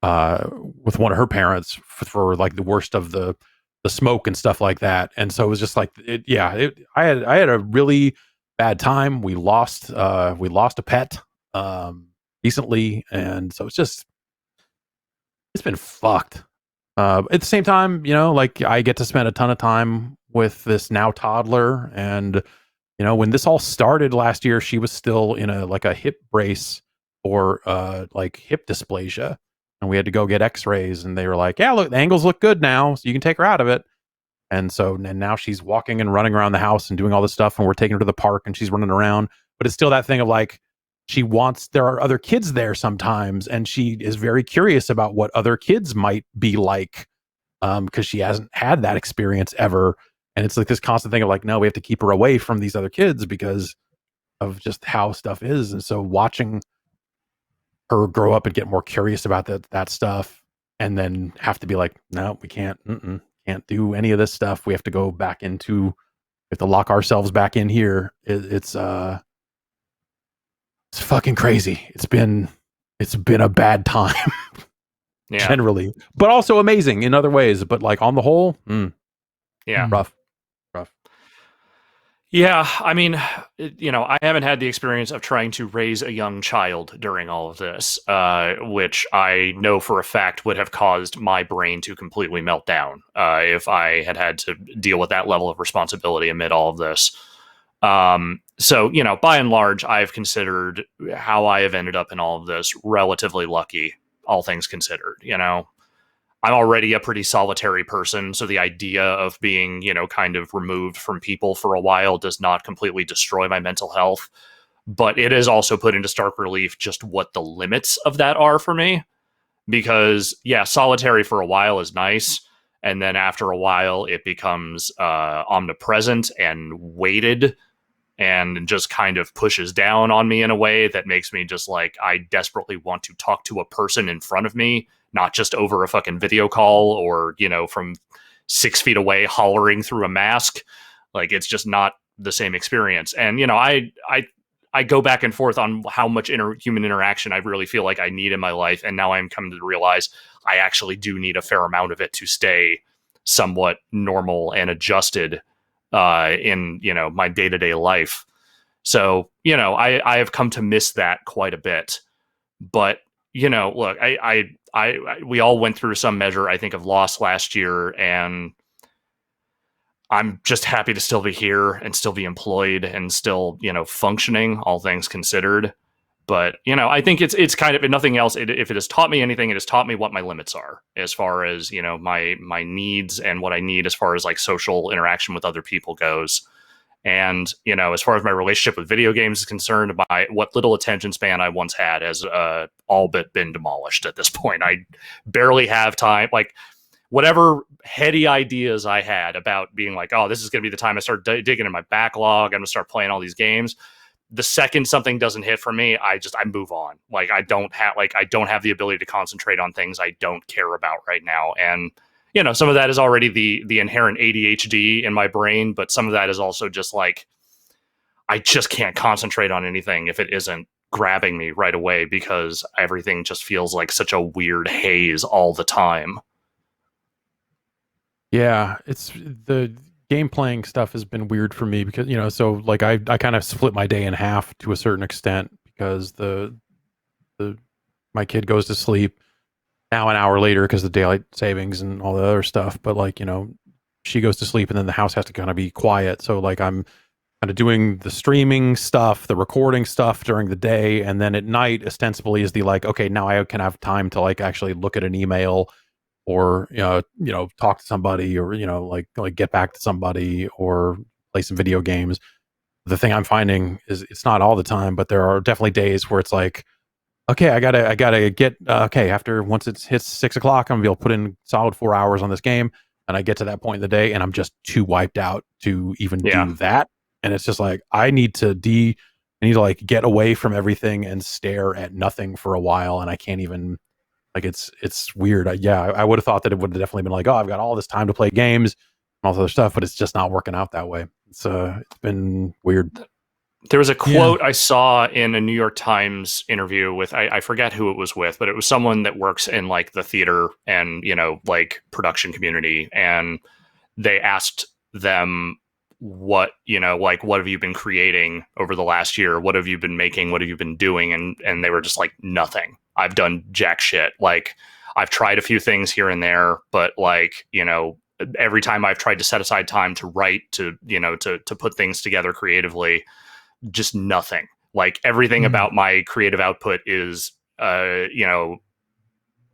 with one of her parents for like the worst of the smoke and stuff like that. And so it was just like, I had a really bad time. We lost a pet recently, and so it's been fucked. At the same time, like I get to spend a ton of time with this now toddler, and when this all started last year, she was still in a hip brace or like hip dysplasia, and we had to go get x-rays, and they were like, yeah, look, the angles look good now, so you can take her out of it. And now she's walking and running around the house and doing all this stuff, and we're taking her to the park and she's running around. But it's still that thing of like, there are other kids there sometimes, and she is very curious about what other kids might be like, because she hasn't had that experience ever. And it's like this constant thing of like, no, we have to keep her away from these other kids because of just how stuff is. And so watching her grow up and get more curious about that stuff, and then have to be like, no, we can't do any of this stuff. We have to go back we have to lock ourselves back in here. It's fucking crazy. It's been a bad time generally, but also amazing in other ways. But like on the whole, rough. Yeah, I mean, I haven't had the experience of trying to raise a young child during all of this, which I know for a fact would have caused my brain to completely melt down if I had to deal with that level of responsibility amid all of this. So, by and large, I've considered how I have ended up in all of this relatively lucky, all things considered. I'm already a pretty solitary person, so the idea of being, kind of removed from people for a while does not completely destroy my mental health. But it is also put into stark relief just what the limits of that are for me. Because, solitary for a while is nice. And then after a while, it becomes omnipresent and weighted and just kind of pushes down on me in a way that makes me just like, I desperately want to talk to a person in front of me, not just over a fucking video call or, from 6 feet away hollering through a mask. Like, it's just not the same experience. And, I go back and forth on how much human interaction I really feel like I need in my life. And now I'm coming to realize I actually do need a fair amount of it to stay somewhat normal and adjusted in, my day-to-day life. So, I have come to miss that quite a bit. But, look, we all went through some measure, I think, of loss last year, and I'm just happy to still be here and still be employed and still, functioning, all things considered. But, I think it's kind of, if nothing else, if it has taught me anything, it has taught me what my limits are as far as, my needs and what I need as far as like social interaction with other people goes. And, as far as my relationship with video games is concerned, what little attention span I once had has all but been demolished at this point. I barely have time. Like, whatever heady ideas I had about being like, oh, this is going to be the time I start digging in my backlog. I'm going to start playing all these games. The second something doesn't hit for me, I move on. Like I don't have the ability to concentrate on things I don't care about right now. And, some of that is already the inherent ADHD in my brain, but some of that is also just like, I just can't concentrate on anything if it isn't grabbing me right away, because everything just feels like such a weird haze all the time. Yeah, it's the game playing stuff has been weird for me because, so like I kind of split my day in half to a certain extent because my kid goes to sleep now an hour later because of daylight savings and all the other stuff. But like, she goes to sleep and then the house has to kind of be quiet. So like I'm kind of doing the streaming stuff, the recording stuff during the day. And then at night, ostensibly is the like, okay, now I can have time to like actually look at an email or, talk to somebody or, like get back to somebody or play some video games. The thing I'm finding is it's not all the time, but there are definitely days where it's like, okay, I gotta get, once it hits 6 o'clock, I'm gonna be able to put in solid 4 hours on this game. And I get to that point in the day and I'm just too wiped out to even do that. And it's just like, I need to like get away from everything and stare at nothing for a while. And I can't even, like, it's weird. I would have thought that it would have definitely been like, oh, I've got all this time to play games and all this other stuff, but it's just not working out that way. It's been weird. There was a quote I saw in a New York Times interview with, I forget who it was with, but it was someone that works in like the theater and, like production community. And they asked them, what have you been creating over the last year? What have you been making? What have you been doing? And they were just like, nothing. I've done jack shit. Like I've tried a few things here and there, but like, every time I've tried to set aside time to write, to put things together creatively, just nothing. Like everything about my creative output is,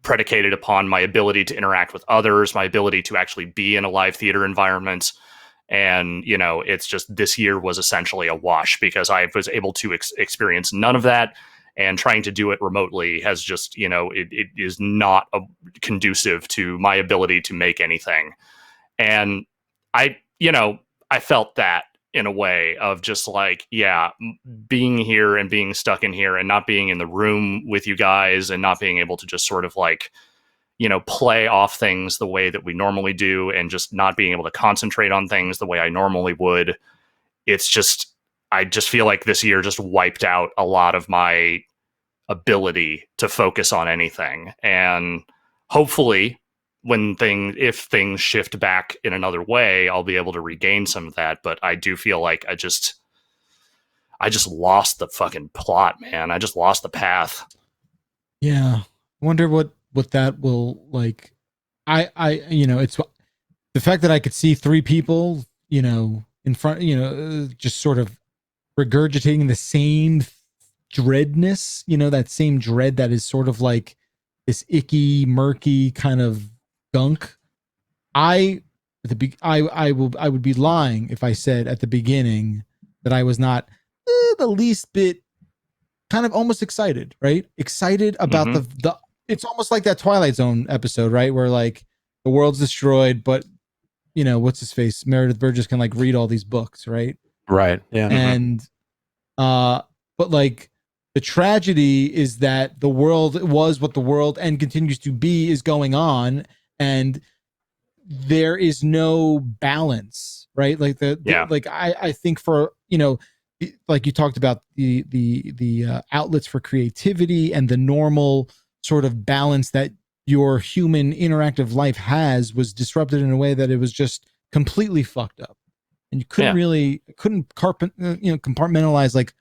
predicated upon my ability to interact with others, my ability to actually be in a live theater environment. And, it's just this year was essentially a wash because I was able to experience none of that. And trying to do it remotely has just, it is not conducive to my ability to make anything. And I felt that in a way of just like, being here and being stuck in here and not being in the room with you guys and not being able to just sort of like, play off things the way that we normally do and just not being able to concentrate on things the way I normally would. It's just, I just feel like this year just wiped out a lot of my ability to focus on anything. And hopefully if things shift back in another way, I'll be able to regain some of that. But I do feel like I just lost the fucking plot, man. I just lost the path. Yeah. I wonder what that will like. It's the fact that I could see three people, in front, just sort of regurgitating the same dreadness, that same dread that is sort of like this icky, murky kind of gunk. I would be lying if I said at the beginning that I was not the least bit kind of almost excited, right? Excited about the it's almost like that Twilight Zone episode, right? Where like the world's destroyed, but what's his face? Meredith Burgess can like read all these books, right? Right. Yeah. And but like the tragedy is that the world was what the world and continues to be is going on, and there is no balance, right? Like like I think for like you talked about the outlets for creativity and the normal sort of balance that your human interactive life has was disrupted in a way that it was just completely fucked up, and you couldn't compartmentalize like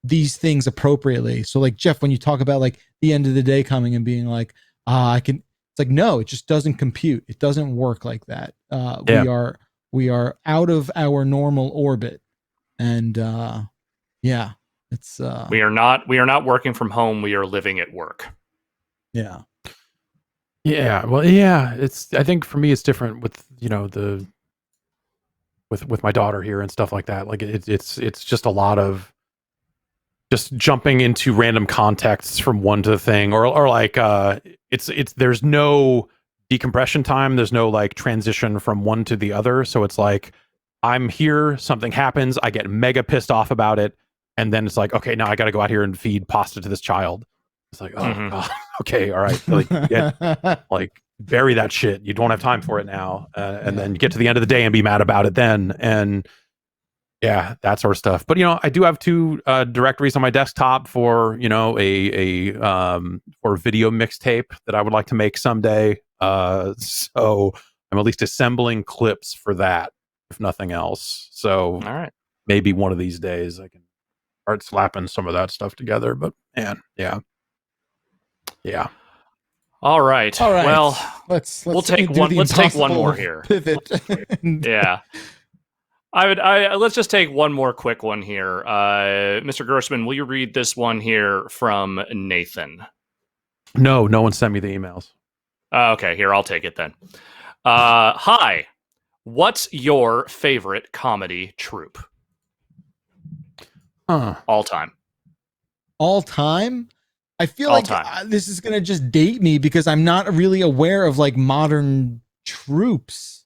these things appropriately. So like Jeff, when you talk about like the end of the day coming and being like, it's like, no, it just doesn't compute. It doesn't work like that. We are out of our normal orbit. And it's we are not working from home. We are living at work. Yeah. Well, yeah. I think for me, it's different with, with my daughter here and stuff like that. Like it's just a lot of just jumping into random contexts from one to the thing, or like, there's no decompression time. There's no like transition from one to the other. So it's like, I'm here, something happens, I get mega pissed off about it, and then it's like, okay, now I got to go out here and feed pasta to this child. It's like, oh God, okay, all right, like bury that shit. You don't have time for it now, and then you get to the end of the day and be mad about it then, and yeah, that sort of stuff. But I do have 2 directories on my desktop for a for video mixtape that I would like to make someday. So I'm at least assembling clips for that, if nothing else. So all right, maybe one of these days I can start slapping some of that stuff together. But man, yeah. All right. Well, let's we'll take one. Let's take one more here. Pivot. Yeah. Let's just take one more quick one here. Mr. Gerstmann, will you read this one here from Nathan? No one sent me the emails. Okay, here, I'll take it then. Hi, what's your favorite comedy troupe? All time. All time? I feel like this is going to just date me because I'm not really aware of like modern troupes.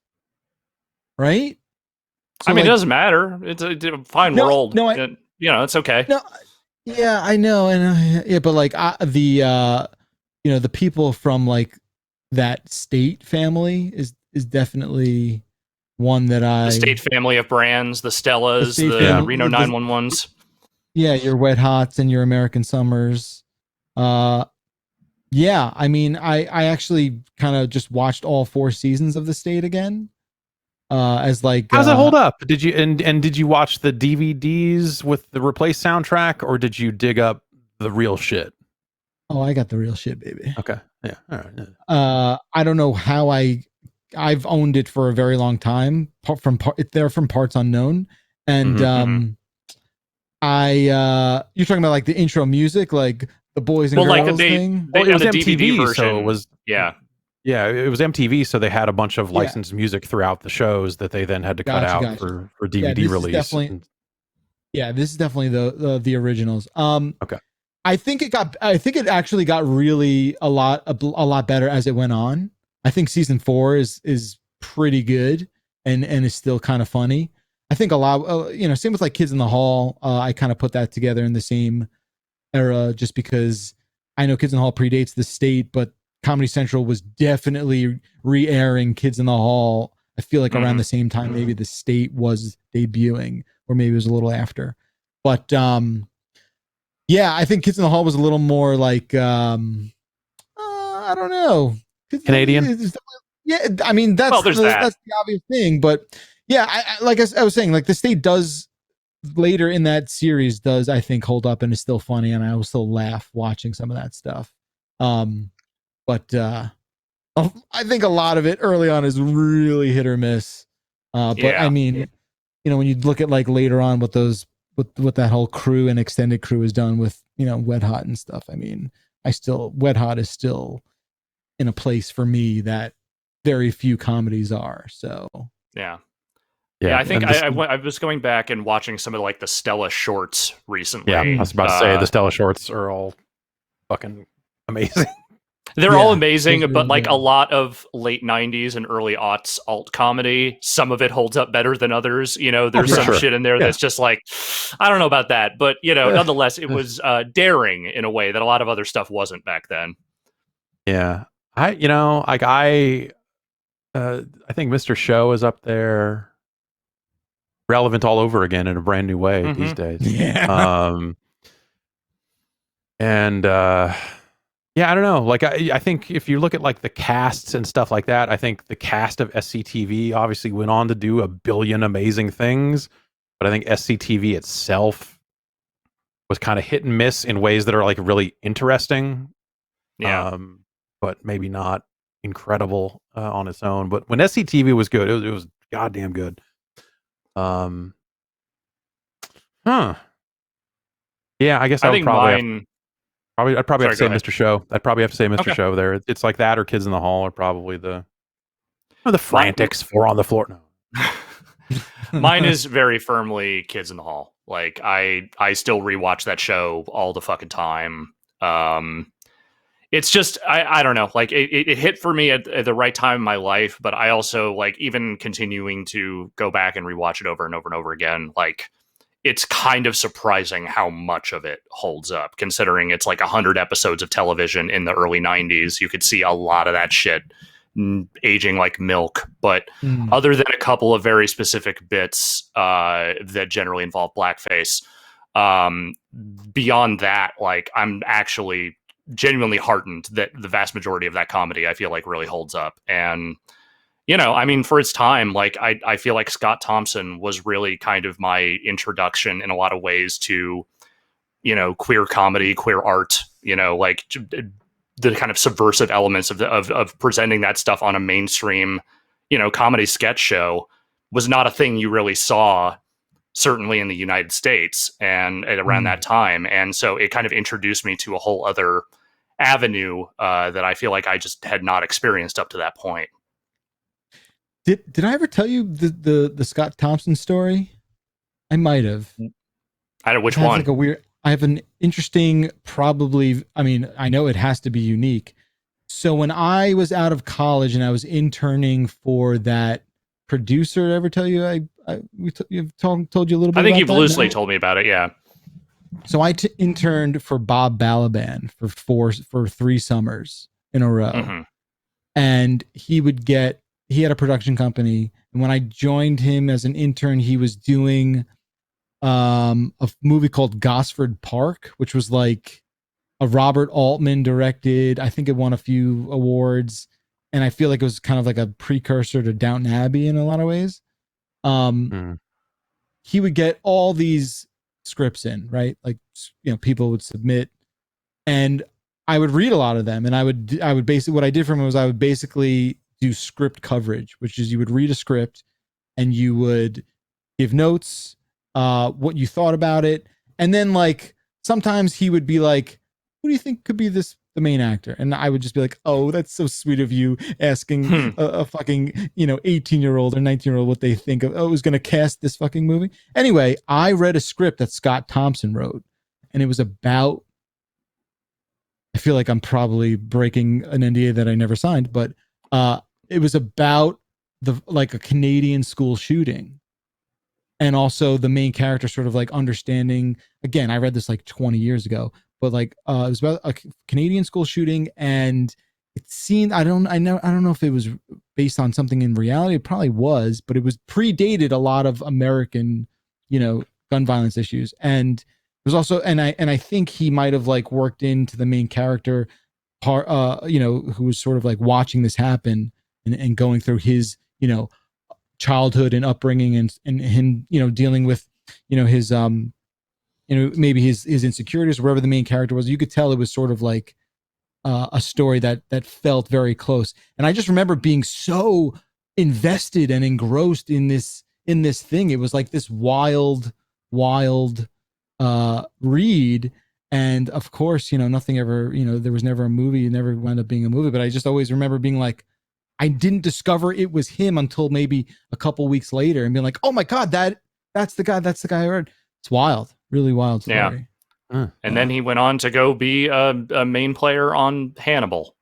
Right? So, it doesn't matter. It's a fine world. No, it's okay. No, yeah, I know, and but like the people from like that State family is definitely one that the State family of brands, the Stellas, the Reno 911s. Yeah, your Wet Hots and your American Summers. Yeah, I actually kind of just watched all 4 seasons of the State again. As like, how's it hold up? Did you and did you watch the DVDs with the replaced soundtrack, or did you dig up the real shit? Oh, I got the real shit, baby. Okay, yeah, all right. Yeah. I don't know how I've owned it for a very long time. They're from Parts Unknown, and you're talking about like the intro music, like the boys and girls thing. It was MTV DVD version. So it was Yeah, it was MTV, so they had a bunch of licensed music throughout the shows that they then had to cut out for DVD release. This is definitely the originals. Okay. I think it actually got really a lot better as it went on. I think season 4 is pretty good and is still kind of funny. I think a lot, same with like Kids in the Hall. I kind of put that together in the same era just because I know Kids in the Hall predates the State, but Comedy Central was definitely re-airing Kids in the Hall. I feel like around the same time maybe the State was debuting, or maybe it was a little after. But I think Kids in the Hall was a little more like I don't know, Canadian. That's the obvious thing. But yeah, I was saying, like the State does later in that series does I think hold up and is still funny, and I will still laugh watching some of that stuff. But I think a lot of it early on is really hit or miss. But when you look at like later on what that whole crew and extended crew has done with, Wet Hot and stuff. Wet Hot is still in a place for me that very few comedies are. So yeah. I think I was going back and watching some of like the Stella shorts recently. Yeah, I was about to say the Stella shorts are all fucking amazing. They're all amazing, but like a lot of late 90s and early aughts alt comedy, some of it holds up better than others. There's some shit in there that's just like, I don't know about that. But, nonetheless, it was daring in a way that a lot of other stuff wasn't back then. Yeah. I think Mr. Show is up there, relevant all over again in a brand new way these days. Yeah. Yeah, I don't know. Like, I think if you look at like the casts and stuff like that, I think the cast of SCTV obviously went on to do a billion amazing things, but I think SCTV itself was kind of hit and miss in ways that are like really interesting. Yeah. But maybe not incredible on its own. But when SCTV was good, it was goddamn good. Yeah, I guess I would probably I'd probably have to say Mr. Show. I'd probably have to say Mr. Show there. It's like that or Kids in the Hall are probably the Frantics, 4 on the floor. No. Mine is very firmly Kids in the Hall. Like I still rewatch that show all the fucking time. it's just I don't know, like it hit for me at the right time in my life, but I also like even continuing to go back and rewatch it over and over and over again, like it's kind of surprising how much of it holds up, considering it's like 100 episodes of television in the early 90s. You could see a lot of that shit aging like milk, but other than a couple of very specific bits that generally involve blackface, beyond that, like I'm actually genuinely heartened that the vast majority of that comedy I feel like really holds up. And I mean, for its time, like I feel like Scott Thompson was really kind of my introduction in a lot of ways to queer comedy, queer art, like the kind of subversive elements of presenting that stuff on a mainstream comedy sketch show was not a thing you really saw, certainly in the United States and around that time. And so it kind of introduced me to a whole other avenue that I feel like I just had not experienced up to that point. Did I ever tell you the Scott Thompson story? I might have. I don't know which one. I have an interesting, probably, I mean, I know it has to be unique. So when I was out of college and I was interning for that producer, did I ever tell you you've told you a little bit? I think about you've that loosely now? told me about it. Yeah. So I interned for Bob Balaban for 3 summers in a row, and he had a production company, and when I joined him as an intern, he was doing a movie called Gosford Park, which was like a Robert Altman directed. I think it won a few awards, and I feel like it was kind of like a precursor to Downton Abbey in a lot of ways. He would get all these scripts in, right? Like, people would submit, and I would read a lot of them, and I would basically, what I did for him was I would basically do script coverage, which is you would read a script and you would give notes, what you thought about it, and then like sometimes he would be like, "Who do you think could be the main actor?" And I would just be like, "Oh, that's so sweet of you asking a fucking 18-year-old or 19-year-old what they think of who's going to cast this fucking movie." Anyway, I read a script that Scott Thompson wrote, and it was about, I feel like I'm probably breaking an NDA that I never signed, but it was about a Canadian school shooting. And also the main character sort of like understanding, again, I read this like 20 years ago, but like it was about a Canadian school shooting, and it seemed, I don't know if it was based on something in reality. It probably was, but it was predated a lot of American, gun violence issues. And it was also, and I think he might have like worked into the main character part, who was sort of like watching this happen and going through his, childhood and upbringing and him, dealing with, his, maybe his insecurities, or wherever the main character was. You could tell it was sort of like a story that felt very close. And I just remember being so invested and engrossed in this thing. It was like this wild read. And of course, nothing ever, there was never a movie, it never wound up being a movie, but I just always remember being like, I didn't discover it was him until maybe a couple weeks later and being like, oh my God, that's the guy I heard. It's wild, really wild story. Yeah. And then he went on to go be a main player on Hannibal.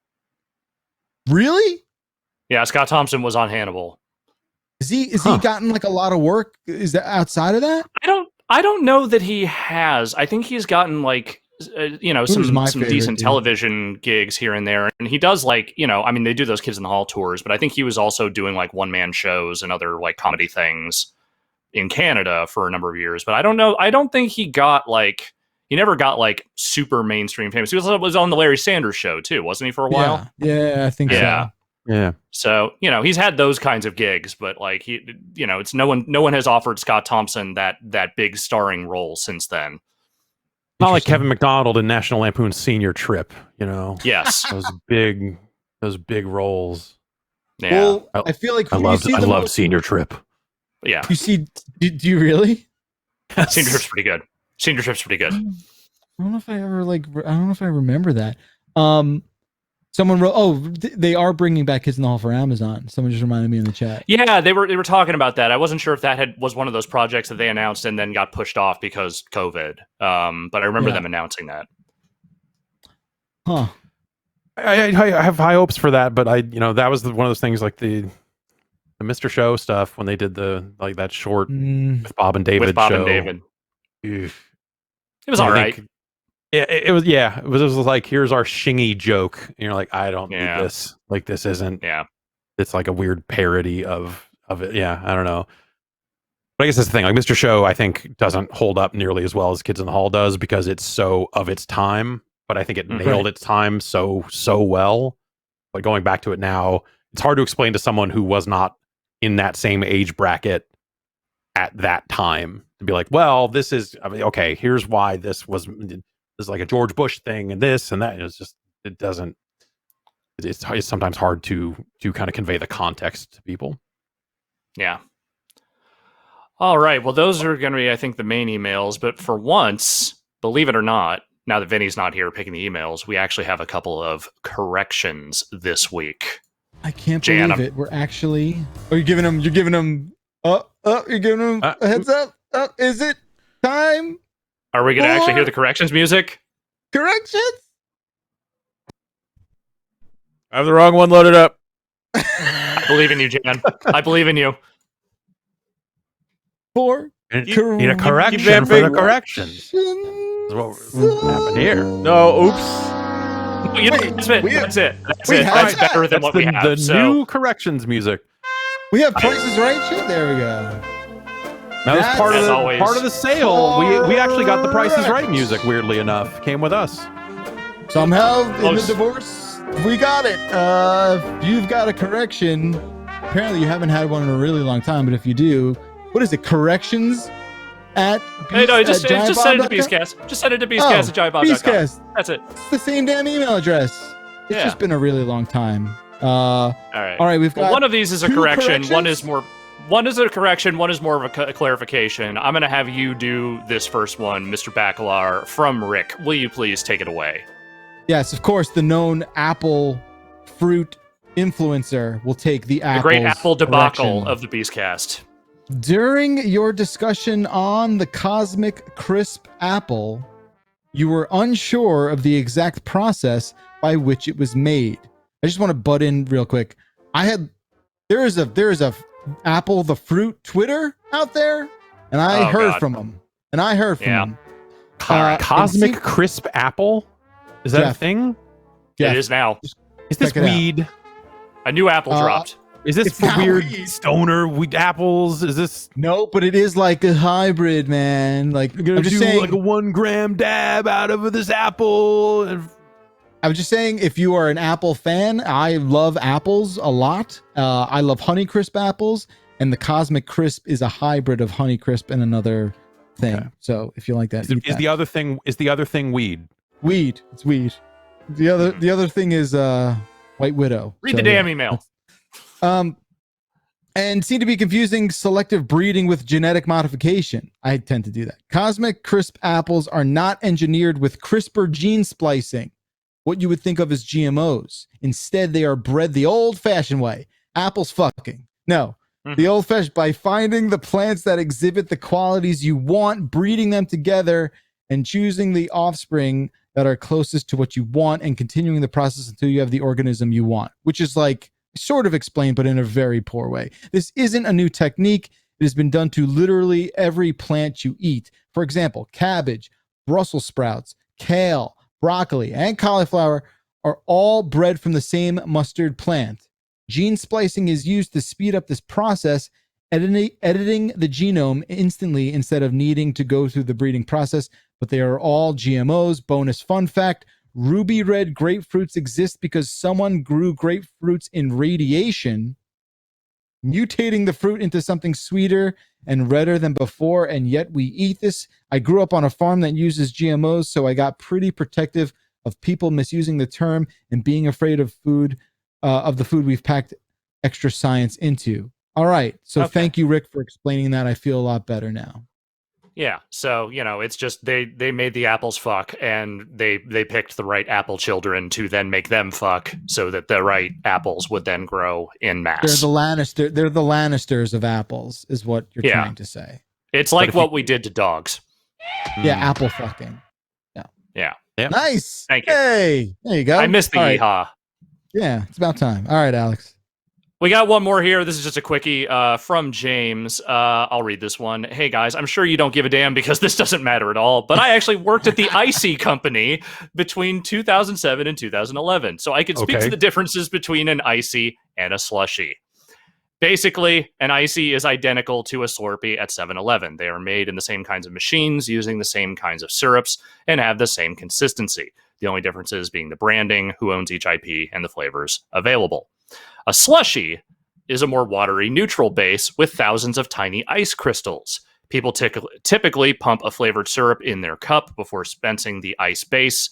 Really? Yeah, Scott Thompson was on Hannibal. Is he gotten like a lot of work? Is that outside of that? I don't know that he has. I think he's gotten like some decent television gigs here and there, and he does like I mean, they do those Kids in the Hall tours, but I think he was also doing like one-man shows and other like comedy things in Canada for a number of years. But I don't know. I don't think he never got like super mainstream famous. He was on the Larry Sanders Show too, wasn't he, for a while? Yeah, I think so. Yeah. So, he's had those kinds of gigs, but like it's no one has offered Scott Thompson that big starring role since then. Not like Kevin McDonald in National Lampoon's Senior Trip, Yes. those big roles. Yeah. Well, I feel like I love Senior Trip. Yeah. You see, do you really? Senior Trip's pretty good. I don't know if I ever I don't know if I remember that. Someone wrote, they are bringing back Kids in the Hall for Amazon. Someone just reminded me in the chat. Yeah, they were talking about that. I wasn't sure if that was one of those projects that they announced and then got pushed off because COVID. But I remember them announcing that. Huh. I have high hopes for that, but that was one of those things like the Mr. Show stuff when they did that short with Bob and David show. And David. It was all right. It was. Yeah, it was like, here's our shingy joke, and you're like, I don't need this. Like, this isn't. Yeah, it's like a weird parody of it. Yeah, I don't know. But I guess that's the thing. Like, Mr. Show, I think doesn't hold up nearly as well as Kids in the Hall does because it's so of its time. But I think it nailed its time so well. But going back to it now, it's hard to explain to someone who was not in that same age bracket at that time to be like, well, this is, okay, here's why this is like a George Bush thing and this and that. It's just, it's sometimes hard to kind of convey the context to people. Yeah. All right. Well, those are going to be, I think, the main emails. But for once, believe it or not, now that Vinny's not here picking the emails, we actually have a couple of corrections this week. I can't believe it. We're actually. Oh, you're giving them. You're giving them a heads up. Is it time? Are we going to actually hear the corrections music? Corrections? I have the wrong one loaded up. I believe in you, Jan. I believe in you. Need a correction for the corrections. What's happened here? No, oops. That's it. That's better than what we have. The new corrections music. We have Prices Right shit. There we go. That was part of the sale. We actually got the Prices Right music. Weirdly enough, came with us. Somehow in the divorce, we got it. If you've got a correction, apparently you haven't had one in a really long time. But if you do, what is it? Corrections at just send it to Beastcast. Just send it to Beastcast at giantbomb.com. Beastcast. That's it. It's the same damn email address. It's just been a really long time. All right. We've got one of these is a correction. One is a correction. One is more of a clarification. I'm going to have you do this first one, Mr. Bacalar, from Rick. Will you please take it away? Yes, of course. The known Apple fruit influencer will take the great Apple debacle correction. of the Beastcast. During your discussion on the Cosmic Crisp Apple, you were unsure of the exact process by which it was made. I just want to butt in real quick. There is a Apple the fruit Twitter out there, and I heard from them. Cosmic Crisp Apple? Is that a thing? Jeff, it is now. Is this weed? A new apple dropped. Is this for weird stoner weed apples? Is this no? But it is like a hybrid, man. Like I'm just saying, like a 1 gram dab out of this apple. I was just saying, if you are an Apple fan, I love apples a lot. I love Honeycrisp apples, and the Cosmic Crisp is a hybrid of Honeycrisp and another thing. Okay. So if you like that, is the other thing weed? Weed. It's weed. The other thing is White Widow. Read the damn email. And seem to be confusing selective breeding with genetic modification. I tend to do that. Cosmic Crisp apples are not engineered with CRISPR gene splicing, what you would think of as GMOs. Instead, they are bred the old-fashioned way. Apples fucking. No. The old-fashioned, by finding the plants that exhibit the qualities you want, breeding them together, and choosing the offspring that are closest to what you want, and continuing the process until you have the organism you want, which is like sort of explained, but in a very poor way. This isn't a new technique. It has been done to literally every plant you eat. For example, cabbage, Brussels sprouts, kale, broccoli, and cauliflower are all bred from the same mustard plant. Gene splicing is used to speed up this process, editing the genome instantly instead of needing to go through the breeding process, but they are all GMOs. Bonus fun fact, ruby red grapefruits exist because someone grew grapefruits in radiation, mutating the fruit into something sweeter and redder than before, and yet we eat this. I grew up on a farm that uses GMOs, so I got pretty protective of people misusing the term and being afraid of the food we've packed extra science into. All right, so Thank you, Rick, for explaining that. I feel a lot better now. Yeah, so, it's just they made the apples fuck, and they picked the right apple children to then make them fuck so that the right apples would then grow in mass. They're the Lannisters of apples, is what you're trying to say. It's like what we did to dogs. Yeah, apple fucking. Yeah. Yeah. Nice. Thank you. Hey, there you go. I missed the All right. yeehaw. Yeah, it's about time. All right, Alex. We got one more here. This is just a quickie from James. I'll read this one. Hey, guys, I'm sure you don't give a damn because this doesn't matter at all, but I actually worked at the Icy company between 2007 and 2011, so I could speak to the differences between an Icy and a Slushie. Basically, an Icy is identical to a Slurpee at 7-Eleven. They are made in the same kinds of machines, using the same kinds of syrups, and have the same consistency. The only differences being the branding, who owns each IP, and the flavors available. A Slushie is a more watery, neutral base with thousands of tiny ice crystals. People typically pump a flavored syrup in their cup before dispensing the ice base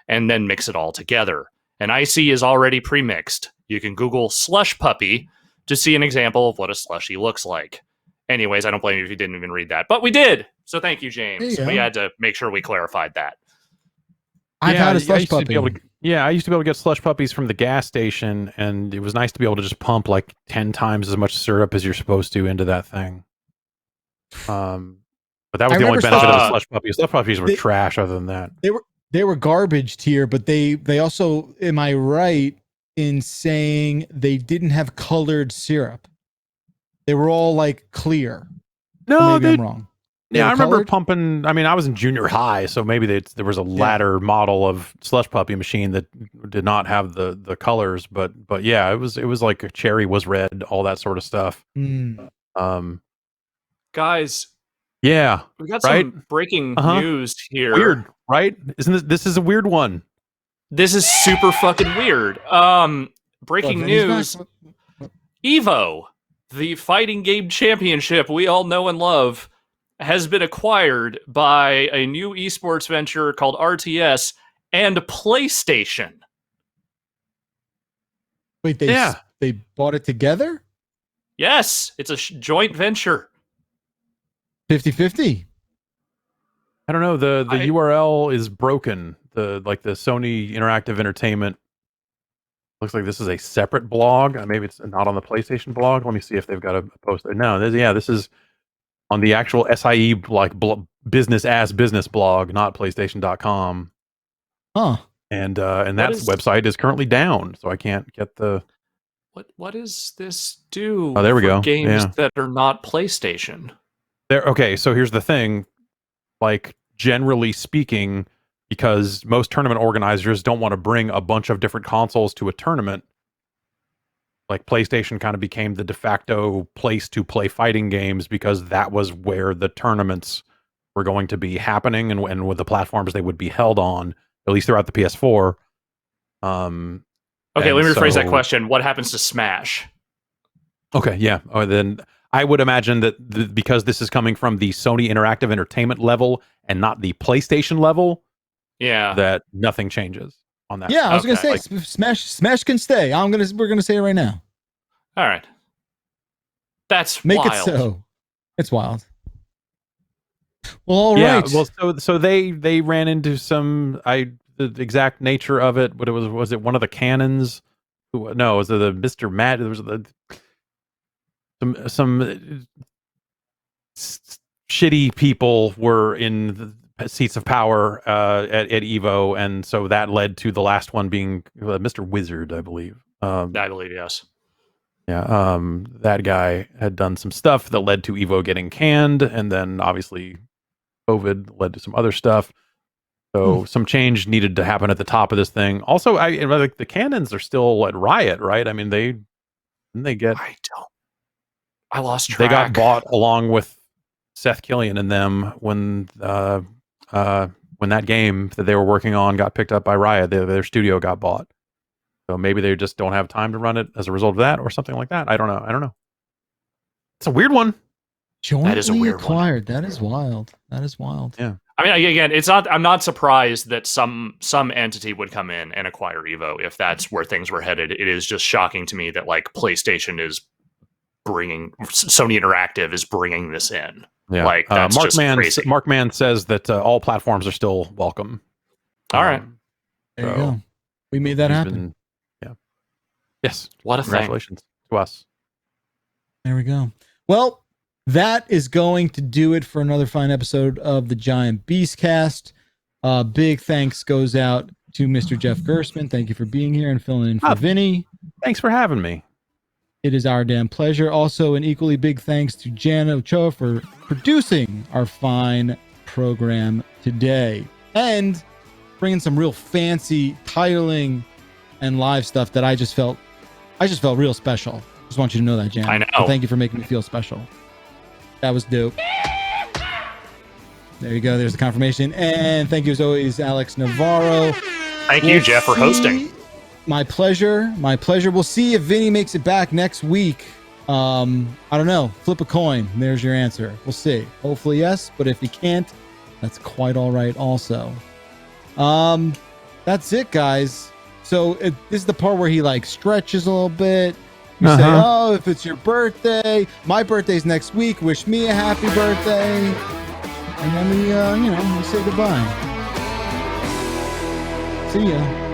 and then mix it all together. An Icy is already pre-mixed. You can Google Slush Puppy to see an example of what a Slushie looks like. Anyways, I don't blame you if you didn't even read that, but we did. So thank you, James. We had to make sure we clarified that. I've had a Slush Puppy. I used to be able to get Slush Puppies from the gas station, and it was nice to be able to just pump like 10 times as much syrup as you're supposed to into that thing. But that was the only benefit of the Slush Puppies. Slush Puppies were trash other than that. They were garbage tier, but they also, am I right in saying they didn't have colored syrup? They were all like clear. No, maybe I'm wrong. Yeah, I remember pumping. I mean, I was in junior high, so maybe there was a latter model of Slush Puppy machine that did not have the colors, but yeah, it was like cherry was red, all that sort of stuff. Guys, yeah, we got some breaking news here. Weird, right? Isn't this is a weird one? This is super fucking weird. Breaking news: Evo, the fighting game championship we all know and love, has been acquired by a new esports venture called RTS and PlayStation. Wait, they bought it together? Yes, it's a joint venture. 50-50. I don't know. The URL is broken. The Sony Interactive Entertainment looks like this is a separate blog. Maybe it's not on the PlayStation blog. Let me see if they've got a post. No, this is on the actual SIE business blog, not PlayStation.com. Huh. And that website is currently down, so I can't get the. What does this do? Oh, there we go. Games that are not PlayStation. Okay, so here's the thing. Like, generally speaking, because most tournament organizers don't want to bring a bunch of different consoles to a tournament, like PlayStation kind of became the de facto place to play fighting games because that was where the tournaments were going to be happening and with the platforms they would be held on, at least throughout the PS4. Okay, let me rephrase that question. What happens to Smash? Okay, yeah. Then I would imagine that because this is coming from the Sony Interactive Entertainment level and not the PlayStation level, that nothing changes on that. Yeah, I was gonna say Smash can stay. We're gonna say it right now. All right, that's make wild. It so. It's wild. Well, all right. Well, so they ran into the exact nature of it. But was it one of the cannons? No, was it the Mr. Matt? There was some shitty people were in the seats of power at Evo, and so that led to the last one being Mr. Wizard, I believe. I believe, yes. Yeah, that guy had done some stuff that led to Evo getting canned, and then obviously COVID led to some other stuff. So some change needed to happen at the top of this thing. Also, the cannons are still at Riot, right? I mean, didn't they get? I lost track. They got bought along with Seth Killian and them when that game that they were working on got picked up by Riot. Their studio got bought. So maybe they just don't have time to run it as a result of that, or something like that. I don't know. It's a weird one. Jointly acquired. That is wild. Yeah. I mean, again, it's not. I'm not surprised that some entity would come in and acquire Evo if that's where things were headed. It is just shocking to me that PlayStation is Sony Interactive is bringing this in. Yeah. That's just crazy. Mark Mann says that all platforms are still welcome. All right. There you go. We made that happen. Yes. What a congratulations to us. There we go. Well, that is going to do it for another fine episode of the Giant Beastcast. Big thanks goes out to Mr. Jeff Gerstmann. Thank you for being here and filling in for Vinny. Thanks for having me. It is our damn pleasure. Also, an equally big thanks to Jan Ochoa for producing our fine program today and bringing some real fancy titling and live stuff that I just felt real special. Just want you to know that, Jan. I know. So thank you for making me feel special. That was dope. There you go. There's the confirmation. And thank you as always, Alex Navarro. Thank you, Jeff, for hosting. My pleasure. My pleasure. We'll see if Vinny makes it back next week. I don't know. Flip a coin. There's your answer. We'll see. Hopefully, yes. But if he can't, that's quite all right also. That's it, guys. So this is the part where he like stretches a little bit. You say, oh, if it's your birthday, my birthday's next week. Wish me a happy birthday. And then we say goodbye. See ya.